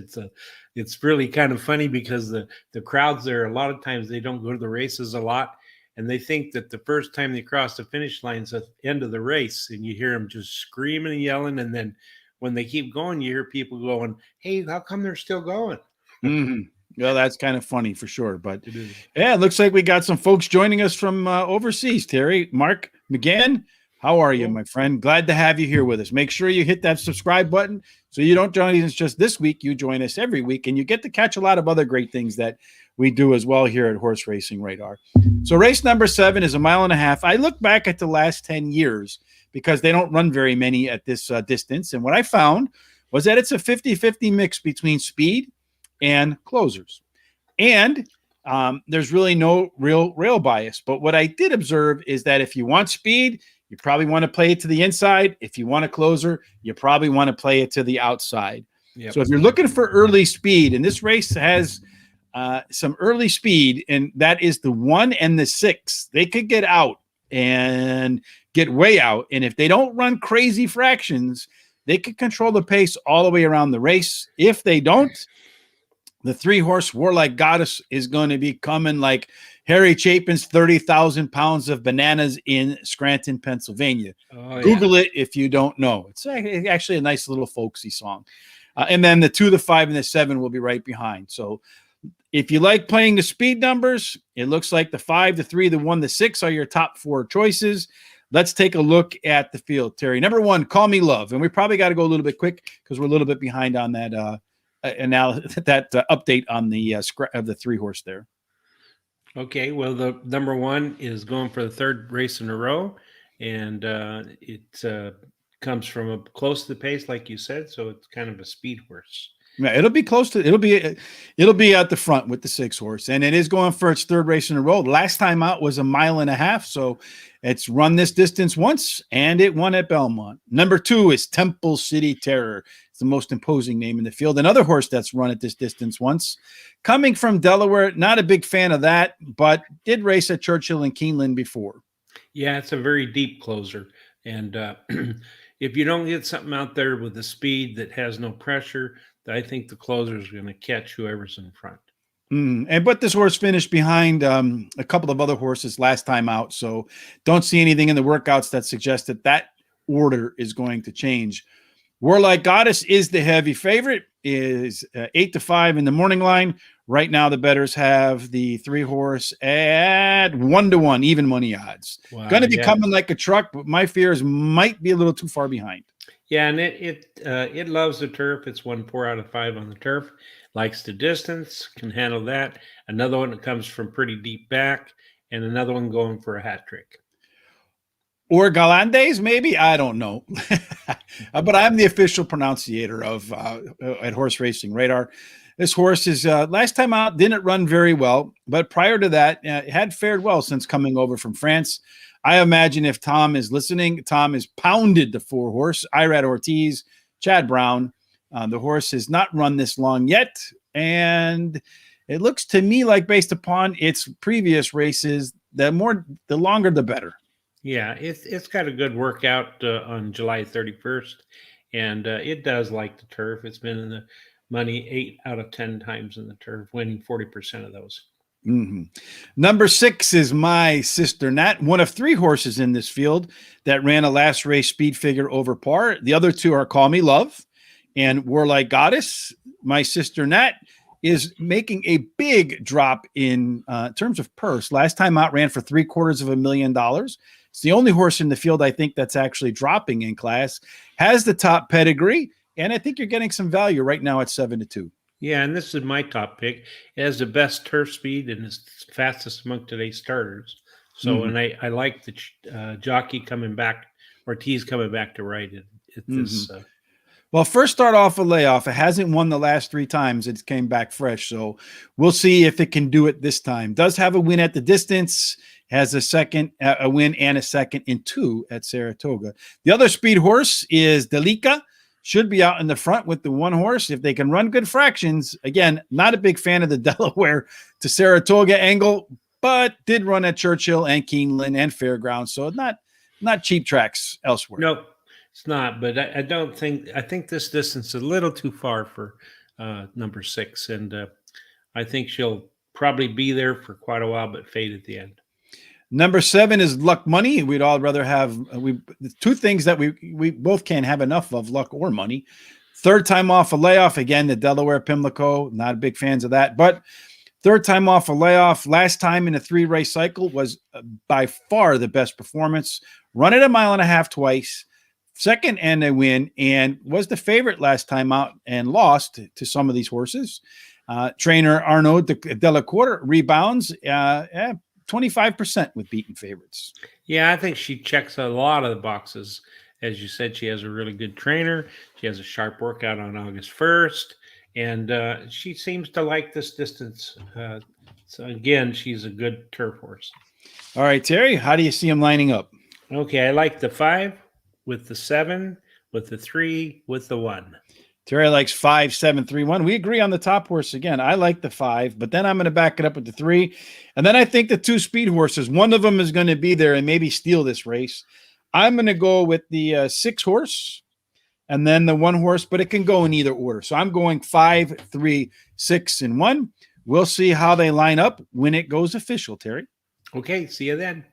It's really kind of funny because the crowds there, a lot of times they don't go to the races a lot, and they think that the first time they cross the finish line is at the end of the race, and you hear them just screaming and yelling, and then when they keep going, you hear people going, "Hey, how come they're still going?" Mm-hmm. Well, that's kind of funny for sure. But yeah, it looks like we got some folks joining us from overseas, Terry. Mark McGann, how are you, my friend? Glad to have you here with us. Make sure you hit that subscribe button so you don't join us just this week. You join us every week, and you get to catch a lot of other great things that we do as well here at Horse Racing Radar. So race number 7 is 1.5 miles. I look back at the last 10 years because they don't run very many at this distance. And what I found was that it's a 50-50 mix between speed and closers. And there's really no real rail bias. But what I did observe is that if you want speed, you probably want to play it to the inside. If you want a closer, you probably want to play it to the outside. Yep. So if you're looking for early speed, and this race has some early speed, and that is the 1 and the 6. They could get out and get way out. And if they don't run crazy fractions, they could control the pace all the way around the race. If they don't, the 3-horse Warlike Goddess is going to be coming like Harry Chapin's 30,000 pounds of bananas in Scranton, Pennsylvania. Google it if you don't know. It's actually a nice little folksy song. And then the 2, the 5, and the 7 will be right behind. So if you like playing the speed numbers, it looks like the 5, the 3, the 1, the 6 are your top 4 choices. Let's take a look at the field, Terry. Number 1, Call Me Love. And we probably got to go a little bit quick because we're a little bit behind on that update on the of the 3-horse there. Okay, well, the number 1 is going for the 3rd race in a row, and it comes from close to the pace, like you said, so it's kind of a speed horse. Yeah, it'll be close to. It'll be at the front with the 6-horse, and it is going for its 3rd race in a row. Last time out was 1.5 miles, so it's run this distance once, and it won at Belmont. Number 2 is Temple City Terror. It's the most imposing name in the field. Another horse that's run at this distance once, coming from Delaware. Not a big fan of that, but did race at Churchill and Keeneland before. Yeah, it's a very deep closer, and if you don't get something out there with the speed that has no pressure, I think the closer is going to catch whoever's in front. But this horse finished behind a couple of other horses last time out, so don't see anything in the workouts that suggest that order is going to change. Warlike Goddess is the heavy favorite, is 8-5 in the morning line. Right now, the bettors have the 3-horse at 1-1, even money odds. Wow, going to be coming like a truck, but my fear is might be a little too far behind. Yeah, and it loves the turf. It's won 4 out of 5 on the turf. Likes the distance, can handle that. Another one that comes from pretty deep back, and another one going for a hat trick. Or Galandes, maybe? I don't know. But I'm the official pronunciator of at Horse Racing Radar. This horse is last time out didn't run very well, but prior to that, had fared well since coming over from France. I imagine if Tom is listening, Tom has pounded the 4-horse, Irad Ortiz, Chad Brown. The horse has not run this long yet, and it looks to me like, based upon its previous races, the longer the better. Yeah, it's got a good workout on July 31st, and it does like the turf. It's been in the money 8 out of 10 times in the turf, winning 40% of those. Mm-hmm. Number 6 is My Sister Nat, one of 3 horses in this field that ran a last race speed figure over par. The other 2 are Call Me Love and Warlike Goddess. My Sister Nat is making a big drop in terms of purse. Last time out ran for $750,000. It's the only horse in the field, I think, that's actually dropping in class. Has the top pedigree, and I think you're getting some value right now at 7-2. Yeah, and this is my top pick. It has the best turf speed and is fastest among today's starters. So, Mm-hmm. and I like the jockey coming back, Ortiz coming back to ride it. This. Well, first start off a layoff. It hasn't won the last 3 times. It came back fresh. So we'll see if it can do it this time. Does have a win at the distance. Has a win and a second in 2 at Saratoga. The other speed horse is Delica. Should be out in the front with the 1 horse. If they can run good fractions, again, not a big fan of the Delaware to Saratoga angle, but did run at Churchill and Keeneland and Fairgrounds. So not cheap tracks elsewhere. No, it's not. But I don't think. I think this distance is a little too far for number 6, and I think she'll probably be there for quite a while, but fade at the end. Number 7 is Luck Money. We'd all rather have 2 things that we both can't have enough of: luck or money. Third time off a layoff again. The Delaware Pimlico. Not big fans of that, but third time off a layoff. Last time in a 3-race cycle was by far the best performance. Run it 1.5 miles twice, second and a win, and was the favorite last time out and lost to some of these horses. Trainer Arnaud Delacour rebounds 25% with beaten favorites. Yeah, I think she checks a lot of the boxes. As you said, she has a really good trainer. She has a sharp workout on August 1st, and she seems to like this distance. So again, she's a good turf horse. All right, Terry, how do you see them lining up? Okay, I like the 5 with the 7, with the 3, with the 1. Terry likes 5, 7, 3, 1. We agree on the top horse again. I like the 5, but then I'm going to back it up with the 3. And then I think the 2 speed horses, one of them is going to be there and maybe steal this race. I'm going to go with the 6 horse and then the 1 horse, but it can go in either order. So I'm going 5, 3, 6, and 1. We'll see how they line up when it goes official, Terry. Okay, see you then.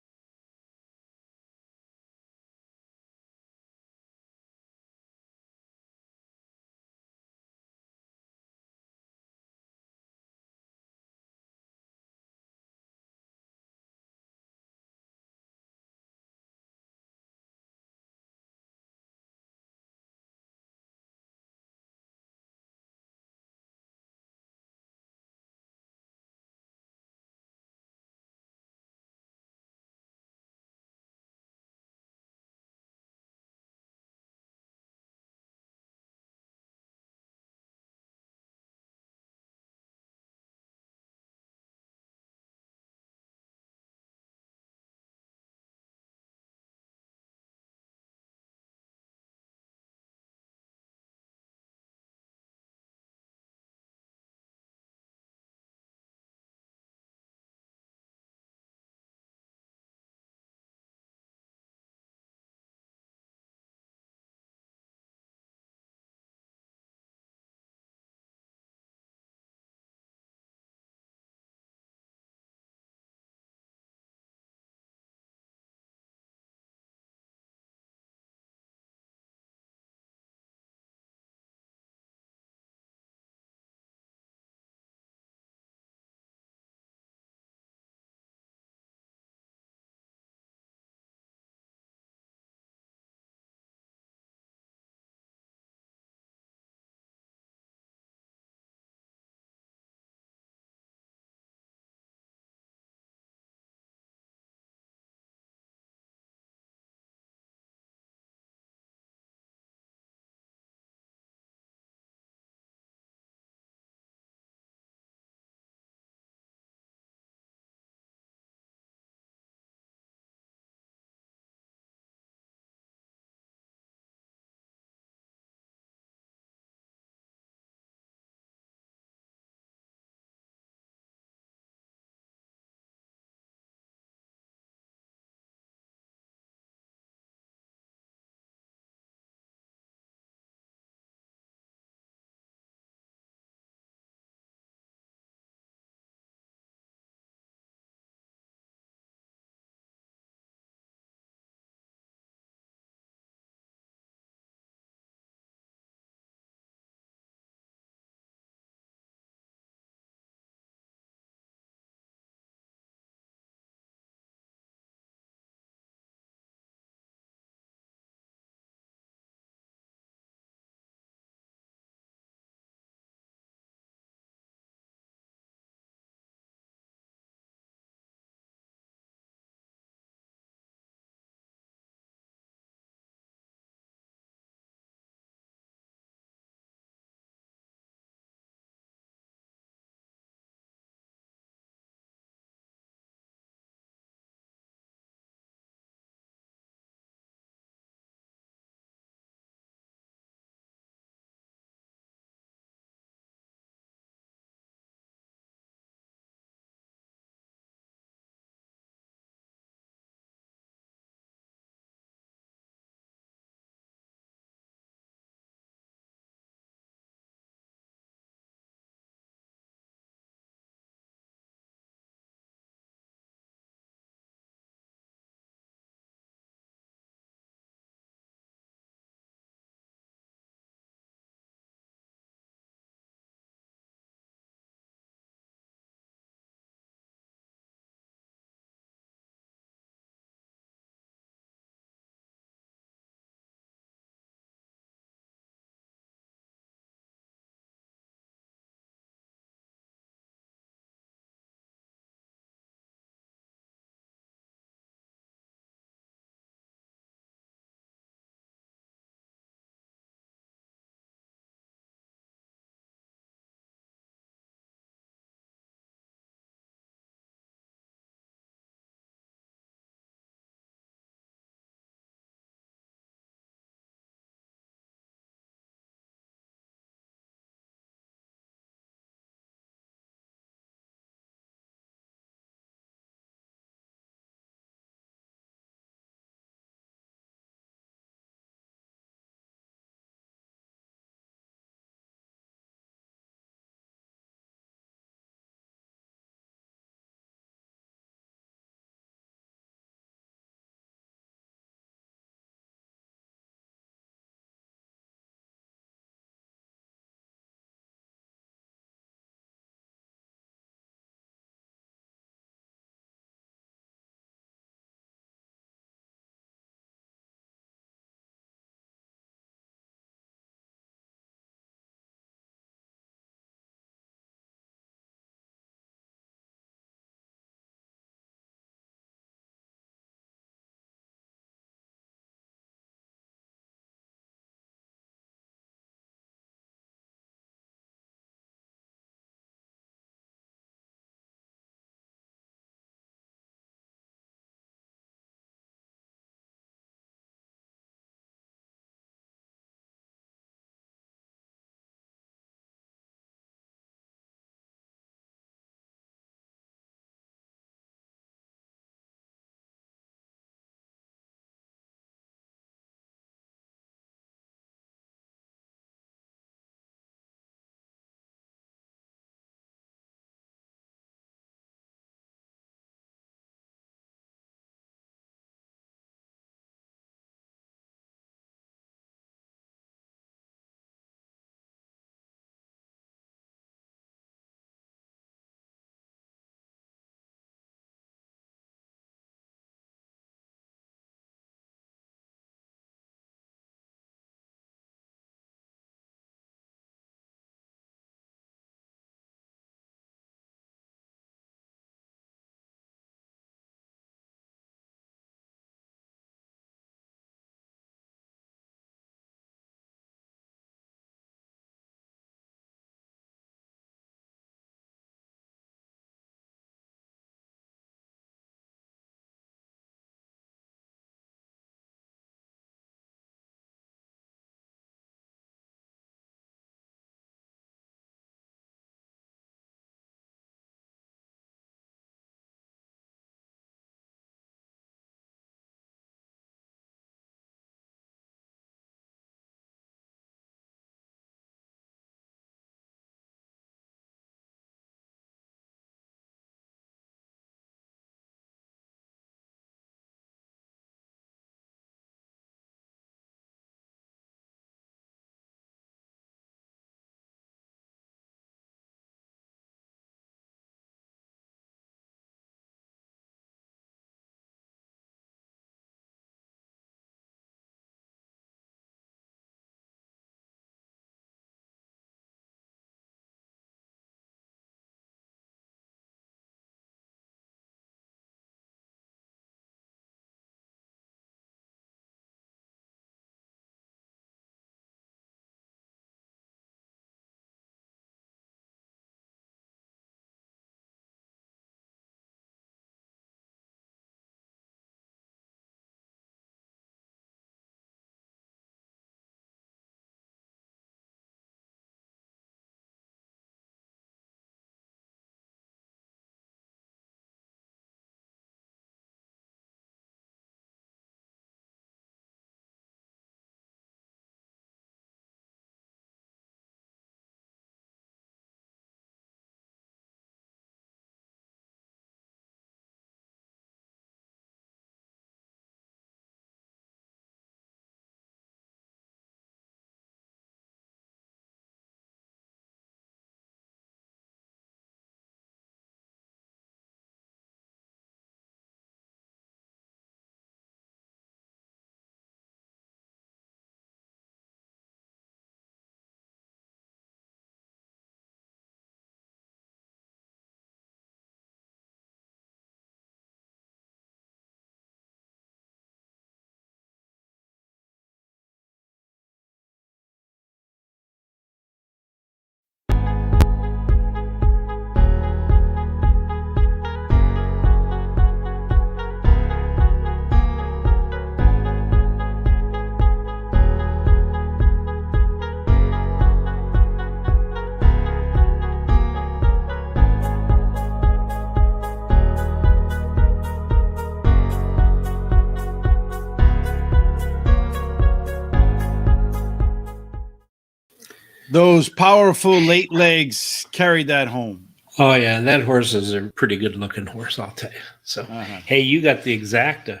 Those powerful late legs carried that home. Oh yeah, and that horse is a pretty good looking horse, I'll tell you. So Uh-huh. hey, you got the exacta.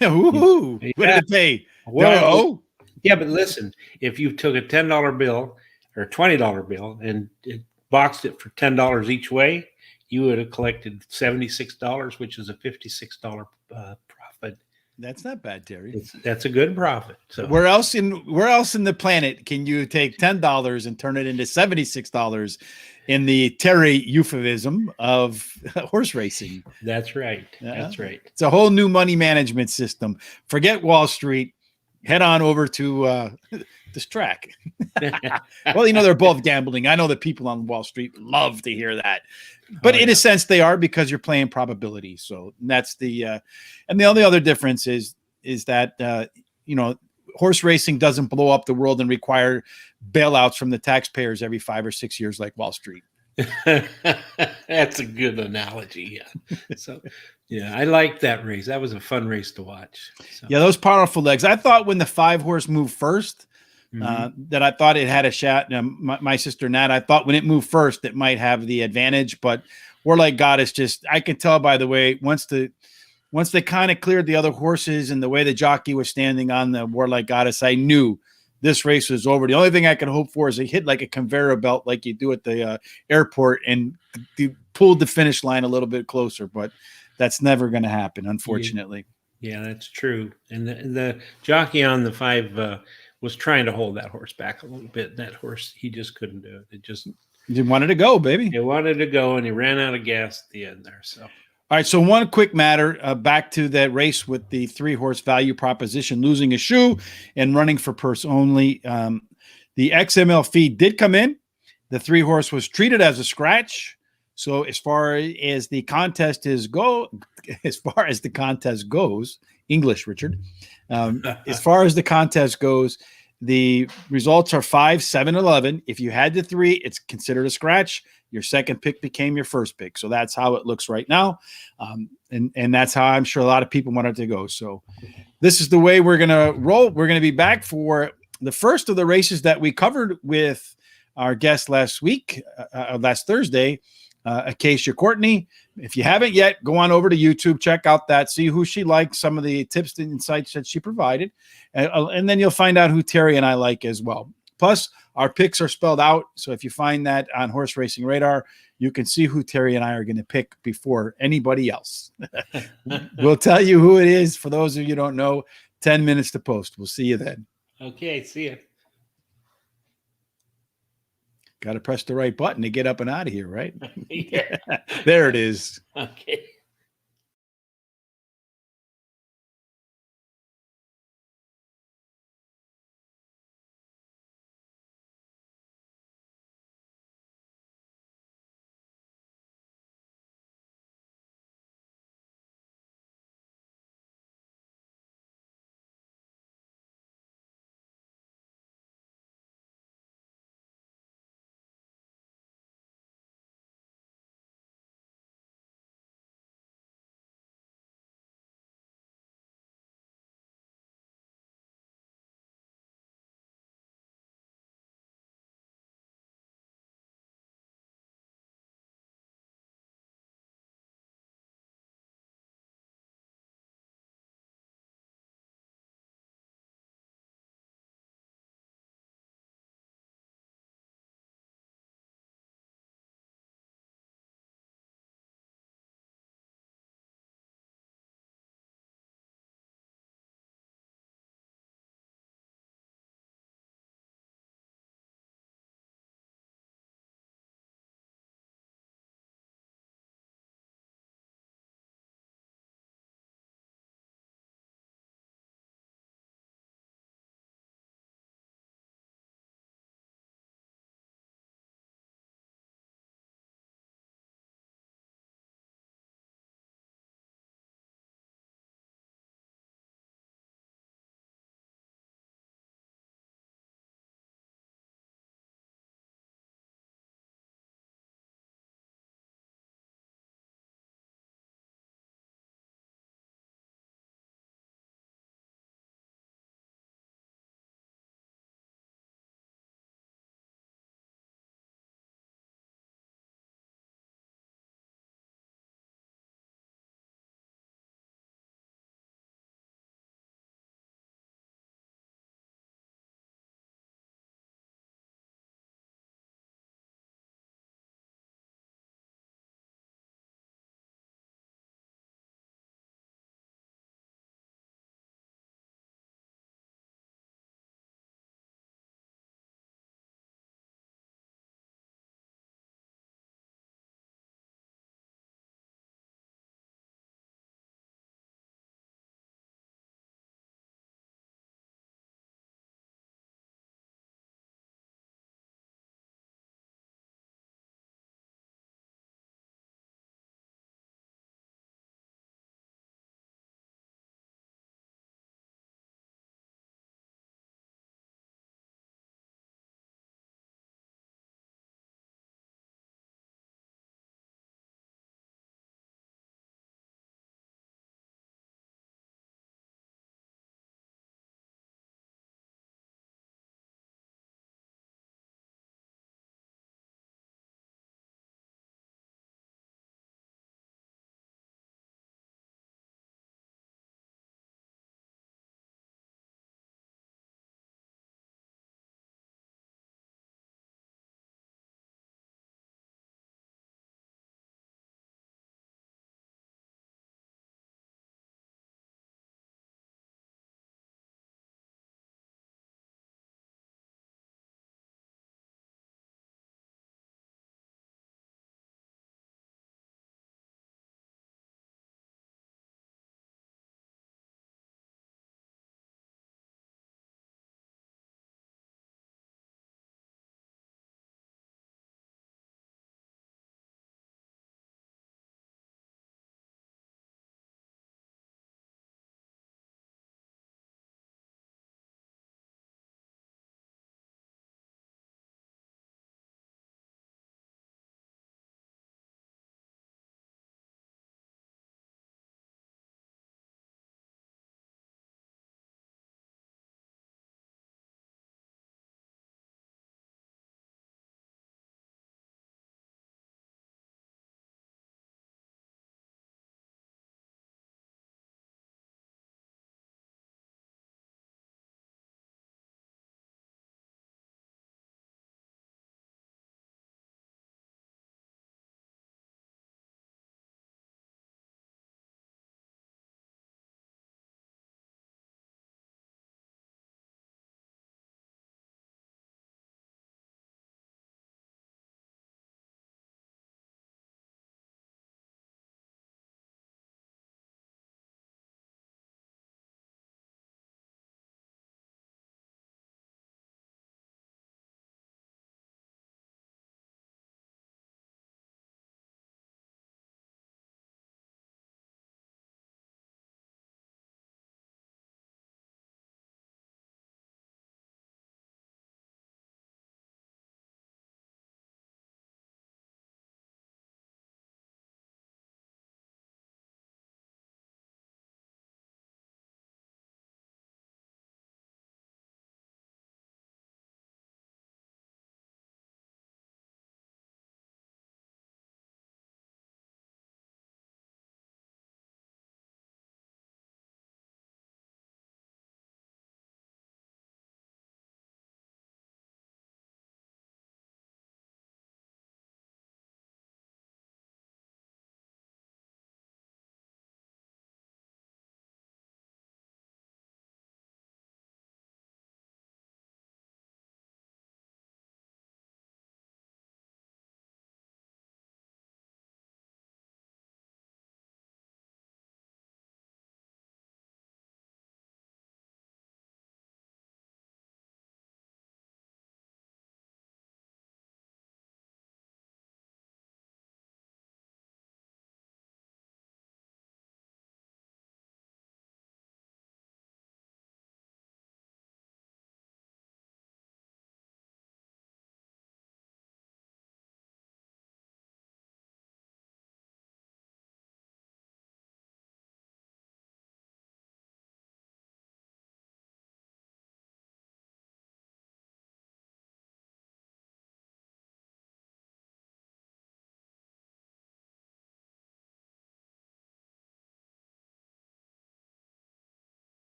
Woohoo! What did Yeah. it pay? Well, Oh, yeah, but listen, if you took a $10 bill or $20 bill and it boxed it for $10 each way, you would have collected $76, which is a $56 profit. that's not bad, Terry. That's a good profit. So Where else in the planet can you take $10 and turn it into $76 in the Terry euphemism of horse racing? that's right. That's right. It's a whole new money management system. Forget Wall Street. Head on over to this track. Well, they're both gambling. I know the people on Wall Street love to hear that, but in a sense, they are, because you're playing probability. So that's the and the only other difference is that horse racing doesn't blow up the world and require bailouts from the taxpayers every 5 or 6 years like Wall Street. That's a good analogy. Yeah. So, yeah, I liked that race. That was a fun race to watch. So. Yeah, those powerful legs. I thought when the 5-horse moved first, that I thought it had a shot. My sister Nat, I thought when it moved first, it might have the advantage. But Warlike Goddess, I could tell by the way, once they kind of cleared the other horses and the way the jockey was standing on the Warlike Goddess, I knew this race was over. The only thing I could hope for is a hit like a conveyor belt, like you do at the airport, and pulled the finish line a little bit closer. But that's never going to happen, unfortunately. Yeah, that's true. And the jockey on the 5 was trying to hold that horse back a little bit. That horse, he just couldn't do it. He wanted to go, baby. He wanted to go, and he ran out of gas at the end there. So. All right, so one quick matter, back to that race with the 3-horse value proposition, losing a shoe and running for purse only. The XML fee did come in. The 3-horse was treated as a scratch. So as far as the contest goes, English, Richard. As far as the contest goes, the results are 5, 7, 11. If you had the 3, it's considered a scratch. Your second pick became your first pick. So that's how it looks right now. And that's how I'm sure a lot of people wanted to go. So this is the way we're going to roll. We're going to be back for the first of the races that we covered with our guest last Thursday, Acacia Courtney. If you haven't yet, go on over to YouTube, check out that, see who she likes, some of the tips and insights that she provided. And then you'll find out who Terry and I like as well. Plus, our picks are spelled out. So if you find that on Horse Racing Radar, you can see who Terry and I are going to pick before anybody else. We'll tell you who it is. For those of you who don't know, 10 minutes to post. We'll see you then. Okay, see you. Got to press the right button to get up and out of here, right? Yeah. There it is. Okay.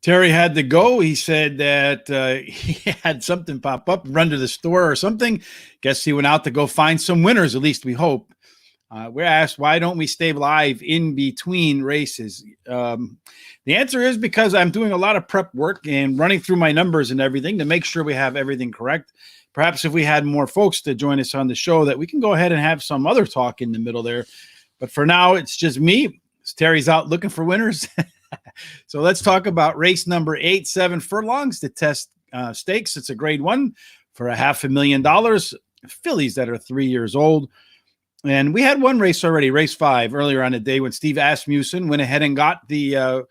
Terry had to go. He said that he had something pop up, run to the store or something. Guess he went out to go find some winners, at least we hope. We're asked, why don't we stay live in between races? The answer is because I'm doing a lot of prep work and running through my numbers and everything to make sure we have everything correct. Perhaps if we had more folks to join us on the show, that we can go ahead and have some other talk in the middle there. But for now, it's just me. Terry's out looking for winners. So let's talk about race number 8, 7 furlongs, the test stakes. It's a grade 1 for $500,000. Fillies that are 3 years old. And we had one race already, race 5, earlier on the day when Steve Asmussen went ahead and got the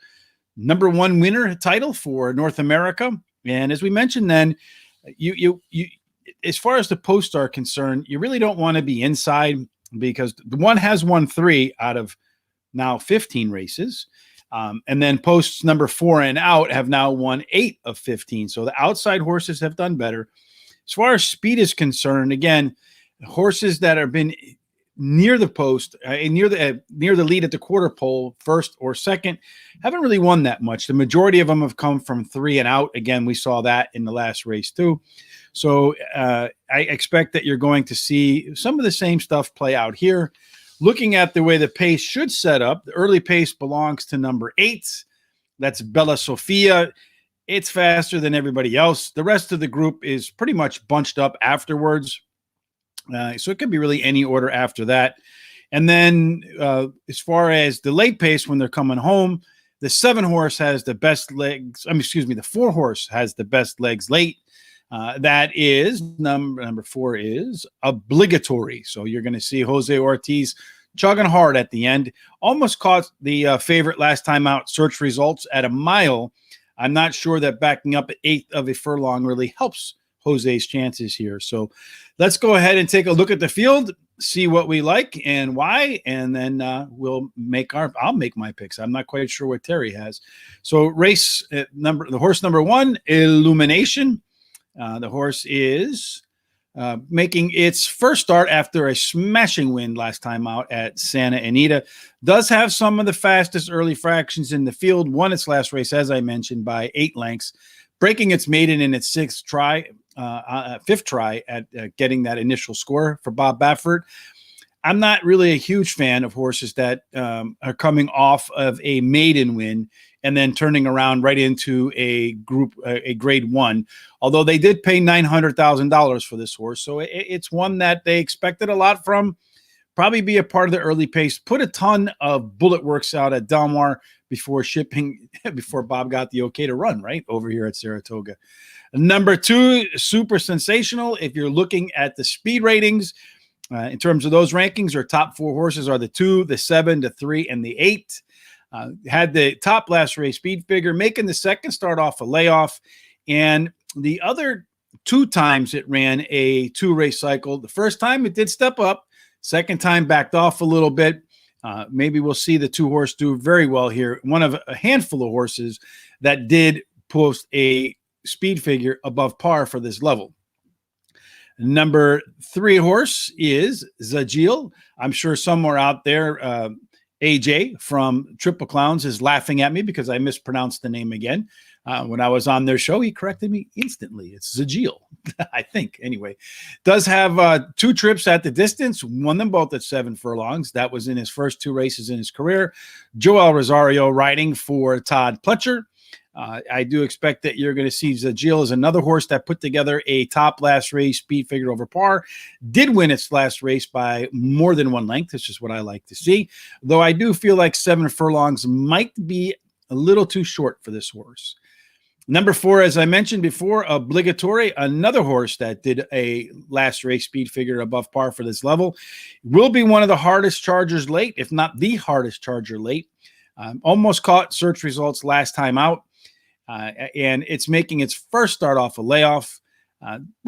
number 1 winner title for North America. And as we mentioned then, you as far as the posts are concerned, you really don't want to be inside, because the one has won 3 out of now 15 races. And then posts number 4 and out have now won 8 of 15. So the outside horses have done better. As far as speed is concerned, again, horses that have been near the post, near the lead at the quarter pole, first or second, haven't really won that much. The majority of them have come from 3 and out. Again, we saw that in the last race too. So I expect that you're going to see some of the same stuff play out here. Looking at the way the pace should set up, the early pace belongs to number 8. That's Bella Sofia. It's faster than everybody else. The rest of the group is pretty much bunched up afterwards. So it could be really any order after that. And then as far as the late pace when they're coming home, the 7 horse has the best legs. The 4 horse has the best legs late. That is number 4 is Obligatory. So you're going to see Jose Ortiz chugging hard at the end. Almost caught the favorite last time out, Search Results, at a mile. I'm not sure that backing up at 1/8 of a furlong really helps Jose's chances here. So let's go ahead and take a look at the field, see what we like and why, and then I'll make my picks. I'm not quite sure what Terry has. So the horse number 1, Illumination. The horse is making its first start after a smashing win last time out at Santa Anita. Does have some of the fastest early fractions in the field. Won its last race, as I mentioned, by 8 lengths, breaking its maiden in its 5th try at getting that initial score for Bob Baffert. I'm not really a huge fan of horses that are coming off of a maiden win and then turning around right into a grade 1. Although they did pay $900,000 for this horse, so it's one that they expected a lot from. Probably be a part of the early pace. Put a ton of bullet works out at Del Mar before Bob got the okay to run right over here at Saratoga. Number 2, Super Sensational. If you're looking at the speed ratings, in terms of those rankings, our top 4 horses are the 2, the 7, the 3, and the 8. Had the top last race speed figure, making the second start off a layoff. And the other 2 times it ran a 2-race cycle. The first time it did step up. Second time backed off a little bit. Maybe we'll see the 2 horse do very well here. One of a handful of horses that did post a speed figure above par for this level. Number 3 horse is Zagil. I'm sure somewhere out there, AJ from Triple Clowns is laughing at me because I mispronounced the name again. When I was on their show, he corrected me instantly. It's Zagil, I think. Anyway, does have 2 trips at the distance, won them both at 7 furlongs. That was in his first 2 races in his career. Joel Rosario riding for Todd Pletcher. I do expect that you're going to see Zagil as another horse that put together a top last race speed figure over par. Did win its last race by more than 1 length. That's just what I like to see. Though I do feel like 7 furlongs might be a little too short for this horse. Number 4, as I mentioned before, Obligatory, another horse that did a last race speed figure above par for this level. Will be one of the hardest chargers late, if not the hardest charger late. Almost caught Search Results last time out. And it's making its first start off a layoff.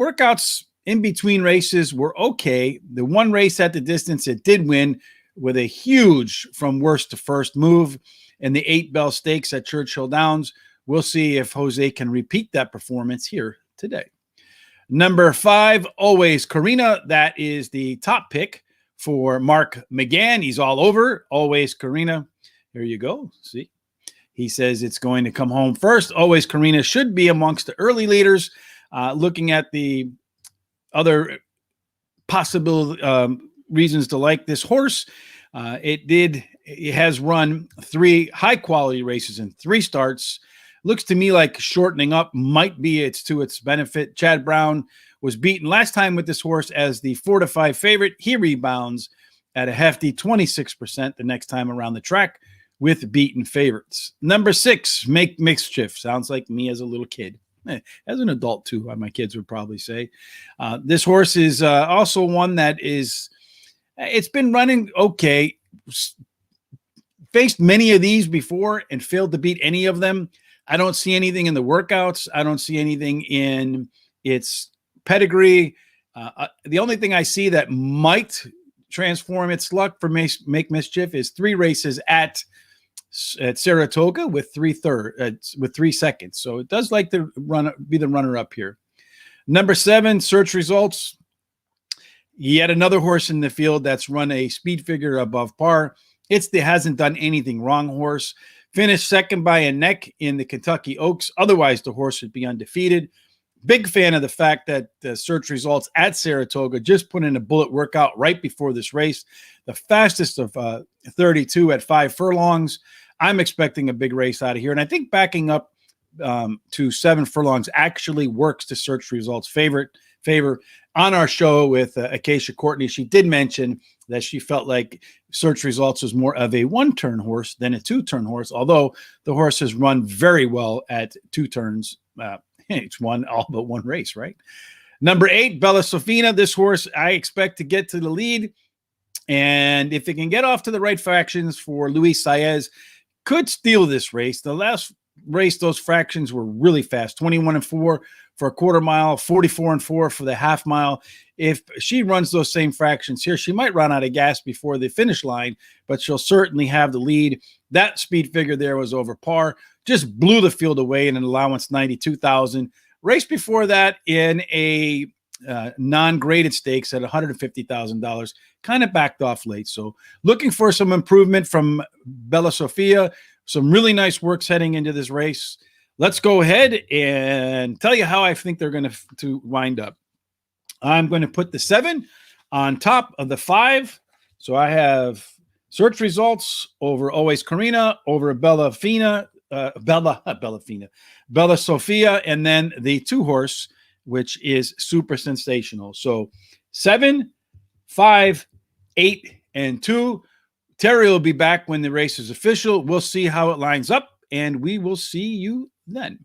Workouts in between races were okay. The 1 race at the distance, it did win with a huge from worst to first move in the 8 Bell Stakes at Churchill Downs. We'll see if Jose can repeat that performance here today. Number 5, Always Karina. That is the top pick for Mark McGann. He's all over Always Karina. Here you go. See? He says it's going to come home first. Always Karina should be amongst the early leaders. Looking at the other possible reasons to like this horse, it has run 3 high quality races in 3 starts. Looks to me like shortening up might be to its benefit. Chad Brown was beaten last time with this horse as the 4-5 favorite. He rebounds at a hefty 26% the next time around the track with beaten favorites. Number 6, Make Mischief. Sounds like me as a little kid. As an adult too, my kids would probably say. This horse is also one that it's been running okay. Faced many of these before and failed to beat any of them. I don't see anything in the workouts. I don't see anything in its pedigree. The only thing I see that might transform its luck for Make Mischief is 3 races at Saratoga with 3 seconds. So it does like to be the runner up here. Number 7, Search Results. Yet another horse in the field that's run a speed figure above par. It's the hasn't done anything wrong horse. Finished second by a neck in the Kentucky Oaks. Otherwise, the horse would be undefeated. Big fan of the fact that the Search Results at Saratoga just put in a bullet workout right before this race. The fastest of 32 at 5 furlongs. I'm expecting a big race out of here. And I think backing up to 7 furlongs actually works to Search Results' favor. On our show with Acacia Courtney, she did mention that she felt like Search Results was more of a 1-turn horse than a 2-turn horse, although the horse has run very well at 2 turns. It's won all but 1 race, right? Number 8, Bella Sofina. This horse I expect to get to the lead. And if it can get off to the right fractions for Luis Saez, could steal this race. The last race, those fractions were really fast. 21-4 for a quarter mile, 44-4 for the half mile. If she runs those same fractions here, she might run out of gas before the finish line, but she'll certainly have the lead. That speed figure there was over par. Just blew the field away in an allowance 92,000. Race before that in a non-graded stakes at $150,000, kind of backed off late. So looking for some improvement from Bella Sofia. Some really nice works heading into this race. Let's go ahead and tell you how I think they're going to wind up. I'm going to put the 7 on top of the 5. So I have Search Results over Always Karina, over Bella Sofia, and then the 2 horse, which is Super Sensational. So 7, 5, 8, and 2. Terry will be back when the race is official. We'll see how it lines up, and we will see you then.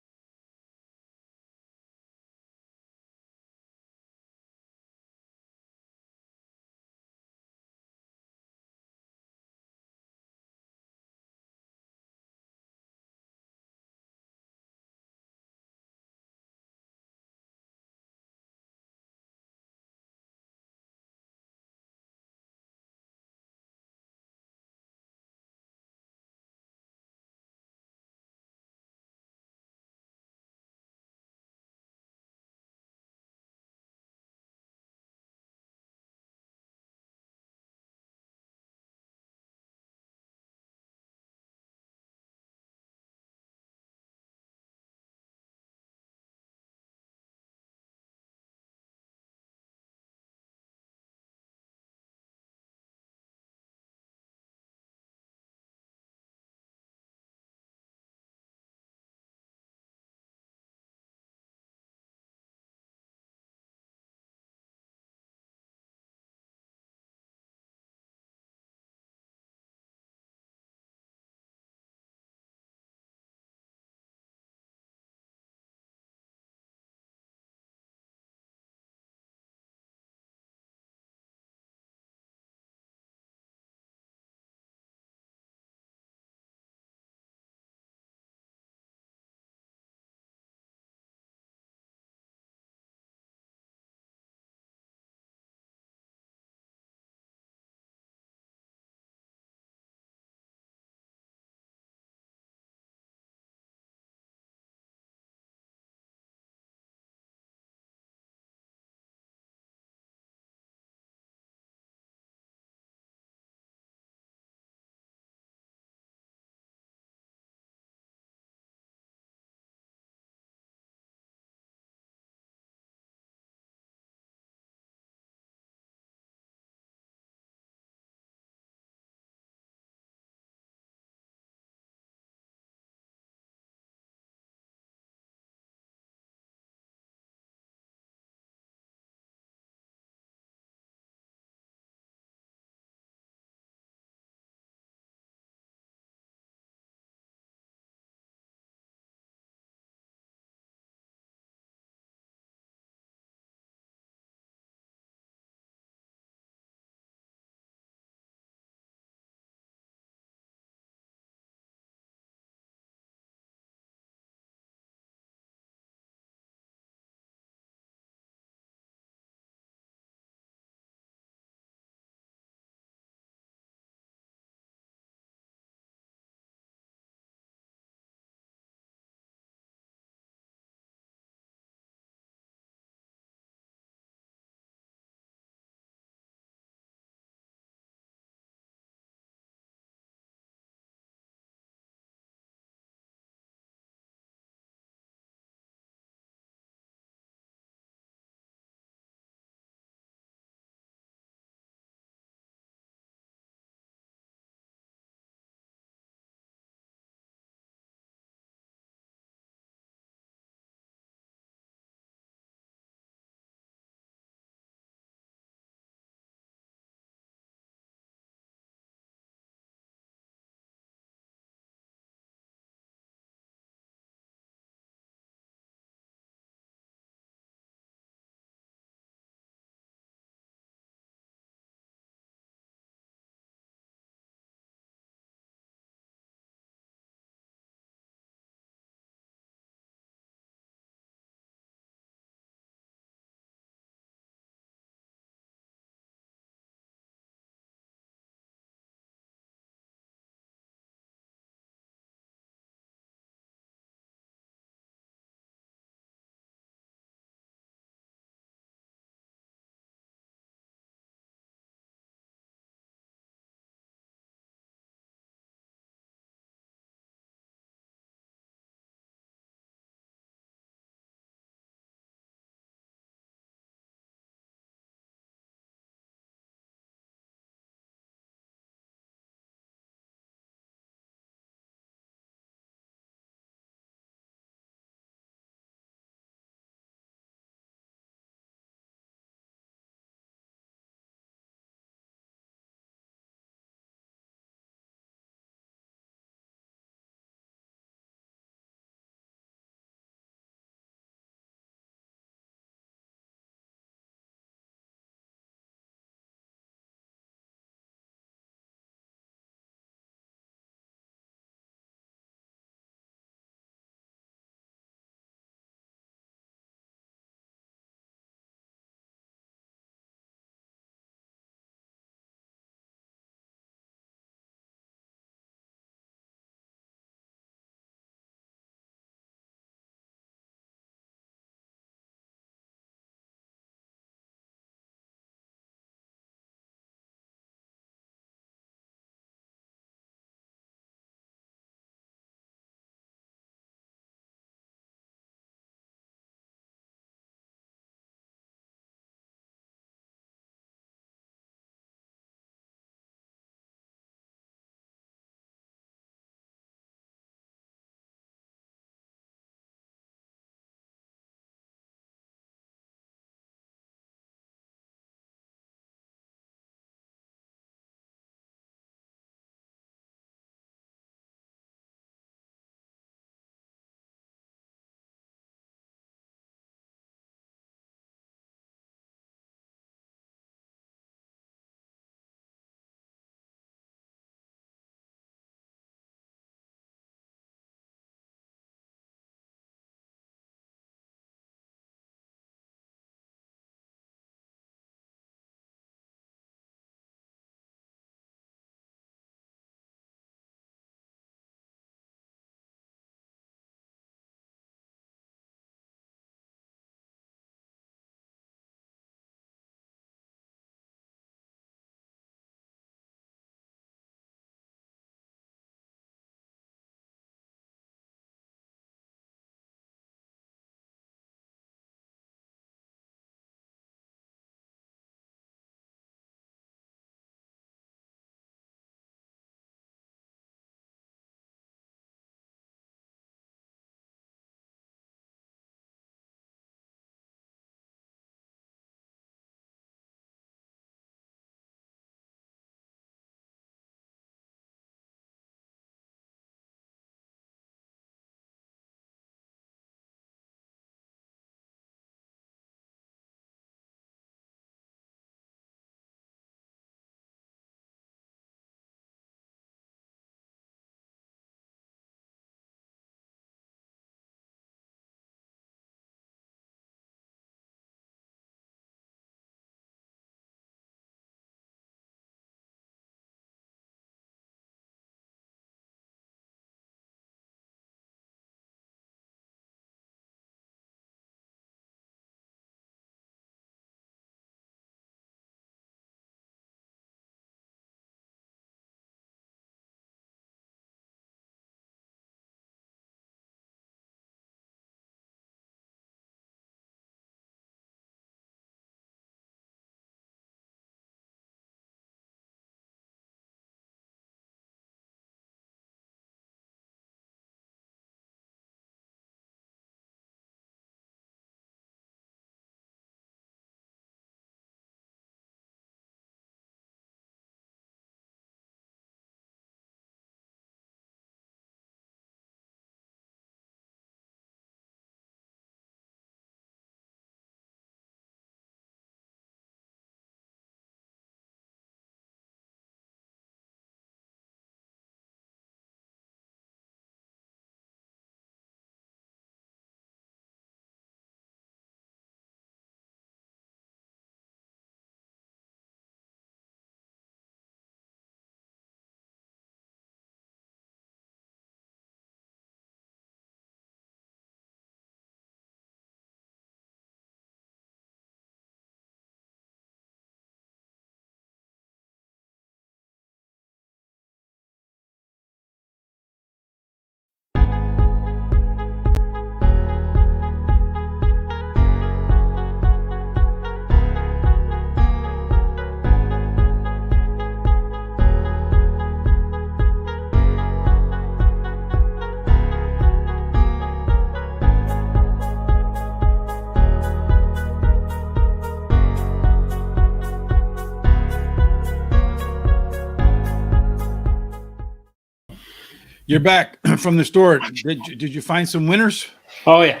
You're back from the store. Did you find some winners? Oh yeah.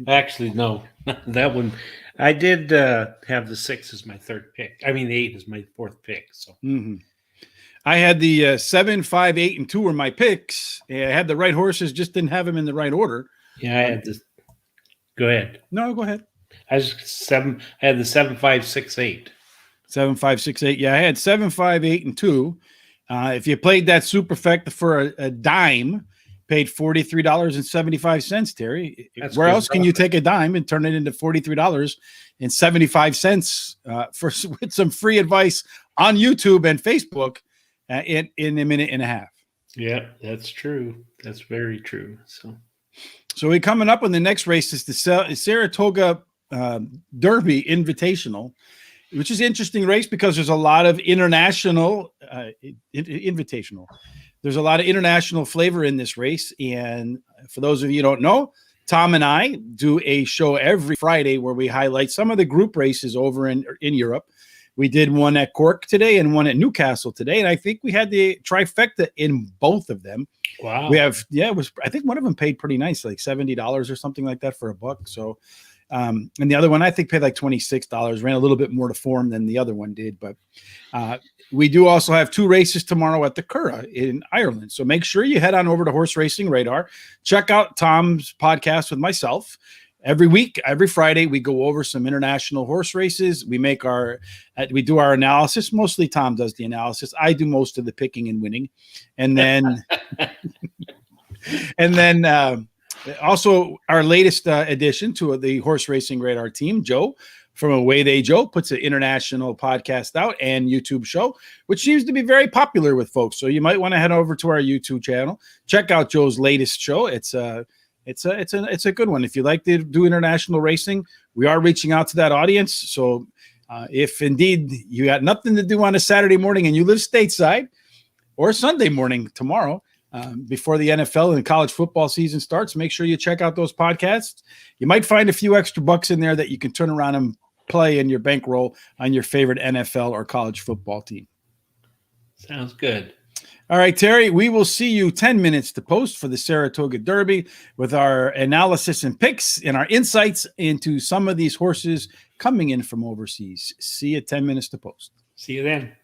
Actually, no, that one. I did have the 6 as my third pick. I mean, the 8 is my fourth pick. So Mm-hmm. I had the 7, 5, 8, and 2 were my picks. I had the right horses, just didn't have them in the right order. yeah, I had this. Go ahead. No, go ahead. I was 7. I had the 7, 5, 6, 8. 7, 5, 6, 8. Yeah, I had 7, 5, 8, and 2. If you played that superfecta for a dime, paid $43.75, Terry. That's Where good else can you profit. take a dime and turn it into $43.75 for with some free advice on YouTube and Facebook in a minute and a half? Yeah, that's true. That's very true. So we coming up on the next race is the Saratoga Derby Invitational, which is an interesting race because there's a lot of international invitational. There's a lot of international flavor in this race. And for those of you who don't know, Tom and I do a show every Friday where we highlight some of the group races over in Europe. We did one at Cork today and one at Newcastle today. And I think we had the trifecta in both of them. Wow. We have, I think one of them paid pretty nice, like $70 or something like that for a buck. So, and the other one, I think paid like $26, ran a little bit more to form than the other one did. But we do also have 2 races tomorrow at the Curragh in Ireland. So make sure you head on over to Horse Racing Radar. Check out Tom's podcast with myself. Every week, every Friday, we go over some international horse races. We do our analysis. Mostly Tom does the analysis. I do most of the picking and winning. And then, also our latest addition to the Horse Racing Radar team, Joe from Away They Joe, puts an international podcast out and YouTube show, which seems to be very popular with folks. So you might want to head over to our YouTube channel, check out Joe's latest show. It's a good one. If you like to do international racing, we are reaching out to that audience. So if indeed you got nothing to do on a Saturday morning and you live stateside, or Sunday morning tomorrow, before the NFL and college football season starts, make sure you check out those podcasts. You might find a few extra bucks in there that you can turn around and play in your bankroll on your favorite NFL or college football team. Sounds good. All right, Terry, we will see you 10 minutes to post for the Saratoga Derby with our analysis and picks and our insights into some of these horses coming in from overseas. See you 10 minutes to post. See you then.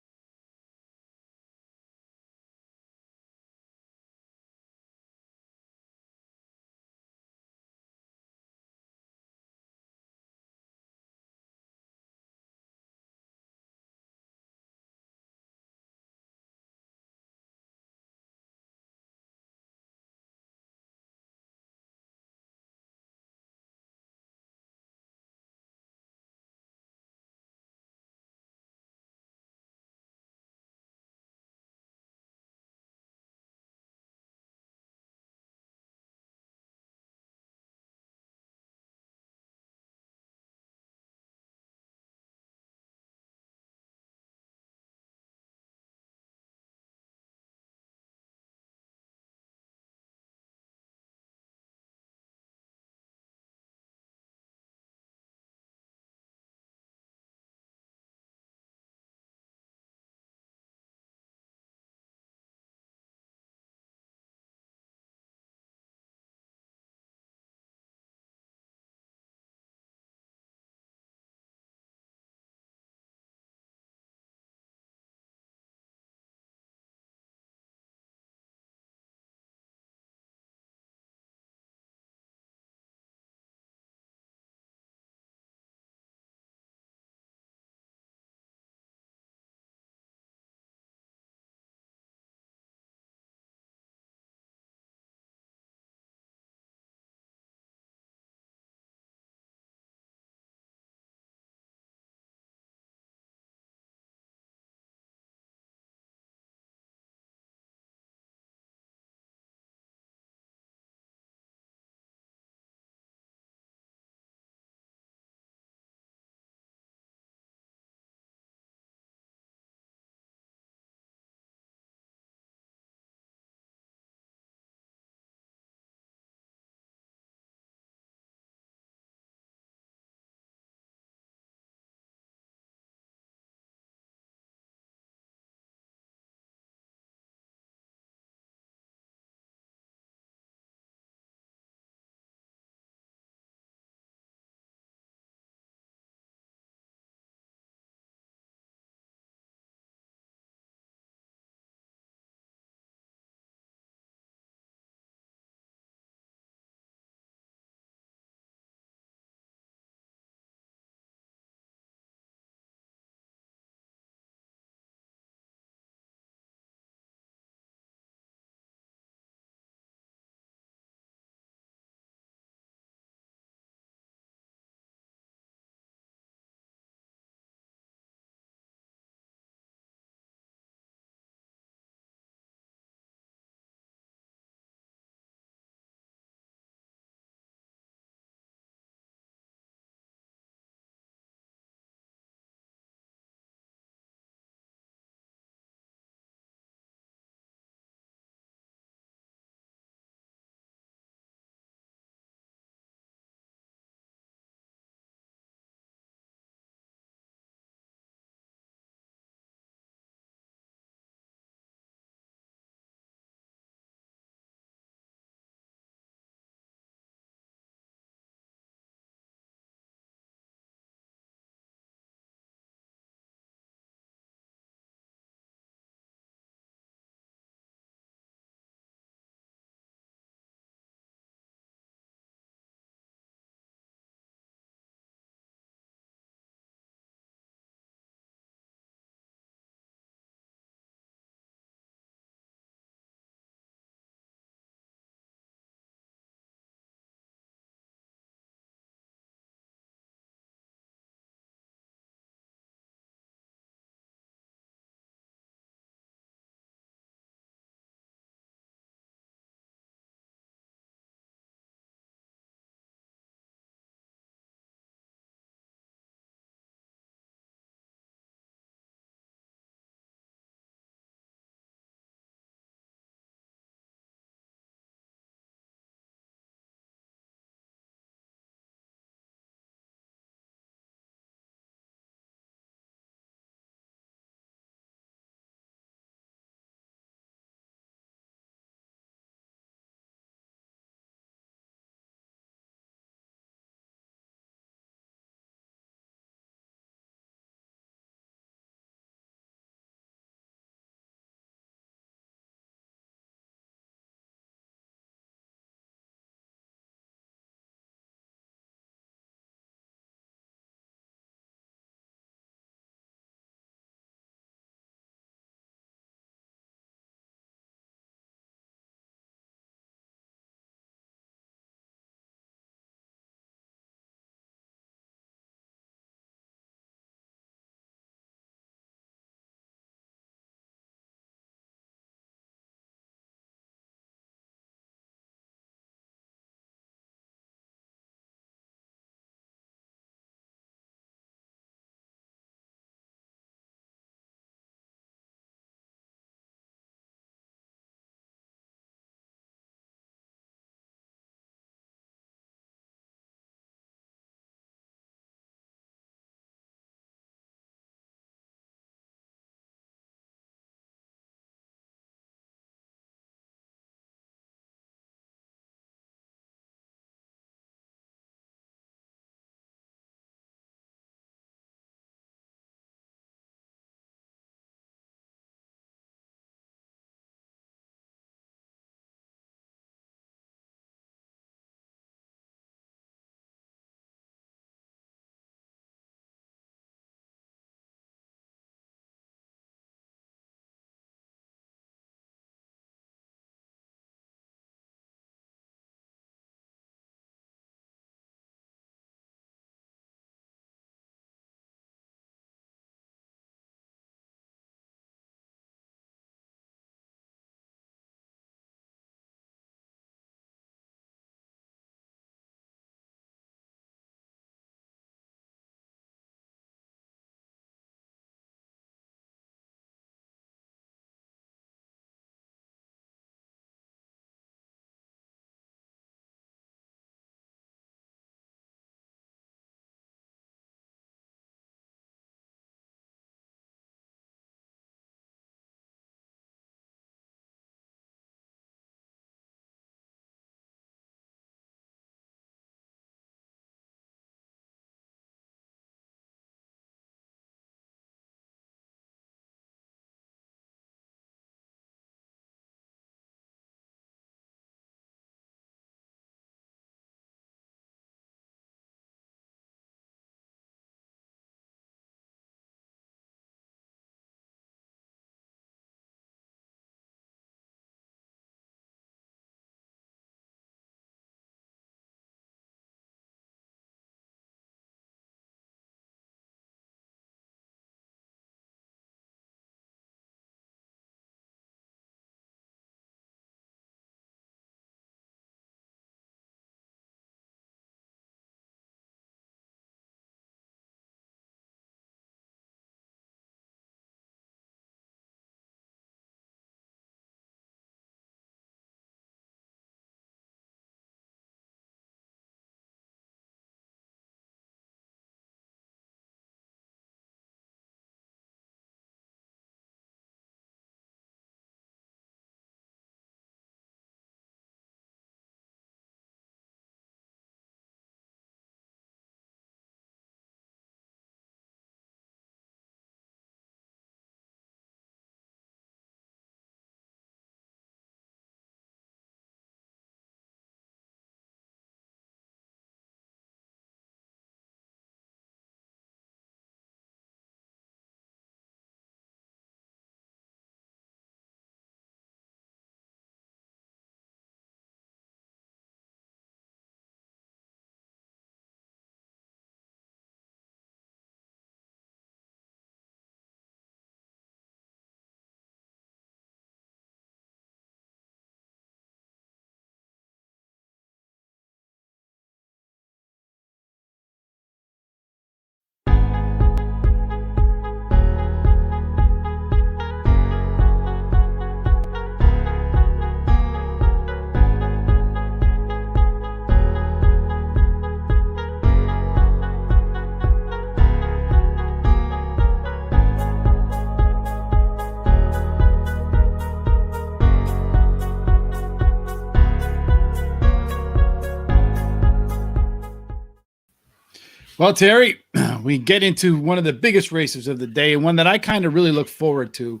Well, Terry, we get into one of the biggest races of the day and one that I kind of really look forward to.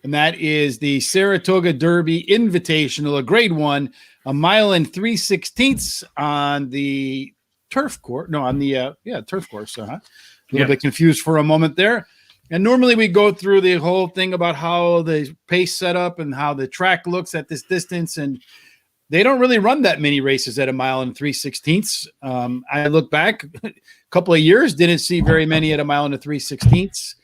And that is the Saratoga Derby Invitational, a grade one, a mile and 3/16 on the turf course. No, on the turf course. A little bit confused for a moment there. And normally we go through the whole thing about how the pace set up and how the track looks at this distance. And they don't really run that many races at a mile and 3/16. I look back a couple of years, didn't see very many at a mile and 3/16.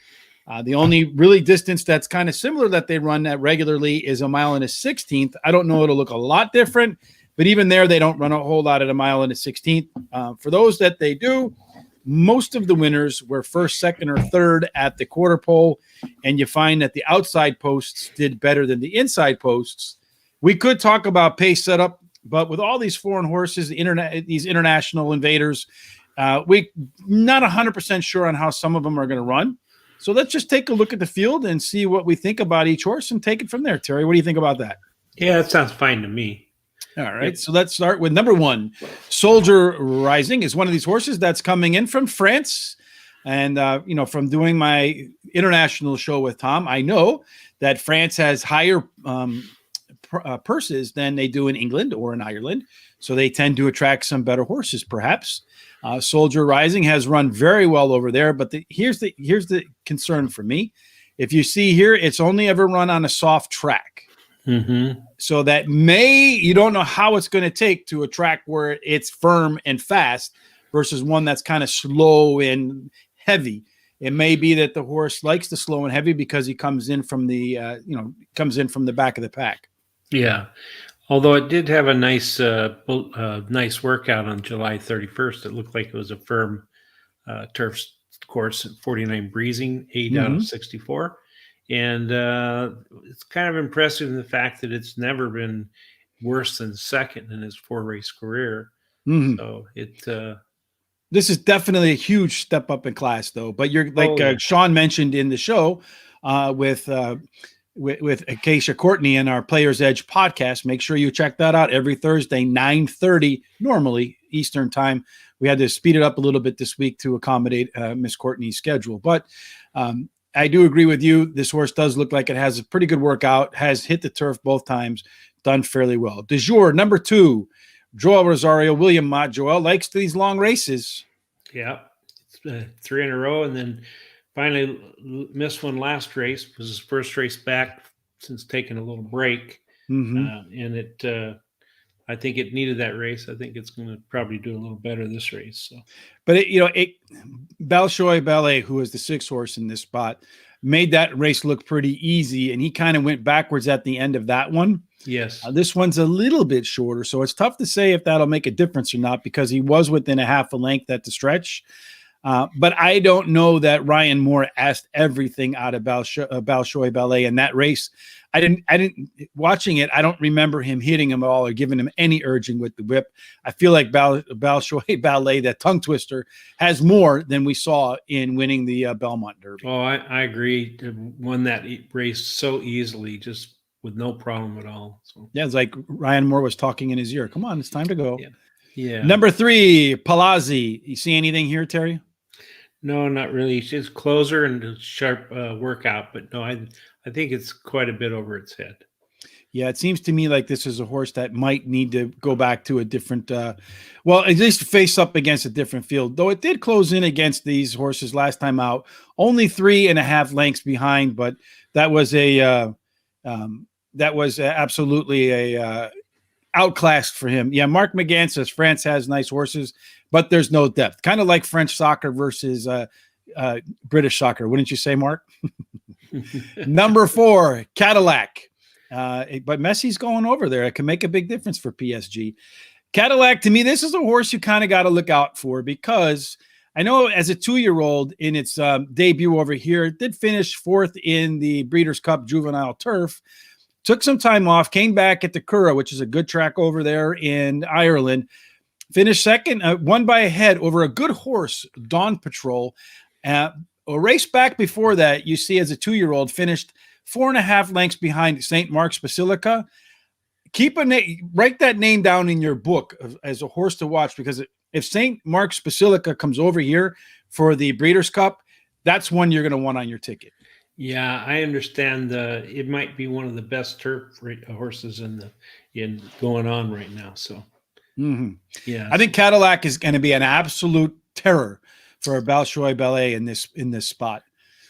The only really distance that's kind of similar that they run that regularly is a mile and 1/16. I don't know. It'll look a lot different, but even there, they don't run a whole lot at a mile and 1/16. For those that they do, most of the winners were first, second, or third at the quarter pole, and you find that the outside posts did better than the inside posts. We could talk about pace setup, but with all these foreign horses, these international invaders, we not 100% sure on how some of them are going to run. So let's just take a look at the field and see what we think about each horse and take it from there. Terry, what do you think about that? Yeah, that sounds fine to me. All right. Yep. So let's start with number one. Soldier Rising is one of these horses that's coming in from France. And, from doing my international show with Tom, I know that France has higher purses than they do in England or in Ireland. So they tend to attract some better horses, perhaps. Soldier Rising has run very well over there, but here's the concern for me. If you see here, it's only ever run on a soft track. Mm-hmm. So that you don't know how it's going to take to a track where it's firm and fast versus one that's kind of slow and heavy. It may be that the horse likes the slow and heavy because he comes in from the back of the pack. Yeah. Although it did have a nice workout on July 31st. It looked like it was a firm turf course at 49 breezing, 8 out of 64. And it's kind of impressive in the fact that it's never been worse than second in his 4-race career. Mm-hmm. So this is definitely a huge step up in class, though. But you're like Sean mentioned in the show with Acacia Courtney and our Players Edge podcast. Make sure you check that out every Thursday, 9:30, normally Eastern time. We had to speed it up a little bit this week to accommodate Miss Courtney's schedule. But I do agree with you. This horse does look like it has a pretty good workout, has hit the turf both times, done fairly well. De jour, number 2, Joel Rosario, William Mott. Joel likes these long races. Yeah, it's 3 in a row, and then finally missed one last race. It was his first race back since taking a little break. Mm-hmm. And I think it needed that race. I think it's going to probably do a little better this race. So, but Balshoi Ballet, who is the 6th horse in this spot, made that race look pretty easy, and he kind of went backwards at the end of that one. Yes. This one's a little bit shorter, so it's tough to say if that'll make a difference or not because he was within a half a length at the stretch. But I don't know that Ryan Moore asked everything out of Balshoi Ballet in that race. I didn't watching it. I don't remember him hitting him at all or giving him any urging with the whip. I feel like Balshoi Ballet, that tongue twister, has more than we saw in winning the Belmont Derby. Oh, I agree. Won that race so easily, just with no problem at all. So yeah, it's like Ryan Moore was talking in his ear. Come on, it's time to go. Yeah. Number 3, Palazzi. You see anything here, Terry? No, not really. It's just closer and a sharp workout, but no, I think it's quite a bit over its head. Yeah, it seems to me like this is a horse that might need to go back to a different, at least face up against a different field. Though it did close in against these horses last time out, only 3.5 lengths behind, but that was absolutely a outclassed for him. Yeah, Mark McGann says France has nice horses, but there's no depth. Kind of like French soccer versus British soccer, wouldn't you say, Mark? Number 4, Cadillac. But Messi's going over there. It can make a big difference for PSG. Cadillac, to me, this is a horse you kind of got to look out for because I know as a 2-year-old in its debut over here, it did finish 4th in the Breeders' Cup Juvenile Turf. Took some time off, came back at the Curragh, which is a good track over there in Ireland. Finished second, won by a head over a good horse, Dawn Patrol. A race back before that, you see as a 2-year-old, finished 4.5 lengths behind St. Mark's Basilica. Write that name down in your book as a horse to watch because If St. Mark's Basilica comes over here for the Breeders' Cup, that's one you're going to want on your ticket. Yeah, I understand. It might be one of the best horses in going on right now. So yeah, I think Cadillac is going to be an absolute terror for Balshoi Ballet in this spot.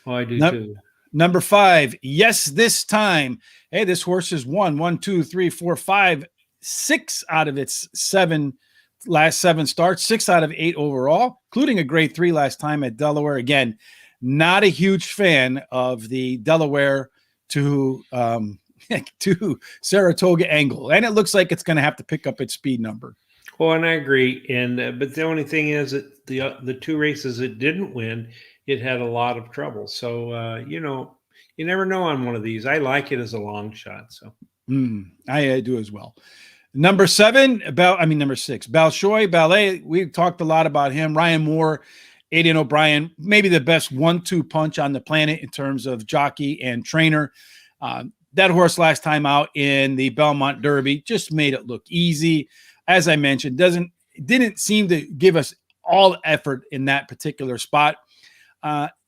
Oh, I do too. Number 5, Yes This Time. Hey, this horse has won 1, 2, 3, 4, 5, 6 out of its last 7 starts, 6 out of 8 overall, including a grade 3 last time at Delaware. Again, not a huge fan of the Delaware to Saratoga angle, and it looks like it's going to have to pick up its speed number. Well, and I agree. And but the only thing is that the 2 races it didn't win, it had a lot of trouble. So you never know on one of these. I like it as a long shot. So I do as well. Number 6, Balshoi Ballet. We've talked a lot about him. Ryan Moore, Aidan O'Brien, maybe the best 1-2 punch on the planet in terms of jockey and trainer. That horse last time out in the Belmont Derby just made it look easy. As I mentioned, didn't seem to give us all effort in that particular spot.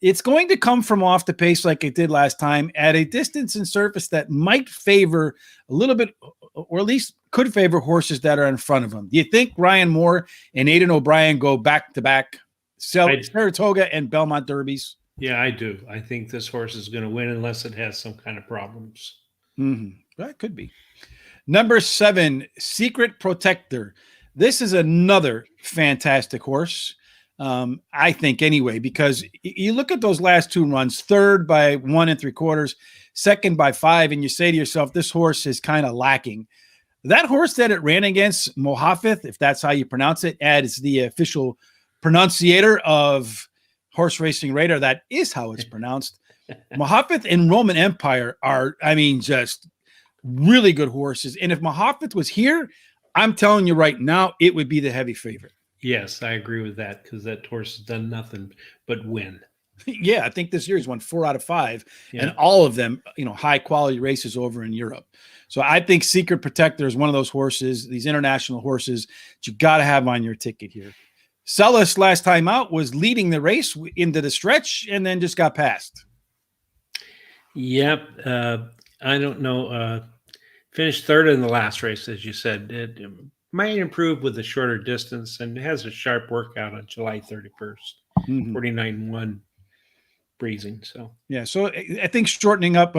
It's going to come from off the pace like it did last time at a distance and surface that might favor a little bit, or at least could favor horses that are in front of him. Do you think Ryan Moore and Aidan O'Brien go back-to-back Saratoga and Belmont Derbies? Yeah, I do. I think this horse is going to win unless it has some kind of problems. That could be. Number 7, Secret Protector. This is another fantastic horse. I think anyway, because you look at those last 2 runs, third by 1 3/4, second by 5, and you say to yourself, this horse is kind of lacking. That horse that it ran against, Mohafith, if that's how you pronounce it, as the official pronunciator of Horse Racing Radar, that is how it's pronounced. Mohafith and Roman Empire are, just really good horses. And if Mohafith was here, I'm telling you right now, it would be the heavy favorite. Yes, I agree with that because that horse has done nothing but win. Yeah, I think this year's won 4 out of 5, and all of them, high quality races over in Europe. So I think Secret Protector is one of those horses, these international horses that you got to have on your ticket here. Celis last time out was leading the race into the stretch and then just got passed. Yep. I don't know. Finished third in the last race, as you said. It might improve with the shorter distance, and it has a sharp workout on July 31st, 49-1 breezing. So I think shortening up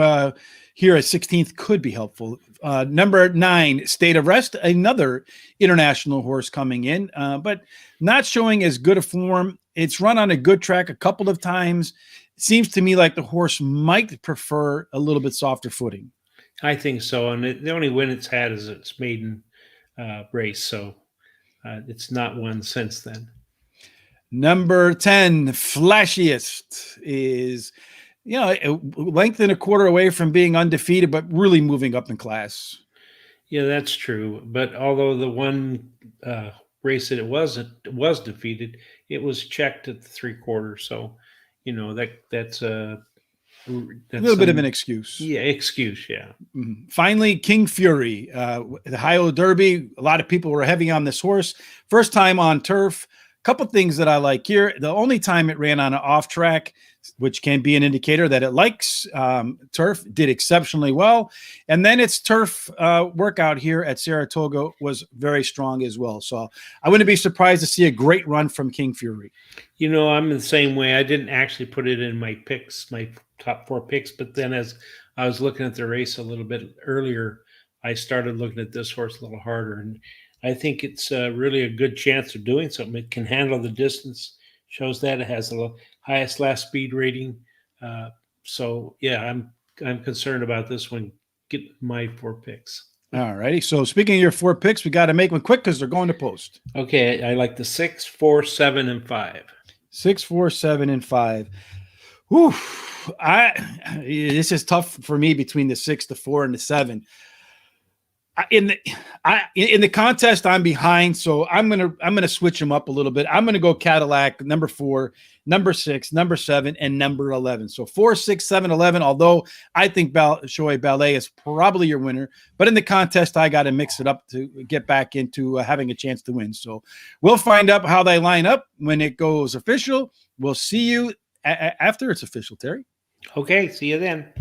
here at 16th could be helpful. Number 9, State of Rest, another international horse coming in, but not showing as good a form. It's run on a good track a couple of times. It seems to me like the horse might prefer a little bit softer footing. I think so, and the only win it's had is its maiden race, so it's not won since then. Number 10, Flashiest, is a length and a quarter away from being undefeated, but really moving up in class. Yeah, that's true. But although the one race that it was defeated, it was checked at the 3/4. So, that's a little bit of an excuse. Yeah, excuse. Yeah. Finally, King Fury, the Ohio Derby. A lot of people were heavy on this horse. First time on turf. Couple things that I like here. The only time it ran on an off track, which can be an indicator that it likes turf, did exceptionally well. And then its turf workout here at Saratoga was very strong as well. So I wouldn't be surprised to see a great run from King Fury. I'm the same way. I didn't actually put it in my picks, my top 4 picks, but then as I was looking at the race a little bit earlier, I started looking at this horse a little harder, and I think it's really a good chance of doing something. It can handle the distance, shows that it has the highest last speed rating. So yeah, I'm concerned about this one. Get my 4 picks. All righty. So speaking of your 4 picks, we got to make them quick because they're going to post. Okay, I like the 6, 4, 7, and 5. 6, 4, 7, and 5. Whew. This is tough for me between the 6, the 4, and the 7. In the contest, I'm behind, so I'm gonna switch them up a little bit. I'm gonna go Cadillac number 4, number 6, number 7, and number 11. So 4, 6, 7, 11. Although I think Shoei Ballet is probably your winner, but in the contest, I got to mix it up to get back into having a chance to win. So we'll find out how they line up when it goes official. We'll see you after it's official, Terry. Okay, see you then.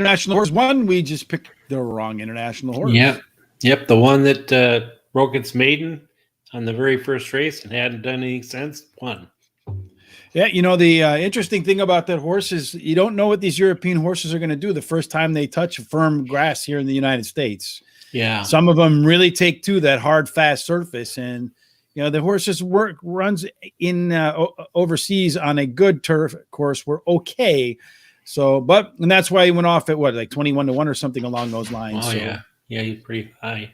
international horse won. We just picked the wrong international horse. Yep. The one that broke its maiden on the very first race and hadn't done anything since won. Yeah, you know, the interesting thing about that horse is you don't know what these European horses are going to do the first time they touch firm grass here in the United States. Yeah. Some of them really take to that hard, fast surface. And, you know, the horses runs in overseas on a good turf course were okay. So, and that's why he went off at what, like 21-1 or something along those lines. Oh, so, yeah. Yeah, he's pretty high.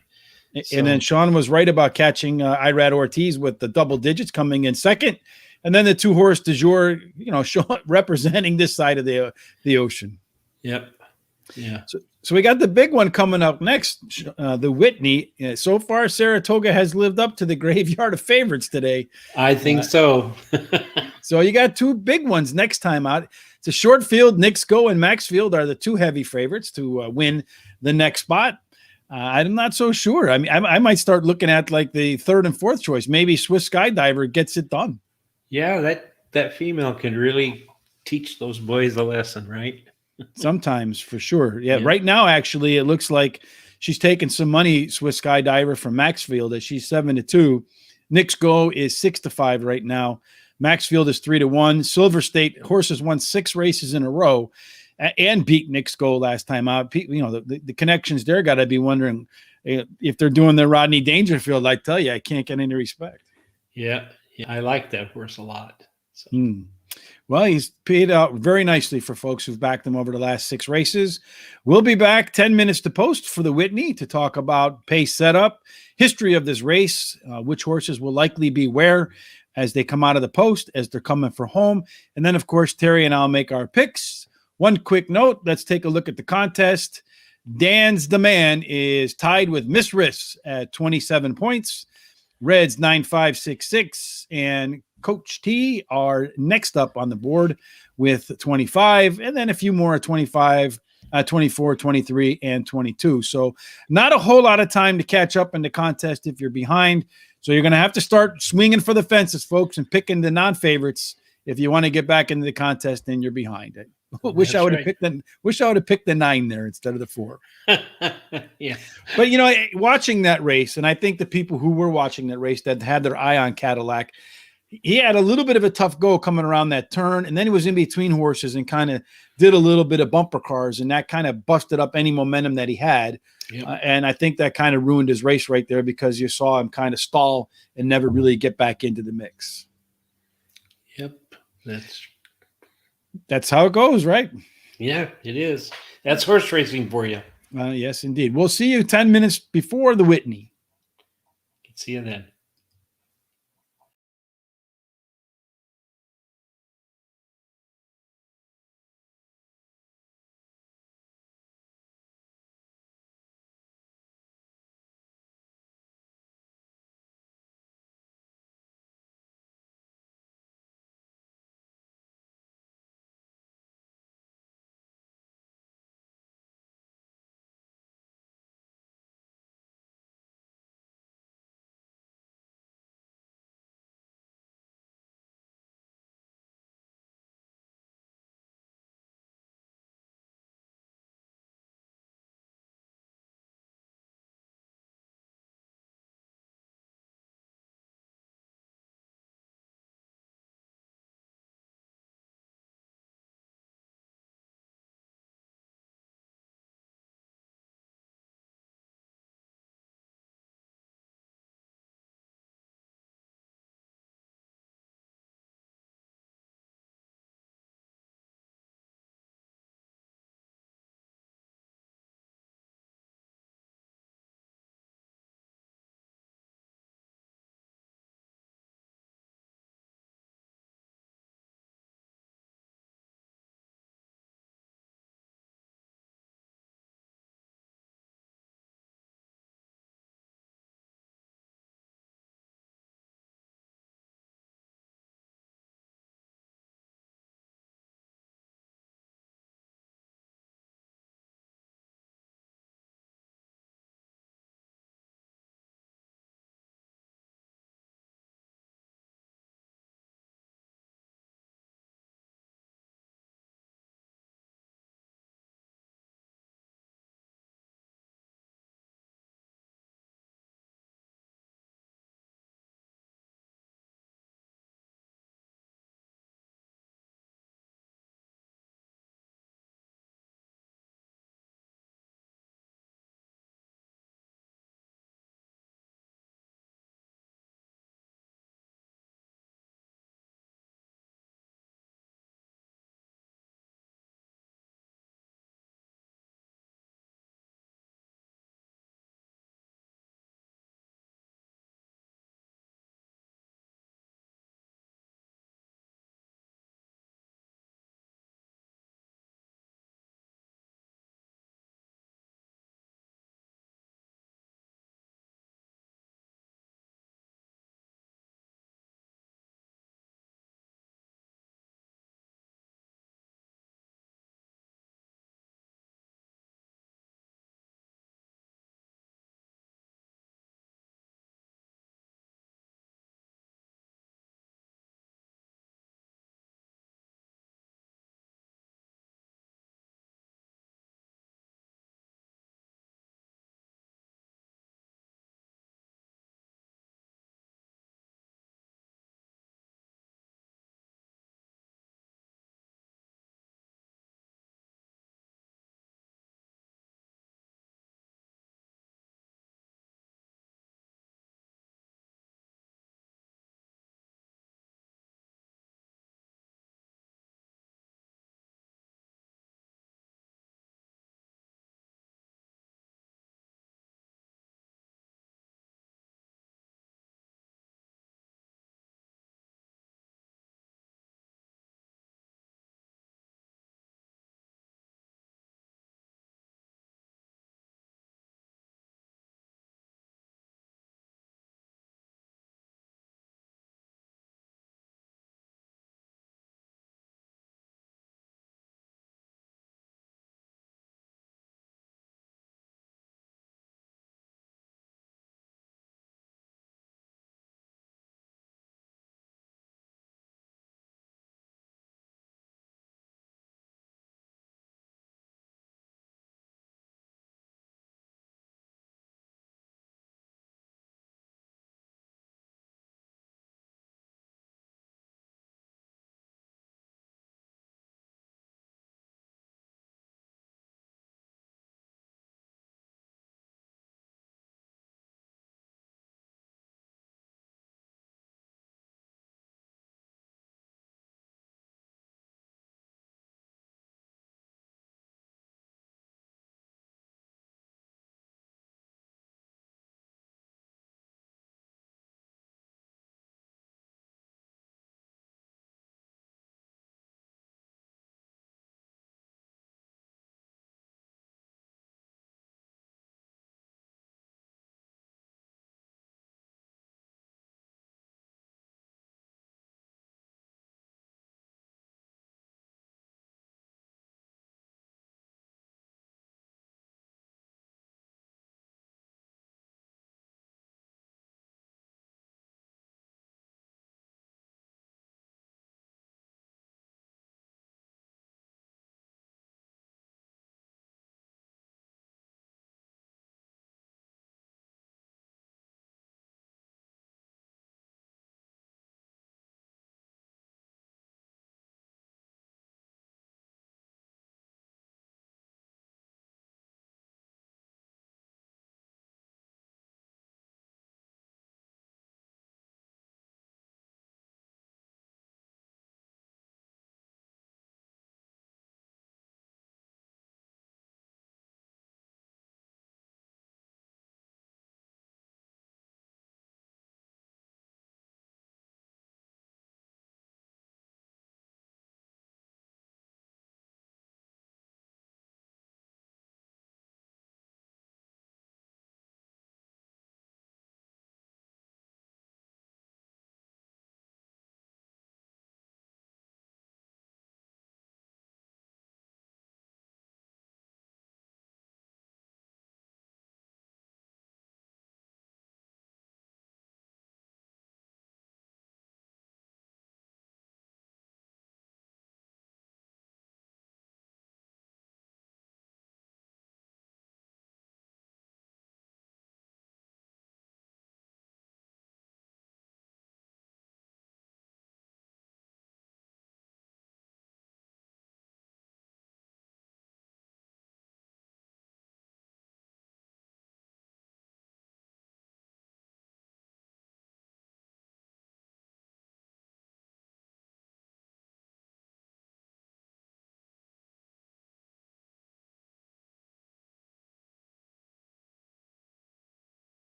And then Sean was right about catching Irad Ortiz with the double digits coming in second. And then the two horse du jour, you know, representing this side of the ocean. Yep. Yeah. So we got the big one coming up next, the Whitney. So far, Saratoga has lived up to the graveyard of favorites today. I think so. So you got two big ones next time out. It's a short field. Knicks Go and Maxfield are the two heavy favorites to win the next spot. I'm not so sure. I mean, I might start looking at like the third and fourth choice. Maybe Swiss Skydiver gets it done. Yeah, that female can really teach those boys a lesson, right? Sometimes, for sure. Yeah, right now, actually, it looks like she's taking some money, Swiss Skydiver, from Maxfield, as she's 7-2. Knicks Go is 6-5 right now. Maxfield is 3-1. Silver State horses won 6 races in a row and beat Knicks Go last time out. You know, the connections there got to be wondering if they're doing the Rodney Dangerfield. I tell you, I can't get any respect. Yeah, I like that horse a lot. So. Well, he's paid out very nicely for folks who've backed him over the last 6 races. We'll be back 10 minutes to post for the Whitney to talk about pace setup, history of this race, which horses will likely be where as they come out of the post, as they're coming for home. And then, of course, Terry and I'll make our picks. One quick note, let's take a look at the contest. Dan's the Man is tied with Miss Riss at 27 points. Reds 9-5-6-6 and Coach T are next up on the board with 25, and then a few more at 25, 24, 23, and 22. So not a whole lot of time to catch up in the contest if you're behind. So you're going to have to start swinging for the fences, folks, and picking the non-favorites if you want to get back into the contest and you're behind it. Wish I would have picked the 9 there instead of the 4. Yeah. But, you know, watching that race, and I think the people who were watching that race that had their eye on Cadillac, he had a little bit of a tough go coming around that turn, and then he was in between horses and kind of did a little bit of bumper cars, and that kind of busted up any momentum that he had. Yep. And I think that kind of ruined his race right there because you saw him kind of stall and never really get back into the mix. Yep. That's how it goes, right? Yeah, it is. That's horse racing for you. Yes, indeed. We'll see you 10 minutes before the Whitney. See you then.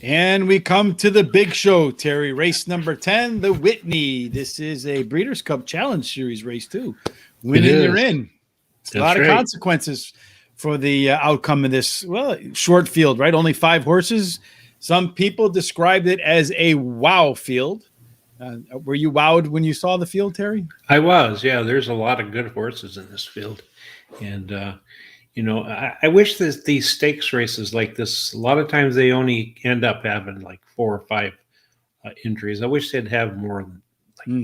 And we come to the big show, Terry. Race number 10, the Whitney. This is a Breeders' Cup Challenge Series race, too. Winning, you're in. It's a lot of consequences for the outcome of this, short field, right? Only 5 horses. Some people described it as a wow field. Were you wowed when you saw the field, Terry? I was, yeah. There's a lot of good horses in this field. And, I wish these stakes races like this, a lot of times they only end up having like 4 or 5 injuries. I wish they'd have more than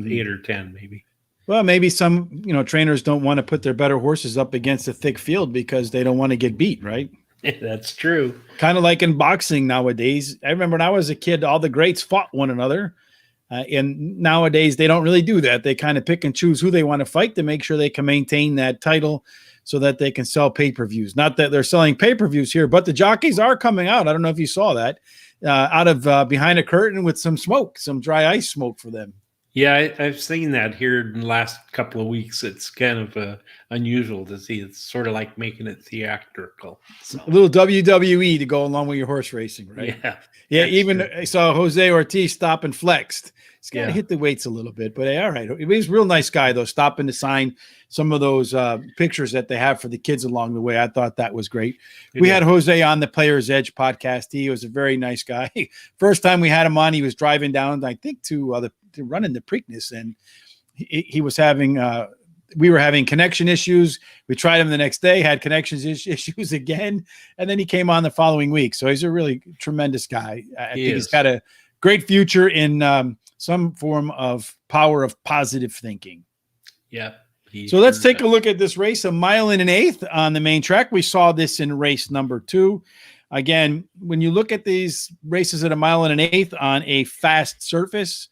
like 8 or 10 maybe. Well, maybe some, trainers don't want to put their better horses up against a thick field because they don't want to get beat, right? That's true. Kind of like in boxing nowadays. I remember when I was a kid, all the greats fought one another. And nowadays, they don't really do that. They kind of pick and choose who they want to fight to make sure they can maintain that title so that they can sell pay-per-views. Not that they're selling pay-per-views here, but the jockeys are coming out. I don't know if you saw that, out of behind a curtain with some smoke, some dry ice smoke for them. Yeah, I've seen that here in the last couple of weeks. It's kind of unusual to see. It's sort of like making it theatrical. So. A little WWE to go along with your horse racing, right? Yeah. Even true. I saw Jose Ortiz stop and flexed. He's got to hit the weights a little bit, but all right. He's a real nice guy, though, stopping to sign some of those pictures that they have for the kids along the way. I thought that was great. We had Jose on the Player's Edge podcast. He was a very nice guy. First time we had him on, he was driving down, I think, to run in the Preakness, and he was having we were having connection issues. We tried him the next day, had connections issues again, and then he came on the following week. So he's a really tremendous guy. I think he's got a great future in some form of power of positive thinking. Yeah. So let's take a look at this race, 1 1/8 miles on the main track. We saw this in race number 2. Again, when you look at these races at 1 1/8 miles on a fast surface,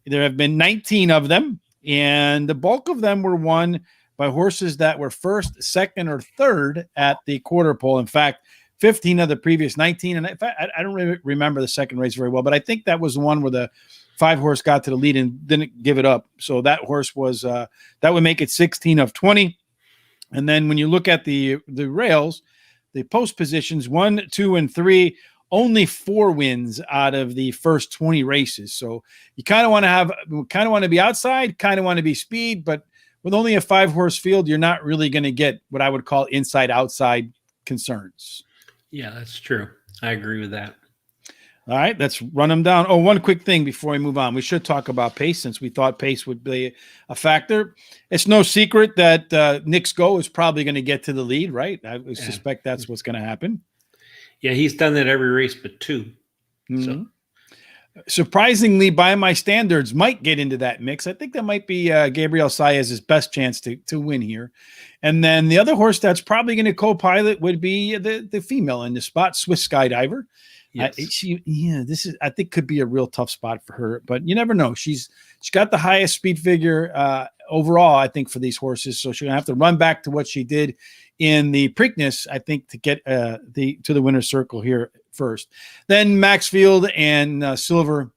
there have been 19 of them, and the bulk of them were won by horses that were first, second, or third at the quarter pole. In fact, 15 of the previous 19, and in fact, I don't really remember the second race very well, but I think that was the one where the 5 horse got to the lead and didn't give it up. So that horse was that would make it 16 of 20. And then when you look at the rails, the post positions 1, 2, and 3. Only 4 wins out of the first 20 races. So you kind of want to be outside, kind of want to be speed, but with only a 5 horse field, you're not really going to get what I would call inside outside concerns. Yeah, that's true. I agree with that. All right, let's run them down. Oh, one quick thing before we move on. We should talk about pace since we thought pace would be a factor. It's no secret that Nick's Go is probably going to get to the lead, right? I suspect that's what's going to happen. Yeah, he's done that every race but 2. Mm-hmm. So, surprisingly, by my standards, might get into that mix. I think that might be Gabriel Saez's best chance to win here. And then the other horse that's probably going to co-pilot would be the female in the spot, Swiss Skydiver. Yes. I think could be a real tough spot for her, but you never know. She's got the highest speed figure overall, I think, for these horses. So she's gonna have to run back to what she did in the Preakness, I think, to get to the winner's circle here first. Then Maxfield and Silver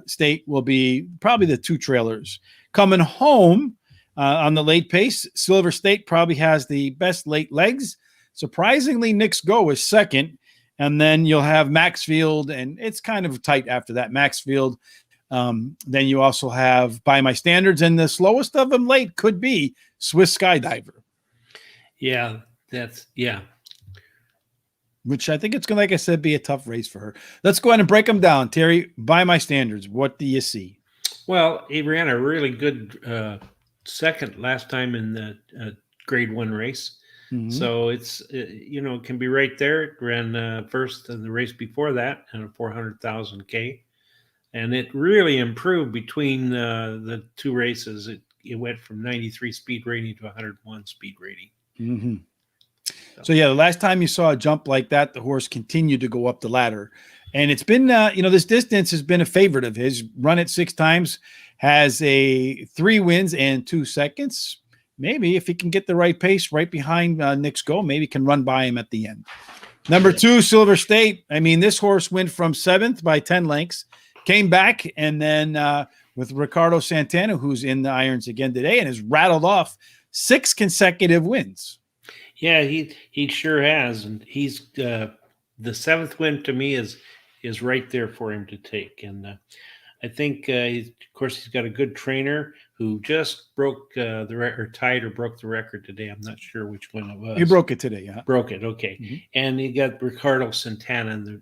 State will be probably the 2 trailers. Coming home on the late pace, Silver State probably has the best late legs. Surprisingly, Nick's Go is second. And then you'll have Maxfield, and it's kind of tight after that. Maxfield. Then you also have By My Standards, and the slowest of them late could be Swiss Skydiver. Yeah, which I think it's going to, like I said, be a tough race for her. Let's go ahead and break them down. Terry, By My Standards, what do you see? Well, he ran a really good second last time in the Grade 1 race. Mm-hmm. So it's, it can be right there. It ran first in the race before that at a 400,000 K. And it really improved between the 2 races. It went from 93 speed rating to 101 speed rating. Mm-hmm. So, the last time you saw a jump like that, the horse continued to go up the ladder. And it's been, this distance has been a favorite of his. Run it 6 times, has a 3 wins and 2 seconds. Maybe if he can get the right pace right behind Nick's Go, maybe can run by him at the end. Number 2, Silver State. I mean, this horse went from 7th by 10 lengths, came back, and then with Ricardo Santana, who's in the irons again today, and has rattled off 6 consecutive wins. Yeah, he sure has, and he's the 7th win to me is is right there for him to take. And I think, of course, he's got a good trainer who just broke the record, tied or broke the record today. I'm not sure which one it was. You broke it today, yeah. Broke it, okay. Mhm. And he got Ricardo Santana in the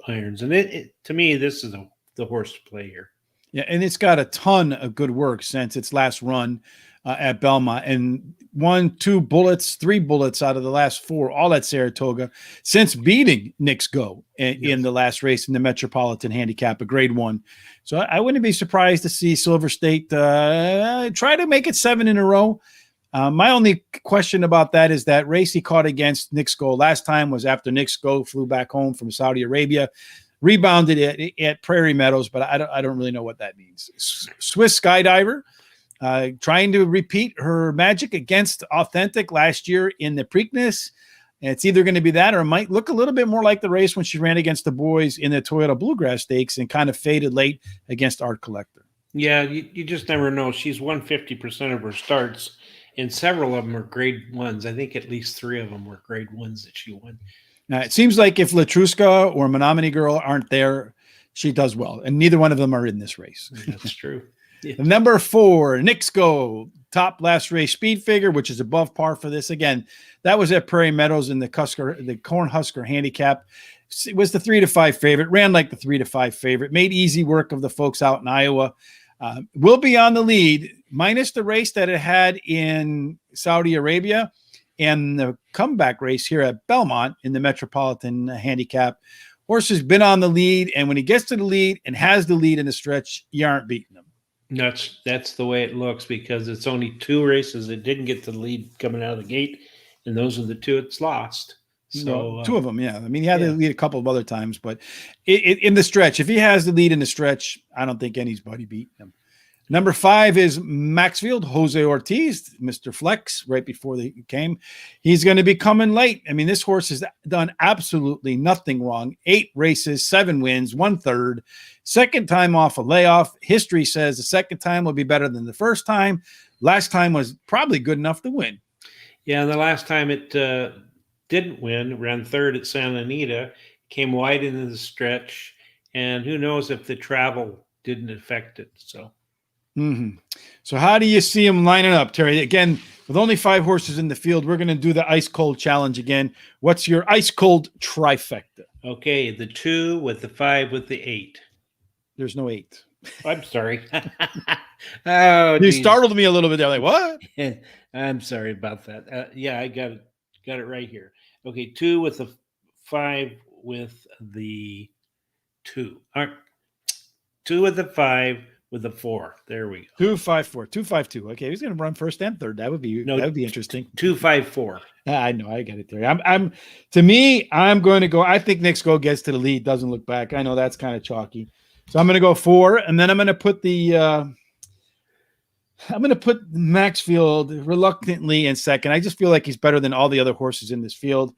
irons. And to me, this is the horse to play here. Yeah, and it's got a ton of good work since its last run at Belmont, and 1, 2 bullets, 3 bullets out of the last 4, all at Saratoga, since beating Knicks Go in the last race in the Metropolitan Handicap, a Grade 1. So I wouldn't be surprised to see Silver State try to make it 7 in a row. My only question about that is that race he caught against Knicks Go last time was after Knicks Go flew back home from Saudi Arabia. Rebounded at Prairie Meadows, but I don't really know what that means. Swiss Skydiver trying to repeat her magic against Authentic last year in the Preakness. And it's either going to be that or it might look a little bit more like the race when she ran against the boys in the Toyota Bluegrass Stakes and kind of faded late against Art Collector. Yeah, you just never know. She's won 50% of her starts, and several of them are Grade 1s. I think at least 3 of them were Grade 1s that she won. Now, it seems like if Latruska or Menominee Girl aren't there, she does well. And neither one of them are in this race. That's true. Yeah. Number 4, Knicks Go, top last race speed figure, which is above par for this. Again, that was at Prairie Meadows in the Cornhusker Handicap. It was the 3 to 5 favorite, ran like the 3 to 5 favorite, made easy work of the folks out in Iowa. Will be on the lead, minus the race that it had in Saudi Arabia and the comeback race here at Belmont in the Metropolitan Handicap. Horse has been on the lead, and when he gets to the lead and has the lead in the stretch, you aren't beating him. That's the way it looks, because it's only 2 races that didn't get the lead coming out of the gate, and those are the 2 it's lost. So 2 of them, yeah. I mean, he had the lead a couple of other times, but in the stretch, if he has the lead in the stretch, I don't think anybody's beating him. Number 5 is Maxfield, Jose Ortiz, Mr. Flex, right before they came. He's going to be coming late. I mean, this horse has done absolutely nothing wrong. 8 races, 7 wins, 1/3. Second time off a layoff. History says the second time will be better than the first time. Last time was probably good enough to win. Yeah, and the last time it didn't win, ran 3rd at Santa Anita, came wide into the stretch, and who knows if the travel didn't affect it. So. Mm-hmm. So how do you see him lining up, Terry? Again, with only 5 horses in the field, we're going to do the ice cold challenge again. What's your ice cold trifecta? Okay, the 2 with the 5 with the 8. There's no 8. I'm sorry. Oh, you startled me a little bit there. Like, what? I'm sorry about that. Yeah, I got it right here. Okay, 2 with the 5 with the 2. 2 with the 5 with the 4. There we go. 2, 5, 4, 2, 5, 2. Okay, he's going to run first and third. That would be interesting. 2, 5, 4. I know, I got it there. I'm going to go. I think Knicks Go gets to the lead, doesn't look back. I know that's kind of chalky, so I'm going to go 4, and then I'm going to put Maxfield reluctantly in second. I just feel like he's better than all the other horses in this field,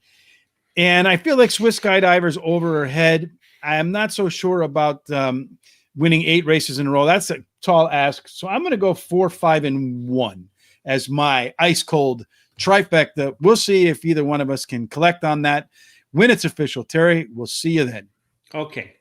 and I feel like Swiss Skydiver's over her head. I'm not so sure about winning 8 races in a row. That's a tall ask. So I'm going to go 4, 5, and 1 as my ice cold trifecta. We'll see if either one of us can collect on that when it's official. Terry, we'll see you then. Okay.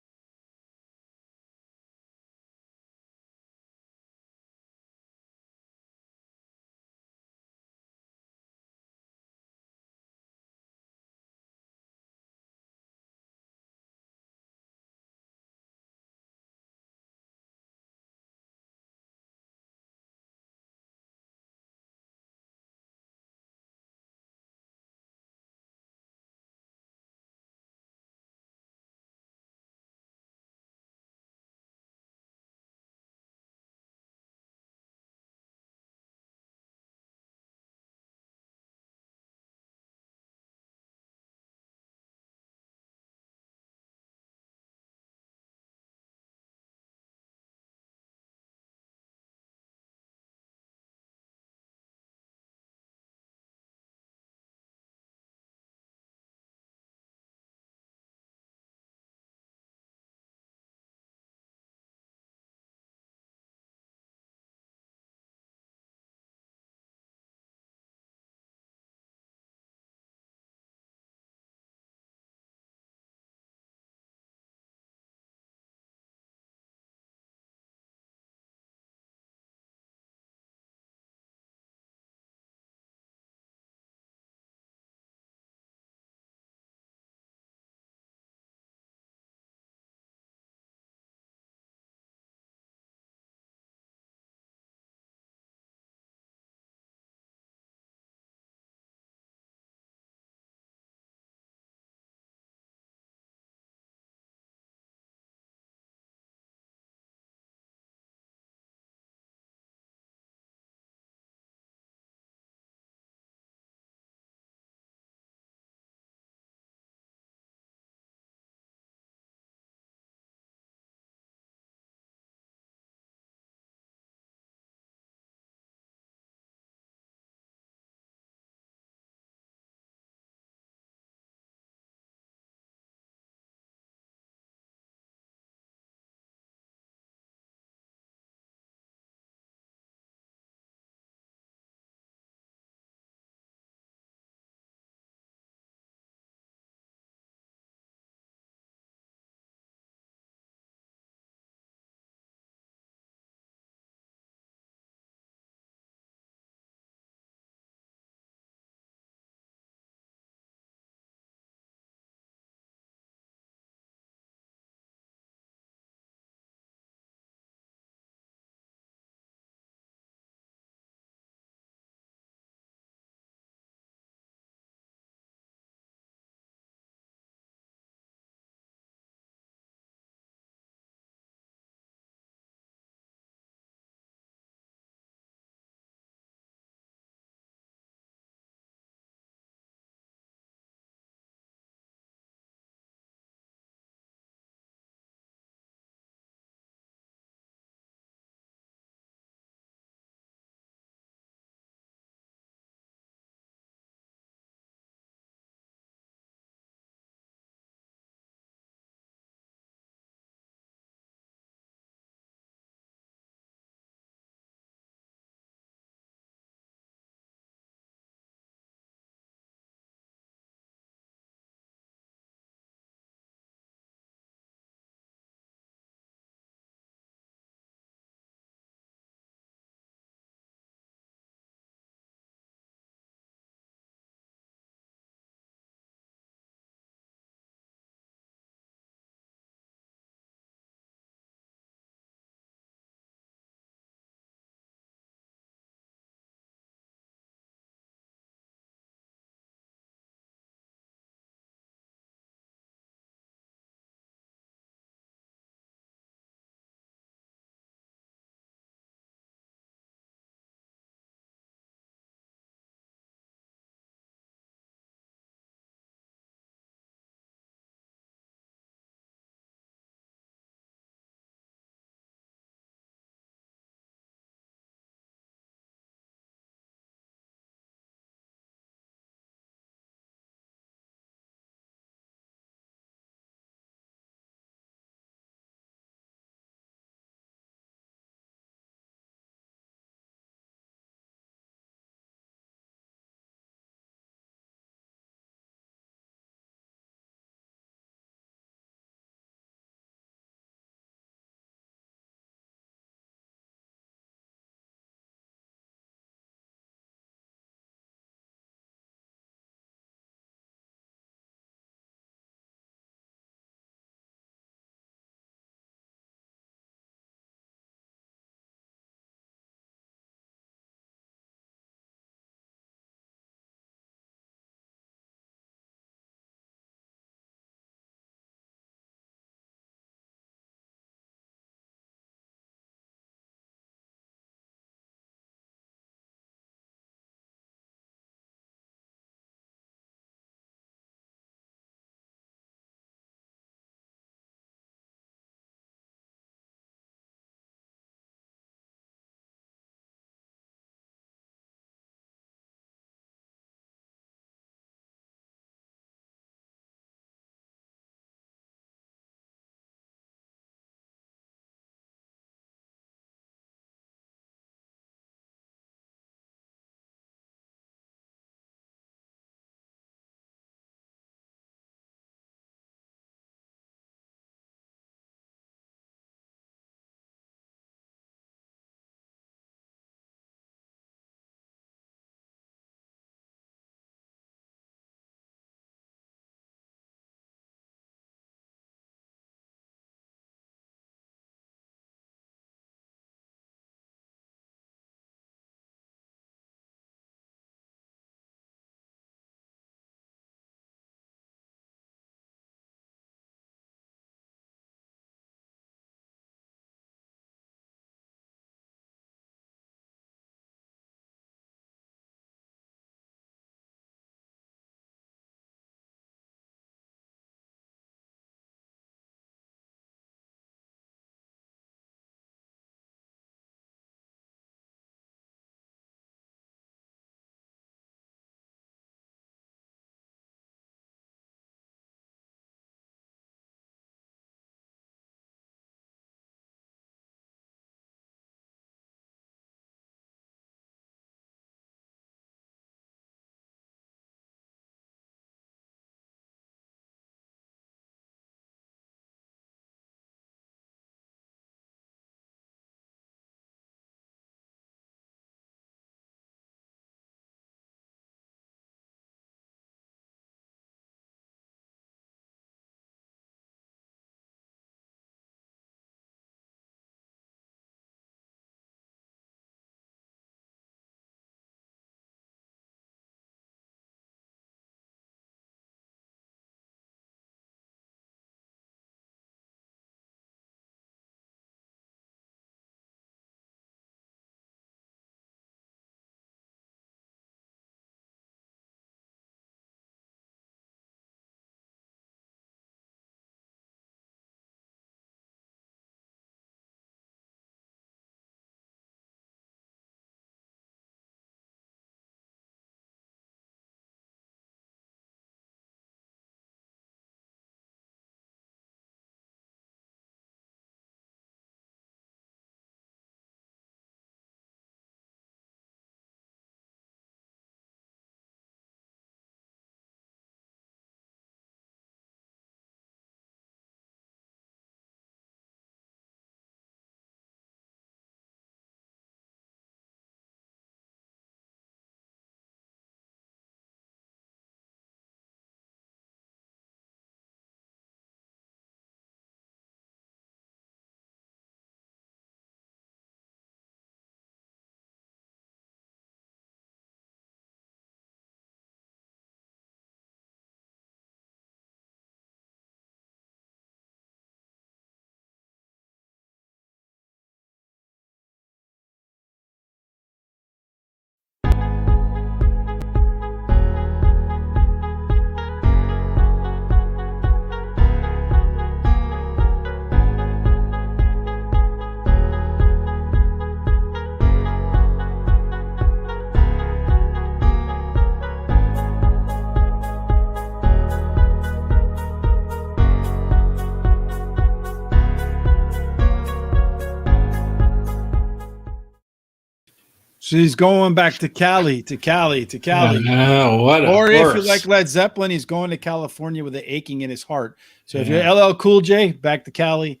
So he's going back to Cali, to Cali, to Cali. Oh, what a Or if you horse. like Led Zeppelin, he's going to California with an aching in his heart. So if you're Yeah. LL Cool J, back to Cali.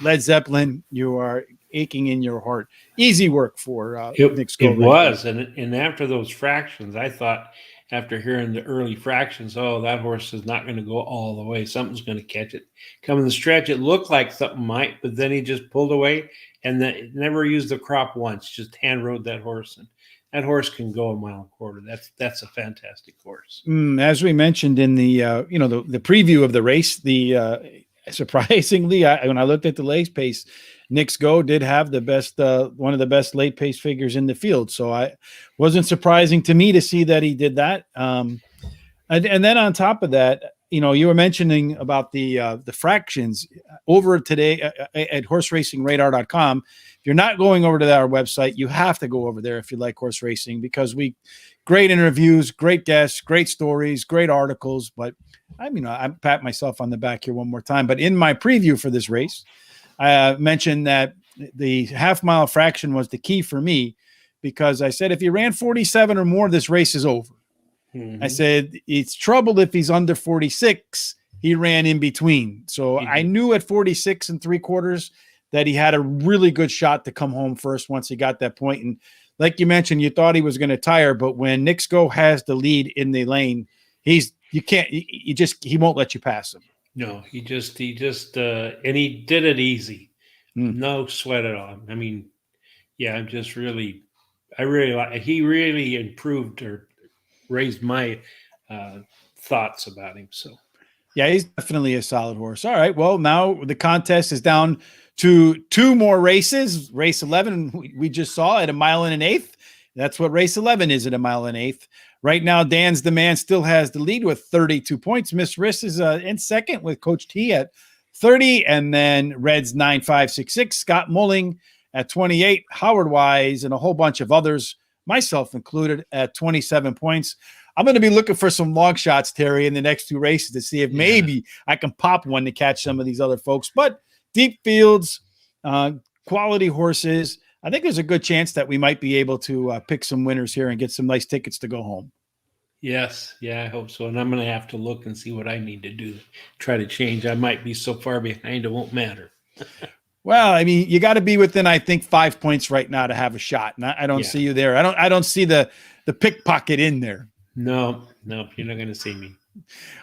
Led Zeppelin, you are aching in your heart. Easy work for Nick Sco It right was, there. and after those fractions, I thought after hearing the early fractions, oh, that horse is not going to go all the way. Something's going to catch it. Coming the stretch, it looked like something might, but then he just pulled away and then never used the crop once. Just hand rode that horse, and that horse can go a mile and a quarter. That's a fantastic horse. As we mentioned in the the preview of the race, surprisingly, when I looked at the late pace, Nick's Go did have the best, one of the best late pace figures in the field. So I wasn't surprising to me to see that he did that. And then on top of that, you were mentioning about the fractions over today at horseracingradar.com. If you're not going over to our website, you have to go over there if you like horse racing, because great interviews, great guests, great stories, great articles. But I pat myself on the back here one more time. But in my preview for this race, I mentioned that the half mile fraction was the key for me, because I said, if he ran 47 or more, this race is over. I said, it's trouble if he's under 46. He ran in between. So I knew at 46 3/4 that he had a really good shot to come home first once he got that point. And like you mentioned, you thought he was going to tire, but when Nick Sco has the lead in the lane, he won't let you pass him. No, he just, and he did it easy. No sweat at all. I mean, yeah, he really improved or raised my thoughts about him. So, yeah, he's definitely a solid horse. All right. Well, now the contest is down to 2 more races. Race 11, we just saw at 1 1/8. That's what race 11 is at 1 1/8. Right now, Dan's the Man still has the lead with 32 points. Miss Riss is in second with Coach T at 30. And then Reds 9566, Scott Mulling at 28, Howard Wise, and a whole bunch of others, myself included, at 27 points. I'm going to be looking for some long shots, Terry, in the next 2 races to see if maybe I can pop one to catch some of these other folks. But deep fields, quality horses, I think there's a good chance that we might be able to pick some winners here and get some nice tickets to go home. Yes. Yeah, I hope so. And I'm going to have to look and see what I need to do, try to change. I might be so far behind, it won't matter. Well, I mean, you got to be within, I think, 5 points right now to have a shot. And I don't see you there. I don't see the pickpocket in there. No, you're not going to see me.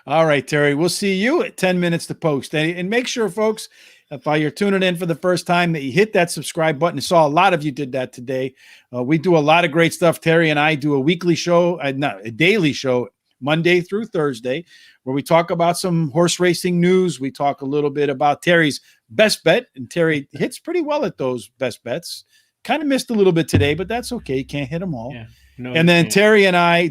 All right, Terry, we'll see you at 10 minutes to post. And make sure, folks, if you're tuning in for the first time, that you hit that subscribe button. I saw a lot of you did that today. We do a lot of great stuff. Terry and I do a weekly show, a daily show, Monday through Thursday, where we talk about some horse racing news. We talk a little bit about Terry's best bet, and Terry hits pretty well at those best bets. Kind of missed a little bit today, but that's okay. You can't hit them all. Yeah. No, and then Terry and I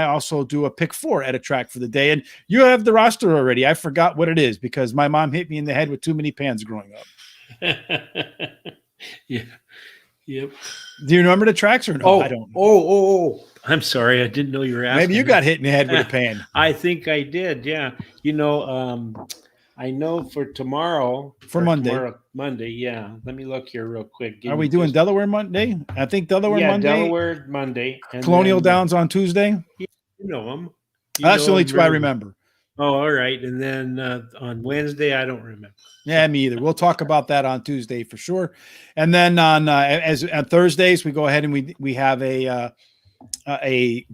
also do a pick 4 at a track for the day. And you have the roster already. I forgot what it is because my mom hit me in the head with too many pans growing up. Yeah. Yep. Do you remember the tracks or no? I don't know. Oh. I'm sorry. I didn't know you were asking. Maybe you got hit in the head with a pan. I think I did. Yeah. I know for tomorrow. Monday. Yeah. Let me look here real quick. Are we doing Delaware Monday? I think Delaware Monday. Delaware Monday. And Colonial Downs on Tuesday. You know them. That's the only 2 I remember. Oh, all right. And then on Wednesday, I don't remember. Yeah, me either. We'll talk about that on Tuesday for sure. And then on Thursdays, we go ahead and we have a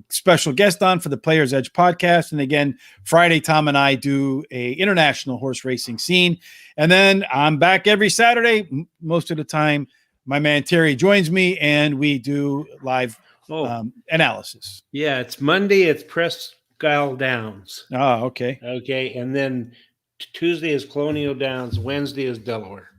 special guest on for the Players Edge podcast. And again, Friday, Tom and I do a international horse racing scene. And then I'm back every Saturday. Most of the time, my man Terry joins me and we do live analysis. Yeah, it's Monday. It's Presque Downs. Oh, okay. Okay. And then Tuesday is Colonial Downs. Wednesday is Delaware.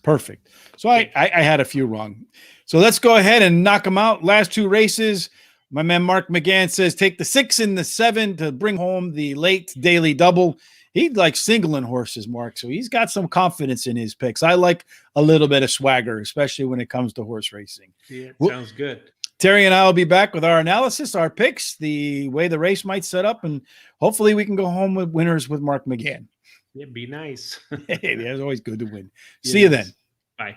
Perfect. So I had a few wrong. So let's go ahead and knock them out. Last 2 races. My man Mark McGann says take the 6 and the 7 to bring home the late daily double. He likes singling horses, Mark. So he's got some confidence in his picks. I like a little bit of swagger, especially when it comes to horse racing. Yeah, sounds good. Terry and I will be back with our analysis, our picks, the way the race might set up, and hopefully we can go home with winners with Mark McGann. It'd be nice. Hey, it's always good to win. See you then. Bye.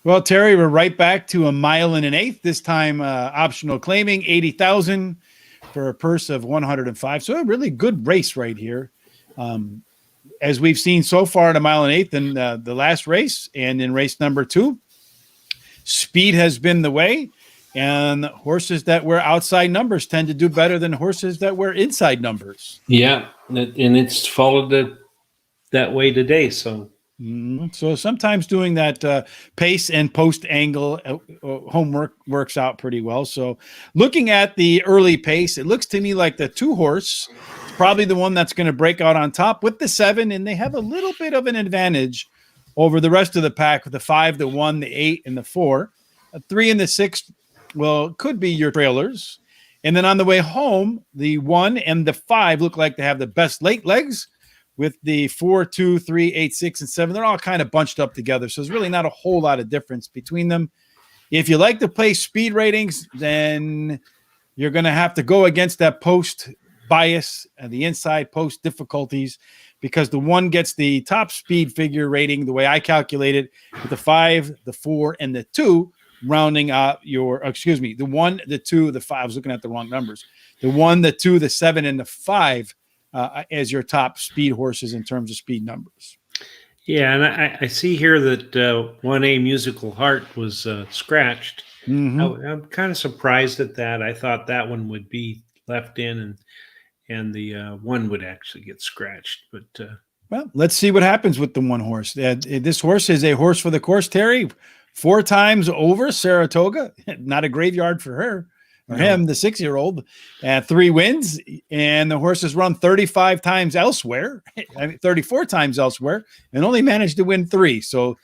Well, Terry, we're right back to 1.125 miles. This time, optional claiming 80,000 for a purse of 105. So a really good race right here. As we've seen so far at 1.125 miles in the last race and in race number 2, speed has been the way. And horses that wear outside numbers tend to do better than horses that wear inside numbers. Yeah, and it's followed that way today. So So sometimes doing that pace and post angle homework works out pretty well. So looking at the early pace, it looks to me like the 2-horse is probably the one that's going to break out on top with the 7, and they have a little bit of an advantage over the rest of the pack with the 5, the 1, the 8, and the 4. A 3 and the 6, well, could be your trailers. And then on the way home, the 1 and the 5 look like they have the best late legs, with the 4, 2, 3, 8, 6, and 7. They're all kind of bunched up together. So there's really not a whole lot of difference between them. If you like to play speed ratings, then you're going to have to go against that post bias and the inside post difficulties, because the 1 gets the top speed figure rating the way I calculate it, with the 5, the 4, and the 2 rounding out the 1, the 2, the 5. I was looking at the wrong numbers. The 1, the 2, the 7, and the 5 as your top speed horses in terms of speed numbers. Yeah, and I see here that 1A Musical Heart was scratched. Mm-hmm. I'm kind of surprised at that. I thought that one would be left in, and the 1 would actually get scratched. But well, let's see what happens with the 1 horse. This horse is a horse for the course, Terry. 4 times over Saratoga. Not a graveyard for her. Or him, the 6-year-old, 3 wins, and the horse has run 35 times elsewhere, 34 times elsewhere, and only managed to win 3. So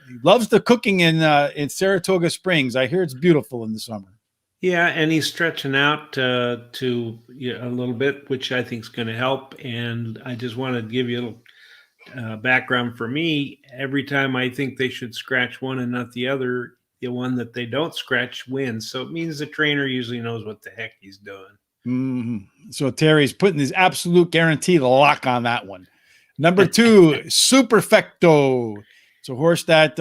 he loves the cooking in Saratoga Springs. I hear it's beautiful in the summer. Yeah, and he's stretching out to a little bit, which I think is going to help. And I just want to give you a little background for me. Every time I think they should scratch one and not the other, the one that they don't scratch wins. So it means the trainer usually knows what the heck he's doing. Mm-hmm. So Terry's putting his absolute guaranteed lock on that one. Number 2, Superfecto. It's a horse that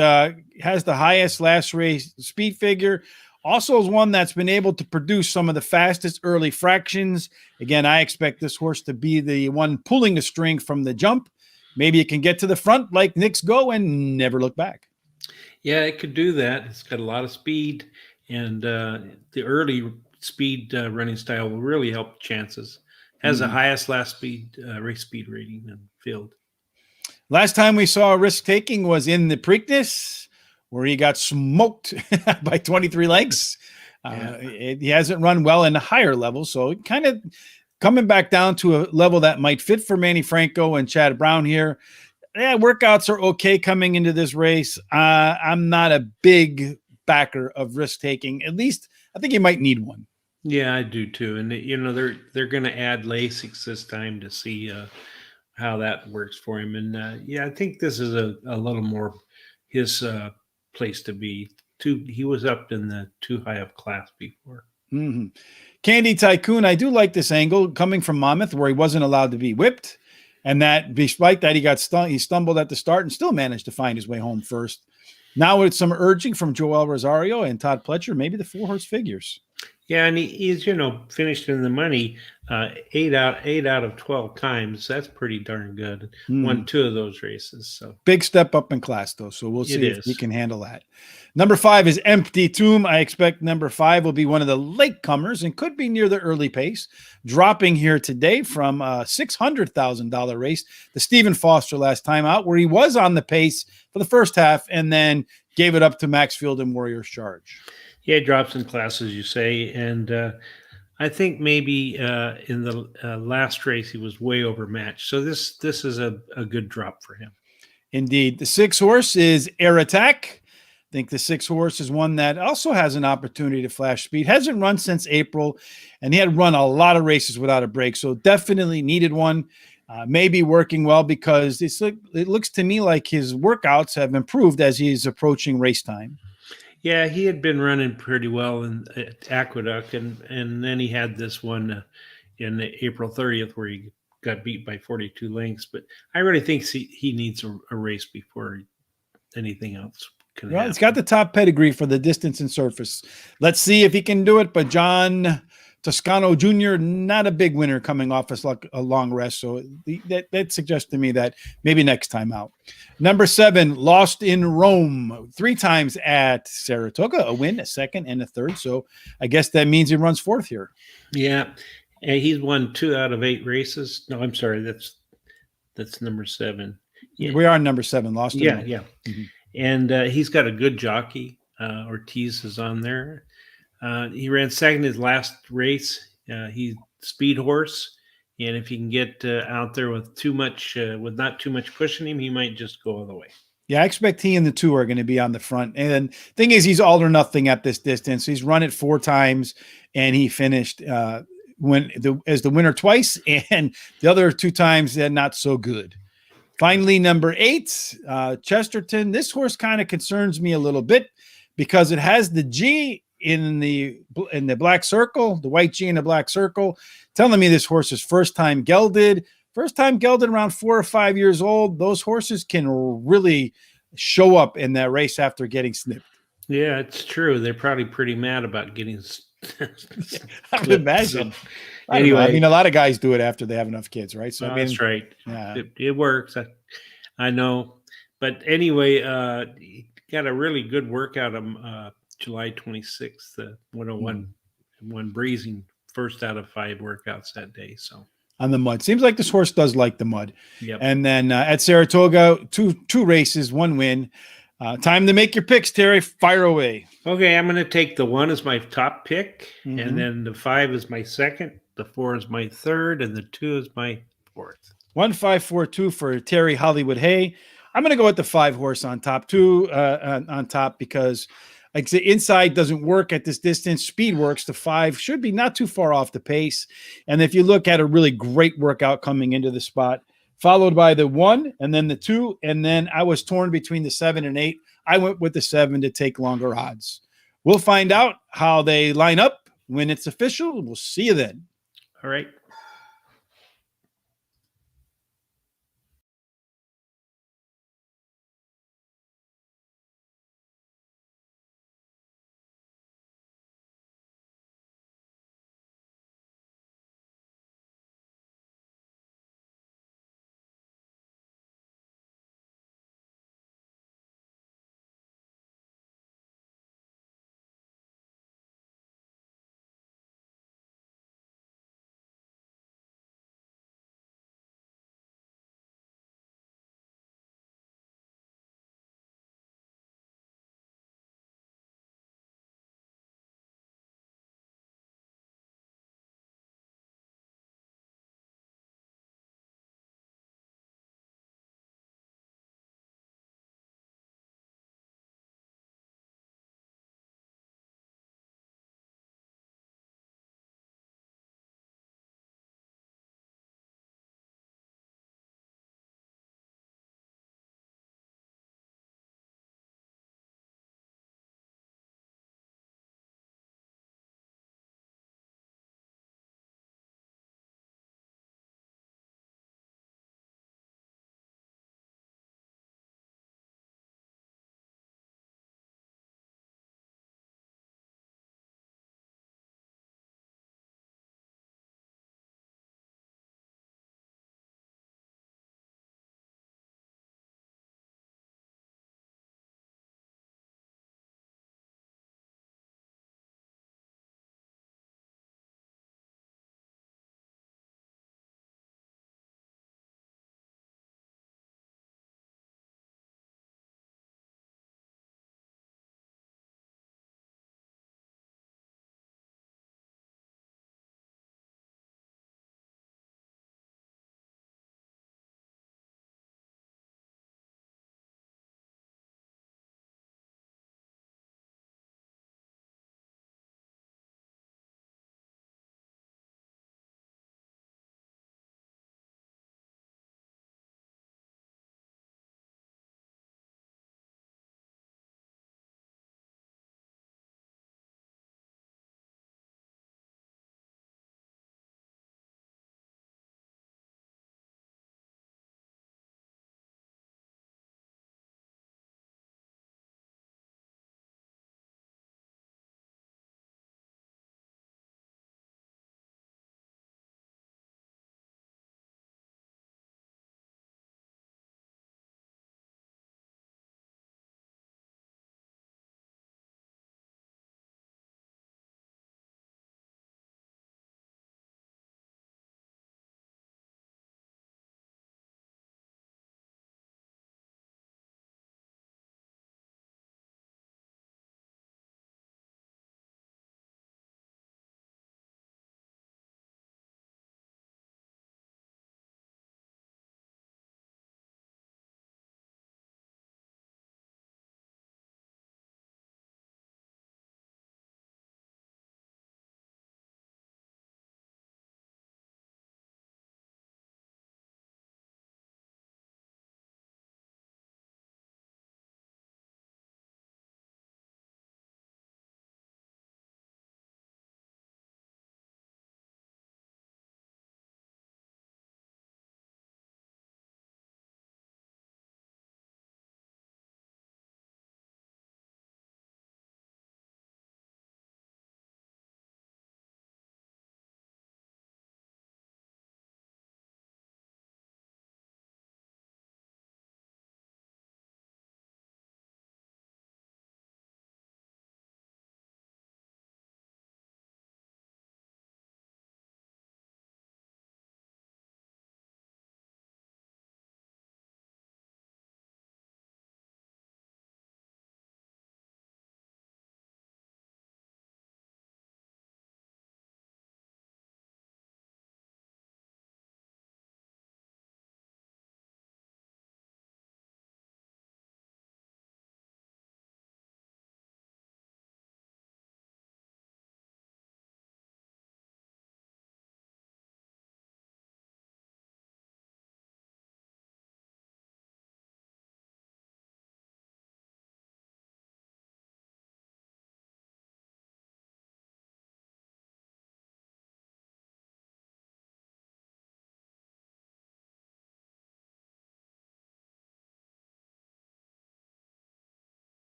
has the highest last race speed figure. Also is one that's been able to produce some of the fastest early fractions. Again, I expect this horse to be the one pulling the string from the jump. Maybe it can get to the front like Nick's Go and never look back. Yeah, it could do that. It's got a lot of speed, and the early speed running style will really help chances. Has the highest last speed race speed rating in the field. Last time we saw risk taking was in the Preakness, where he got smoked by 23 lengths. He hasn't run well in the higher levels, so kind of coming back down to a level that might fit for Manny Franco and Chad Brown here. Yeah, workouts are okay coming into this race. I'm not a big backer of risk taking. At least I think you might need one. Yeah, I do too. And they're going to add Lasix this time to see how that works for him. And I think this is a little more his place to be. He was up in the too high of class before. Mm-hmm. Candy Tycoon, I do like this angle coming from Monmouth, where he wasn't allowed to be whipped. And that, despite that, he stumbled at the start and still managed to find his way home first. Now with some urging from Joel Rosario and Todd Pletcher, maybe the 4-horse figures. Yeah, and he's finished in the money 8 out of 12 times. That's pretty darn good. Won 2 of those races. So big step up in class, though. So we'll see if he can handle that. Number 5 is Empty Tomb. I expect number 5 will be one of the latecomers and could be near the early pace. Dropping here today from a $600,000 race, the Stephen Foster last time out, where he was on the pace for the first half and then gave it up to Maxfield and Warriors Charge. Yeah, it drops in class, as you say. And I think maybe in the last race he was way overmatched. So this is a good drop for him. Indeed. The 6-horse is Air Attack. I think the 6-horse is one that also has an opportunity to flash speed. Hasn't run since April, and he had run a lot of races without a break, so definitely needed one. Maybe working well because it looks to me like his workouts have improved as he's approaching race time. Yeah, he had been running pretty well at Aqueduct, and then he had this one in April 30th where he got beat by 42 lengths. But I really think he needs a race before anything else. can Well, it's happen. got the top pedigree for the distance and surface. Let's see if he can do it. But John Toscano Jr., not a big winner coming off a long rest. So that suggests to me that maybe next time out. Number 7, Lost in Rome, 3 times at Saratoga, a win, a second, and a third. So I guess that means he runs 4th here. Yeah, and he's won 2 out of 8 races. No, I'm sorry, that's number 7. Yeah, Yeah, we are number 7, Lost in yeah, Rome. yeah. Mhm. And he's got a good jockey. Ortiz is on there. He ran second his last race. He's speed horse, and if he can get out there with not too much pushing him, he might just go all the way. Yeah, I expect he and the 2 are going to be on the front. And thing is, he's all or nothing at this distance. He's run it 4 times, and he finished as the winner twice, and the other 2 times not so good. Finally, number 8, Chesterton. This horse kind of concerns me a little bit because it has the G in the black circle, the white G in the black circle, telling me this horse is first time gelded around 4 or 5 years old. Those horses can really show up in that race after getting snipped. Yeah, it's true. They're probably pretty mad about getting I would clipped. imagine. So, I don't know. I anyway, mean, a lot of guys do it after they have enough kids, right? So, I mean, that's right. yeah. It works. I know. But anyway, he got a really good workout on July 26th, 101, one breezing, first out of 5 workouts that day. So On the mud. Seems like this horse does like the mud. Yep. And then at Saratoga, two races, 1 win. Time to make your picks, Terry. Fire away. Okay, I'm going to take the 1 as my top pick, Mhm. and then the 5 is my second, the 4 is my third, and the 2 is my fourth. 1-5-4-2 for Terry Hollywood Hay. I'm going to go with the 5 horse on top, 2 on top, because like I say, inside doesn't work at this distance. Speed works. The 5 should be not too far off the pace. And if you look at a really great workout coming into the spot, followed by the 1 and then the 2. And then I was torn between the 7 and 8. I went with the 7 to take longer odds. We'll find out how they line up when it's official. We'll see you then. All right.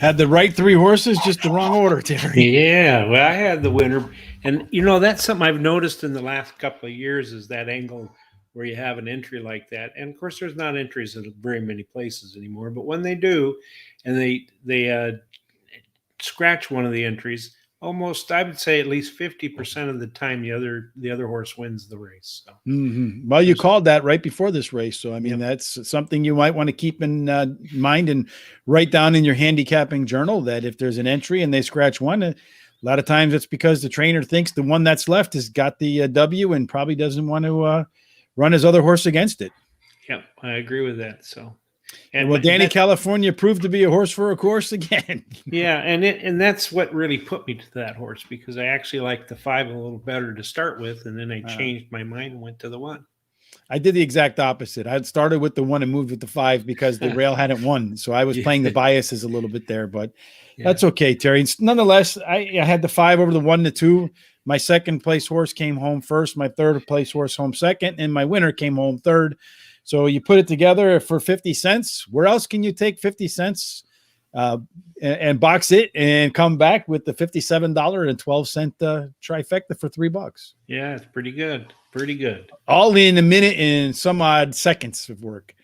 Had the right three horses, just the wrong order, Terry. Yeah, well, I had the winner, and that's something I've noticed in the last couple of years is that angle where you have an entry like that. And of course, there's not entries in very many places anymore, but when they do, and they scratch one of the entries, almost I would say at least 50% of the time the other horse wins the race. So Well, you there's called that right before this race. So, I mean, yep. that's something you might want to keep in mind and write down in your handicapping journal that if there's an entry and they scratch one, a lot of times it's because the trainer thinks the one that's left has got the W and probably doesn't want to run his other horse against it. Yep, I agree with that. So And well, Danny California proved to be a horse for a course again. yeah, and that's what really put me to that horse because I actually liked the 5 a little better to start with, and then I changed my mind and went to the 1. I did the exact opposite. I had started with the 1 and moved with the 5 because the rail hadn't won. So I was playing the biases a little bit there, but that's okay, Terry. Nonetheless, I had the 5 over the 1 to 2. My second place horse came home first. My third place horse home second, and my winner came home third. So you put it together for 50 cents. Where else can you take 50 cents and box it and come back with the $57.12 trifecta for $3? Yeah, it's pretty good. Pretty good. All in a minute and some odd seconds of work,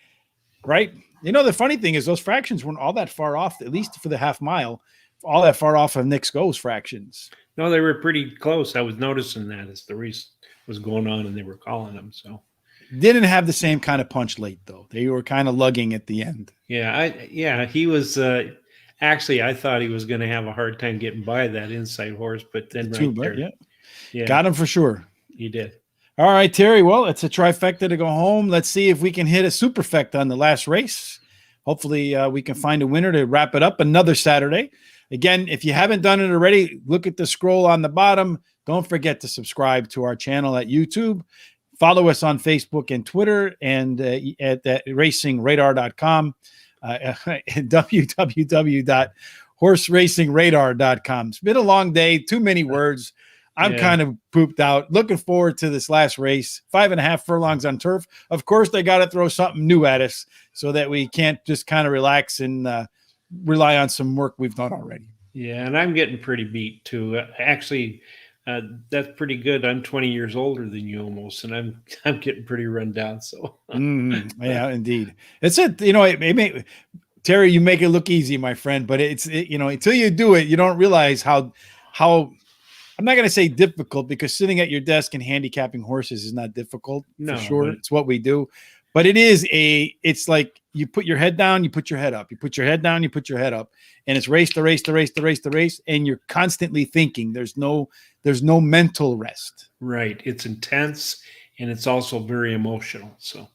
right? The funny thing is those fractions weren't all that far off, at least for the half mile, all that far off of Nick's Go's fractions. No, they were pretty close. I was noticing that as the race was going on and they were calling them. So didn't have the same kind of punch late though. They were kind of lugging at the end. Yeah, he was actually I thought he was going to have a hard time getting by that inside horse, but then yeah, got him for sure. He did. All right, Terry. Well, it's a trifecta to go home. Let's see if we can hit a superfecta on the last race. Hopefully, we can find a winner to wrap it up another Saturday. Again, if you haven't done it already, look at the scroll on the bottom. Don't forget to subscribe to our channel at YouTube. Follow us on Facebook and Twitter and at racingradar.com, www.horseracingradar.com. It's been a long day, too many words. I'm kind of pooped out. Looking forward to this last race. 5.5 furlongs on turf. Of course, they got to throw something new at us so that we can't just kind of relax and rely on some work we've done already. Yeah, and I'm getting pretty beat too. Actually, that's pretty good. I'm 20 years older than you almost, and I'm getting pretty run down. So yeah, indeed. It's Terry, you make it look easy, my friend, but until you do it, you don't realize how I'm not going to say difficult because sitting at your desk and handicapping horses is not difficult for sure. It's what we do, but it's like you put your head down, you put your head up, you put your head down, you put your head up, and it's race to race to race to race to race. And you're constantly thinking there's no mental rest. Right. It's intense and it's also very emotional. So,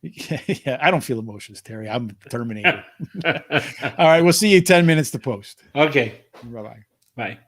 yeah, I don't feel emotions, Terry. I'm a Terminator. All right. We'll see you 10 minutes to post. Okay. Bye-bye. Bye.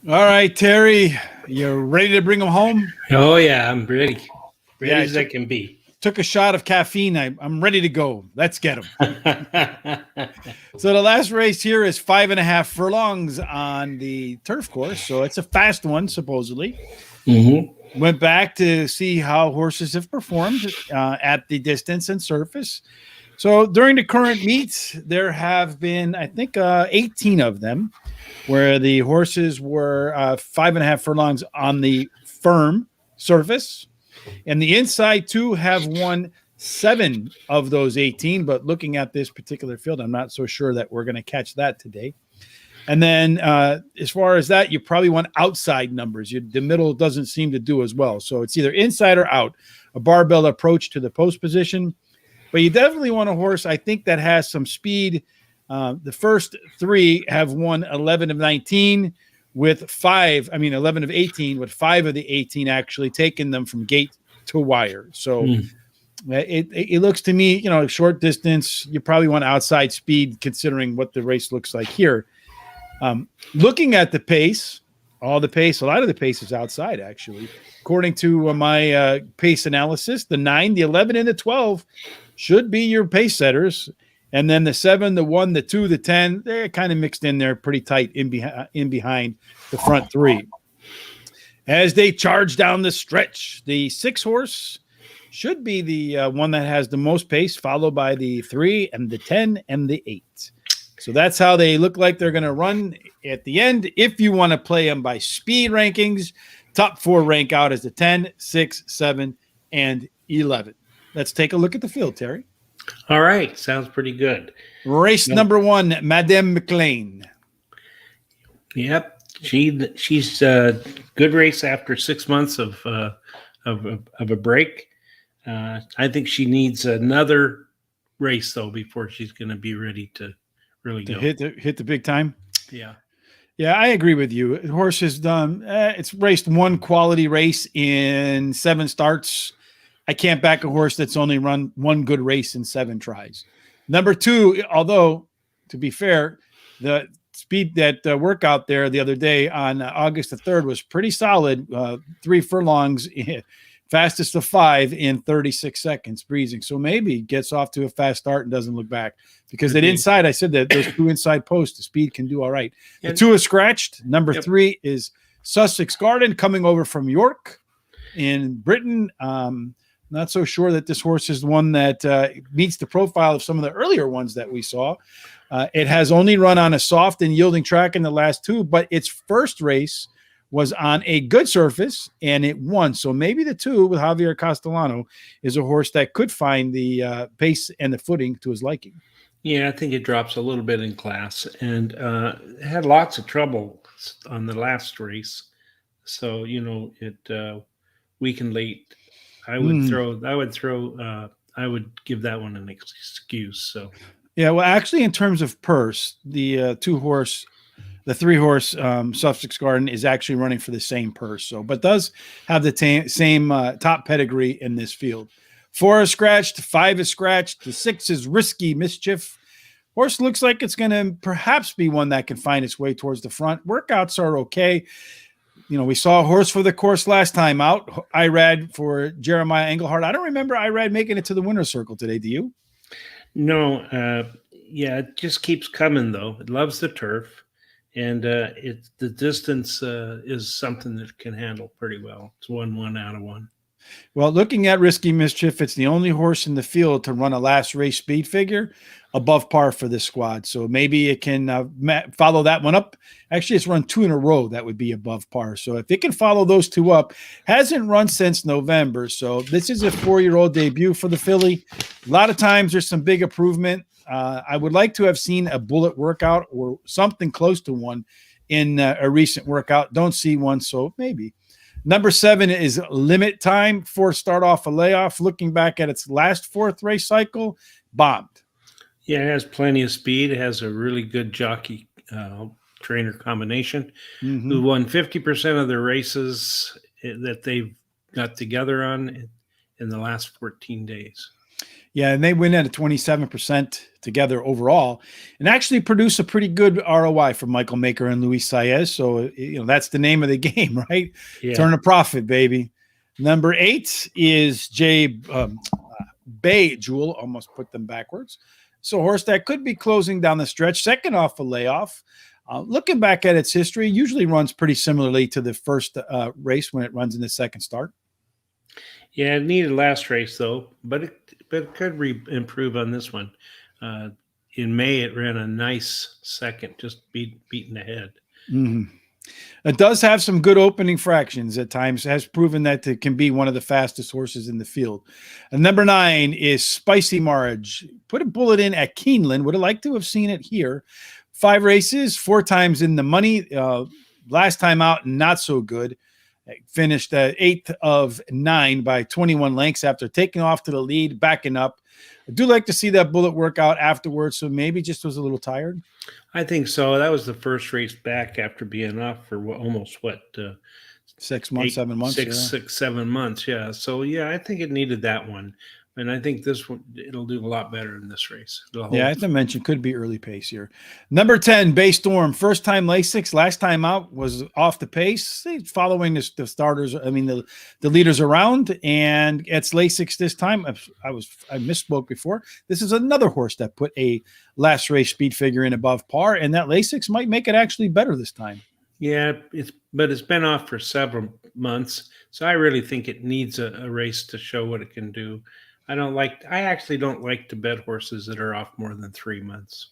All right, Terry, you ready to bring them home? Oh yeah, I'm ready. Yeah, Ready I as I can be. took a shot of caffeine. I'm ready to go. Let's get them. So the last race here is 5.5 furlongs on the turf course. So it's a fast one, supposedly. Went back to see how horses have performed at the distance and surface. So during the current meets, there have been, I think, 18 of them where the horses were 5.5 furlongs on the firm surface. And the inside two have won 7 of those 18. But looking at this particular field, I'm not so sure that we're going to catch that today. And then as far as that, you probably want outside numbers. The middle doesn't seem to do as well. So it's either inside or out, a barbell approach to the post position. But you definitely want a horse, I think, that has some speed. The first 3 have won 11 of 19 with 11 of 18, with 5 of the 18 actually taking them from gate to wire. So it looks to me, short distance, you probably want outside speed considering what the race looks like here. Looking at the pace, a lot of the pace is outside, actually. According to my pace analysis, the 9, the 11, and the 12 should be your pace setters. And then the 7, the 1, the 2, the 10, they're kind of mixed in there pretty tight in behind the front 3. As they charge down the stretch, the 6 horse should be the one that has the most pace, followed by the 3 and the 10 and the 8. So that's how they look like they're going to run at the end. If you want to play them by speed rankings, top 4 rank out as the 10, 6, 7, and 11. Let's take a look at the field, Terry. All right. Sounds pretty good. Race number 1, Madame McLean. Yep. She's a good race after 6 months of a break. I think she needs another race, though, before she's going to be ready to really go. Hit the big time. Yeah. Yeah, I agree with you. The horse has done, it's raced 1 quality race in 7 starts. I can't back a horse that's only run 1 good race in 7 tries. Number 2, although, to be fair, the speed that workout there the other day on August the 3rd was pretty solid. 3 furlongs, fastest of 5 in 36 seconds, breezing. So maybe gets off to a fast start and doesn't look back. Because that inside, I said that those 2 inside posts, the speed can do all right. The 2 is scratched. Number 3 is Sussex Garden coming over from York in Britain. Not so sure that this horse is one that meets the profile of some of the earlier ones that we saw. It has only run on a soft and yielding track in the last 2, but its first race was on a good surface and it won. So maybe the 2 with Javier Castellano is a horse that could find the pace and the footing to his liking. Yeah, I think it drops a little bit in class and had lots of trouble on the last race. So, it weakened late. I would give that one an excuse. So, yeah, well, actually, in terms of purse, the 3 horse Sussex Garden is actually running for the same purse. So, but does have the same top pedigree in this field. 4 is scratched, 5 is scratched, the 6 is Risky Mischief. Horse looks like it's going to perhaps be one that can find its way towards the front. Workouts are okay. We saw a horse for the course last time out, Irad for Jeremiah Engelhardt. I don't remember Irad making it to the winner's circle today. Do you? No. It just keeps coming, though. It loves the turf. And the distance is something that it can handle pretty well. It's 1 out of 1. Well, looking at Risky Mischief, it's the only horse in the field to run a last race speed figure above par for this squad. So maybe it can follow that one up. Actually, it's run 2 in a row that would be above par. So if it can follow those 2 up, hasn't run since November. So this is a 4-year-old debut for the filly. A lot of times there's some big improvement. I would like to have seen a bullet workout or something close to one in a recent workout. Don't see one, so maybe. Number 7 is Limit Time for start off a layoff. Looking back at its last 4th race cycle, bombed. Yeah, it has plenty of speed. It has a really good jockey trainer combination who won 50% of the races that they've got together on in the last 14 days. Yeah, and they win at a 27% together overall, and actually produce a pretty good ROI for Michael Maker and Luis Saez. So that's the name of the game, right? Yeah. Turn a profit, baby. Number 8 is Bay Jewel. Almost put them backwards. So horse that could be closing down the stretch, second off a layoff. Looking back at its history, usually runs pretty similarly to the first race when it runs in the second start. Yeah, it needed last race though, but it could improve on this one. Uh, in May, it ran a nice second, just beating ahead. Mm-hmm. It does have some good opening fractions at times, has proven that it can be one of the fastest horses in the field. And number 9 is Spicy Marge. Put a bullet in at Keeneland. Would have liked to have seen it here. 5 races, 4 times in the money. Last time out, not so good. Finished 8th of 9 by 21 lengths after taking off to the lead, backing up. I do like to see that bullet work out afterwards, so maybe just was a little tired. I think so. That was the first race back after being off for almost 6 months, 7 months. Yeah. 7 months. Yeah. So yeah, I think it needed that one, and I think this one it'll do a lot better in this race. Yeah, as I mentioned, could be early pace here. Number 10, Bay Storm. First time Lasix. Last time out was off the pace. Following the starters, I mean the leaders around, and it's Lasix this time. I misspoke before. This is another horse that put a last race speed figure in above par, and that Lasix might make it actually better this time. Yeah, it's been off for several months, so I really think it needs a race to show what it can do. I actually don't like to bet horses that are off more than 3 months.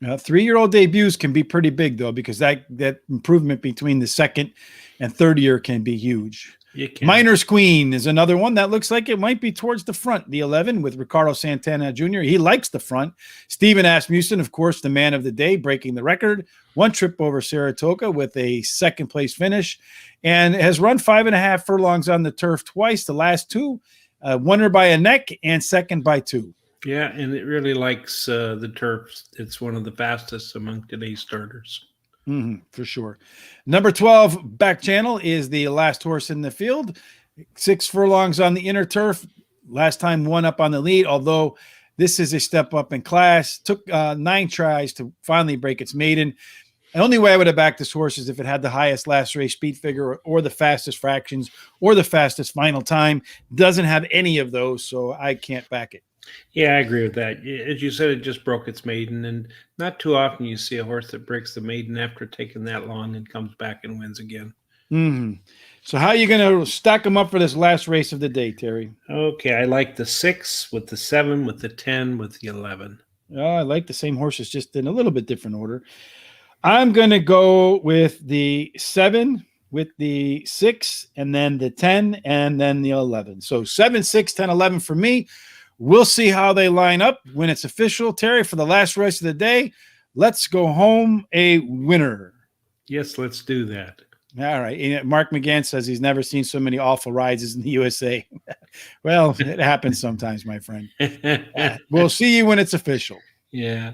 3-year-old debuts can be pretty big though, because that improvement between the second and third year can be huge. Miner's Queen is another one that looks like it might be towards the front. The 11 with Ricardo Santana Jr. He likes the front. Stephen Asmussen, of course, the man of the day, breaking the record. 1 trip over Saratoga with a second place finish, and has run 5.5 furlongs on the turf twice. The last 2, winner by a neck and second by 2. Yeah, and it really likes the turf. It's one of the fastest among today's starters. For sure. Number 12, Back Channel, is the last horse in the field. 6 furlongs on the inner turf. Last time 1 up on the lead, although this is a step up in class. Took 9 tries to finally break its maiden. The only way I would have backed this horse is if it had the highest last race speed figure or the fastest fractions or the fastest final time. Doesn't have any of those, so I can't back it. Yeah, I agree with that. As you said, it just broke its maiden, and not too often you see a horse that breaks the maiden after taking that long and comes back and wins again. So how are you going to stack them up for this last race of the day, Terry? Okay, I like the 6 with the 7 with the 10 with the 11. I like the same horses, just in a little bit different order. I'm going to go with the 7, with the 6, and then the 10, and then the 11. So 7, 6, 10, 11 for me. We'll see how they line up when it's official. Terry, for the last race of the day, let's go home a winner. Yes, let's do that. All right. Mark McGann says he's never seen so many awful rides in the USA. Well, it happens sometimes, my friend. We'll see you when it's official. Yeah.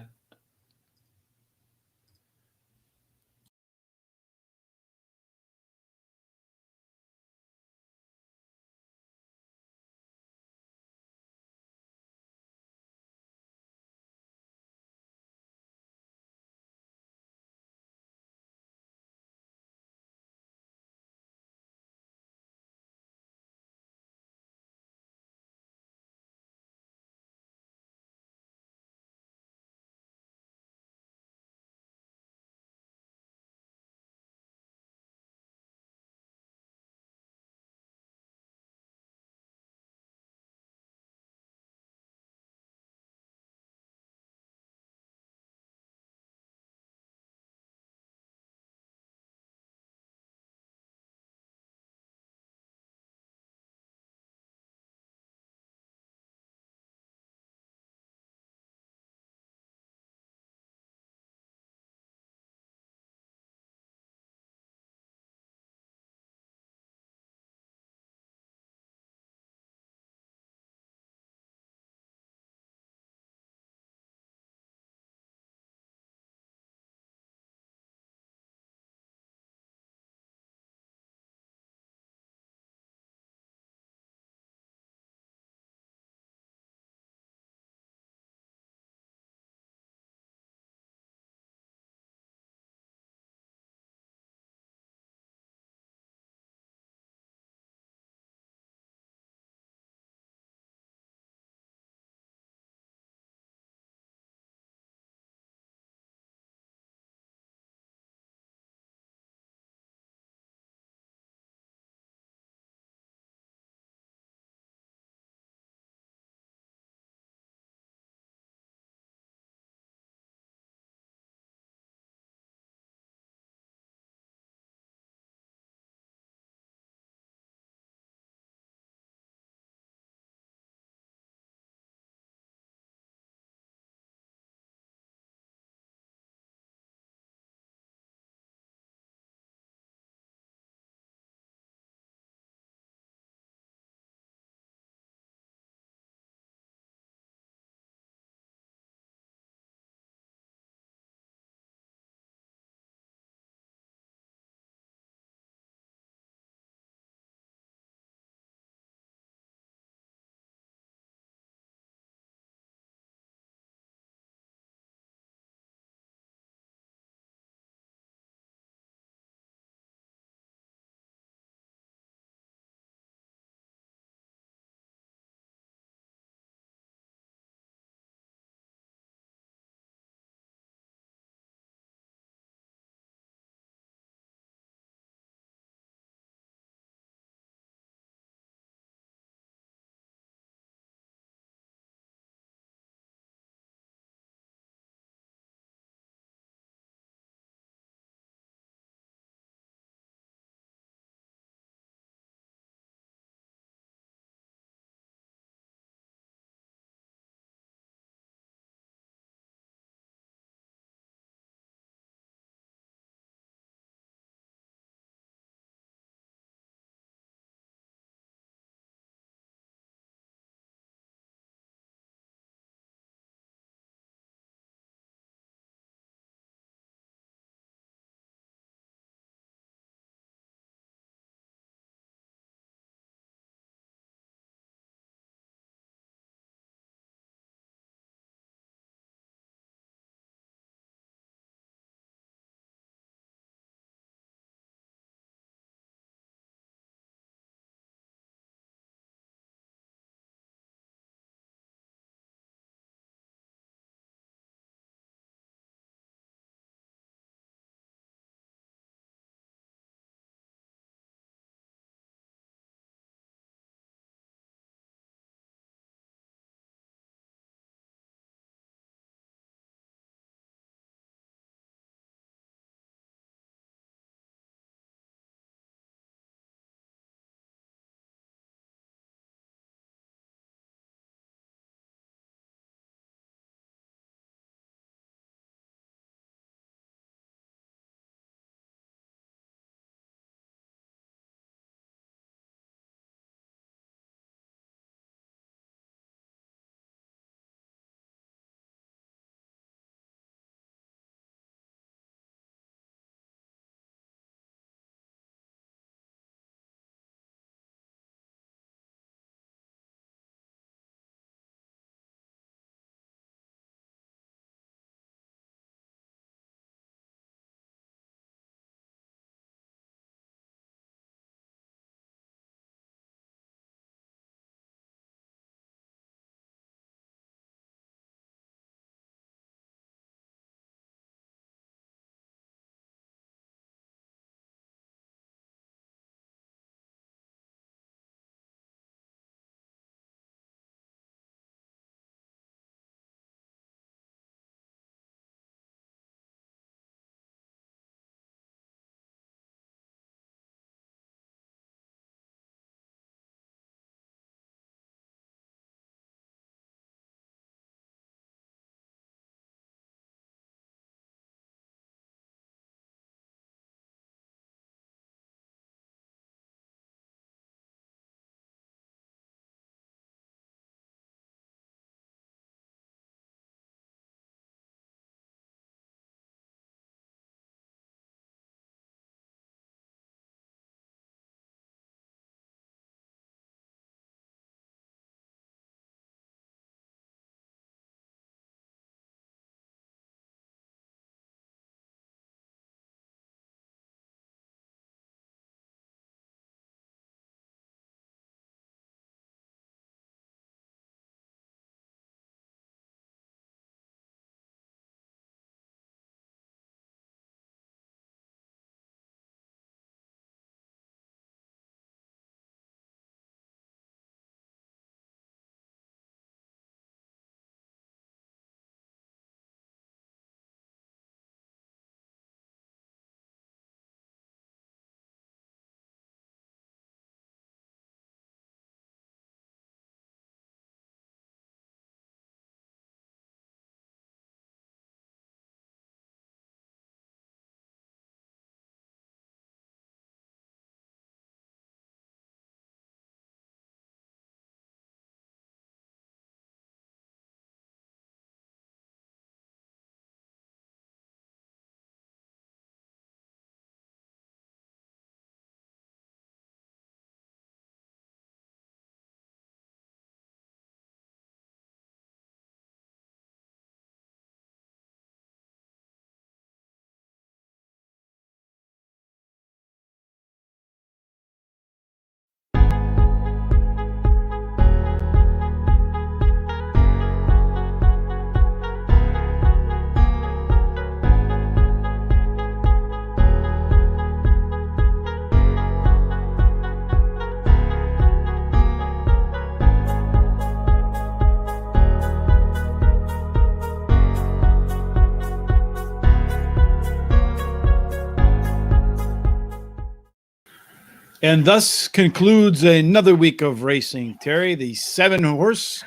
And thus concludes another week of racing, Terry. The 7-horse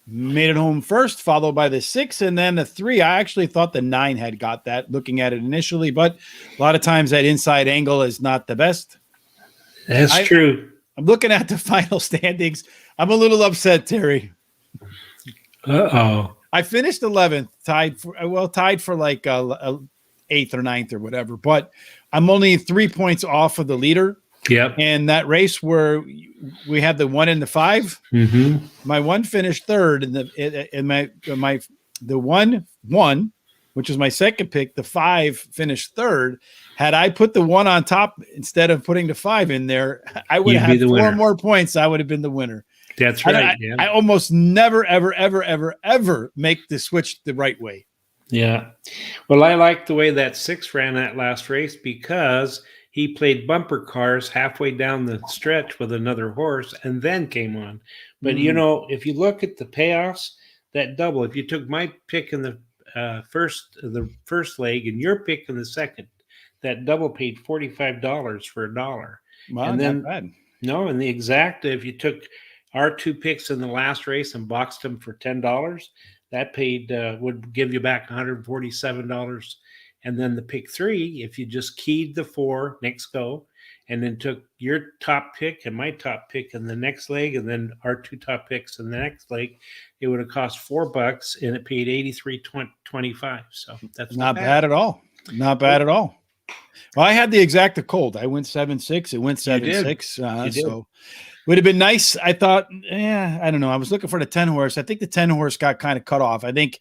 made it home first, followed by the 6, and then the 3. I actually thought the 9 had got that, looking at it initially, but a lot of times that inside angle is not the best. That's true. I'm looking at the final standings. I'm a little upset, Terry. Uh-oh. I finished 11th, tied for like 8th or 9th or whatever, but I'm only 3 points off of the leader. Yep. And that race where we had the 1 and the 5, my 1 finished 3rd, and the 1 won, which was my second pick. The 5 finished 3rd. Had I put the 1 on top instead of putting the 5 in there, I would have had 4 more points. I would have been the winner. That's right. I almost never, ever, ever, ever, ever make the switch the right way. Yeah. Well, I like the way that 6 ran that last race because he played bumper cars halfway down the stretch with another horse and then came on. But, you know, if you look at the payoffs, that double, if you took my pick in the first leg and your pick in the second, that double paid $45 for $1. Wow, and then, not bad. No, and the exact, if you took our 2 picks in the last race and boxed them for $10, that paid would give you back $147. And then the pick 3, if you just keyed the 4 next go, and then took your top pick and my top pick in the next leg, and then our 2 top picks in the next leg, it would have cost $4, and it paid $83.25. So that's not bad at all. Not bad at all. Well, I had the exact cold. I went 7-6. It went 7-6. So would have been nice. I thought, I don't know. I was looking for the 10-horse. I think the 10-horse got kind of cut off. I think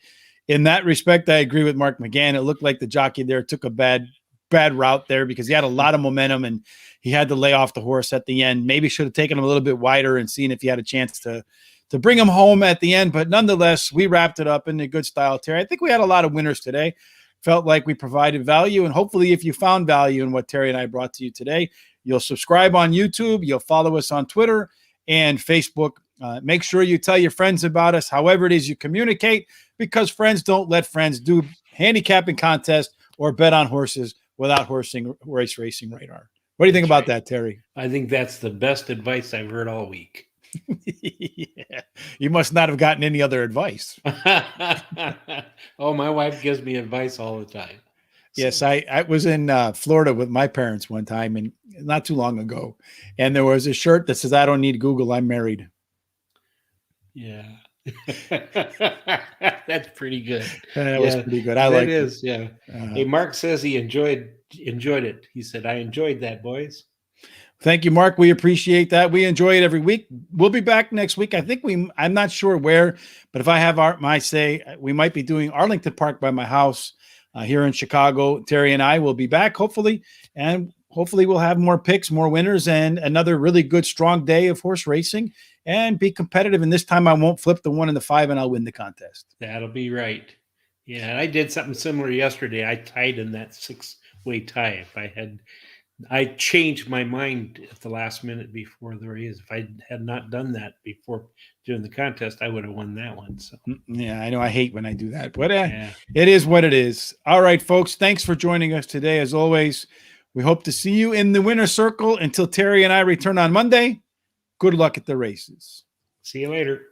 in that respect, I agree with Mark McGann. It looked like the jockey there took a bad route there because he had a lot of momentum and he had to lay off the horse at the end. Maybe should have taken him a little bit wider and seen if he had a chance to bring him home at the end. But nonetheless, we wrapped it up in a good style, Terry. I think we had a lot of winners today. Felt like we provided value. And hopefully if you found value in what Terry and I brought to you today, you'll subscribe on YouTube. You'll follow us on Twitter and Facebook. Make sure you tell your friends about us, however it is you communicate, because friends don't let friends do handicapping contests or bet on horses without race racing radar. What do you think about that, Terry? I think that's the best advice I've heard all week. Yeah. You must not have gotten any other advice. Oh, my wife gives me advice all the time. Yes, I was in Florida with my parents one time, and not too long ago, and there was a shirt that says, "I don't need Google, I'm married." Yeah. That's pretty good. That was pretty good. I like it. Yeah. Hey, Mark says he enjoyed it. He said, "I enjoyed that, boys." Thank you, Mark. We appreciate that. We enjoy it every week. We'll be back next week. I think I'm not sure where, but if I have my say, we might be doing Arlington Park by my house here in Chicago. Terry and I will be back, hopefully, and hopefully we'll have more picks, more winners, and another really good, strong day of horse racing and be competitive. And this time I won't flip the 1 and the 5 and I'll win the contest. That'll be right. Yeah, I did something similar yesterday. I tied in that 6-way tie. I changed my mind at the last minute before the race. If I had not done that before during the contest, I would have won that one. So yeah, I know I hate when I do that, but it is what it is. All right, folks, thanks for joining us today. As always, we hope to see you in the winner's circle until Terry and I return on Monday. Good luck at the races. See you later.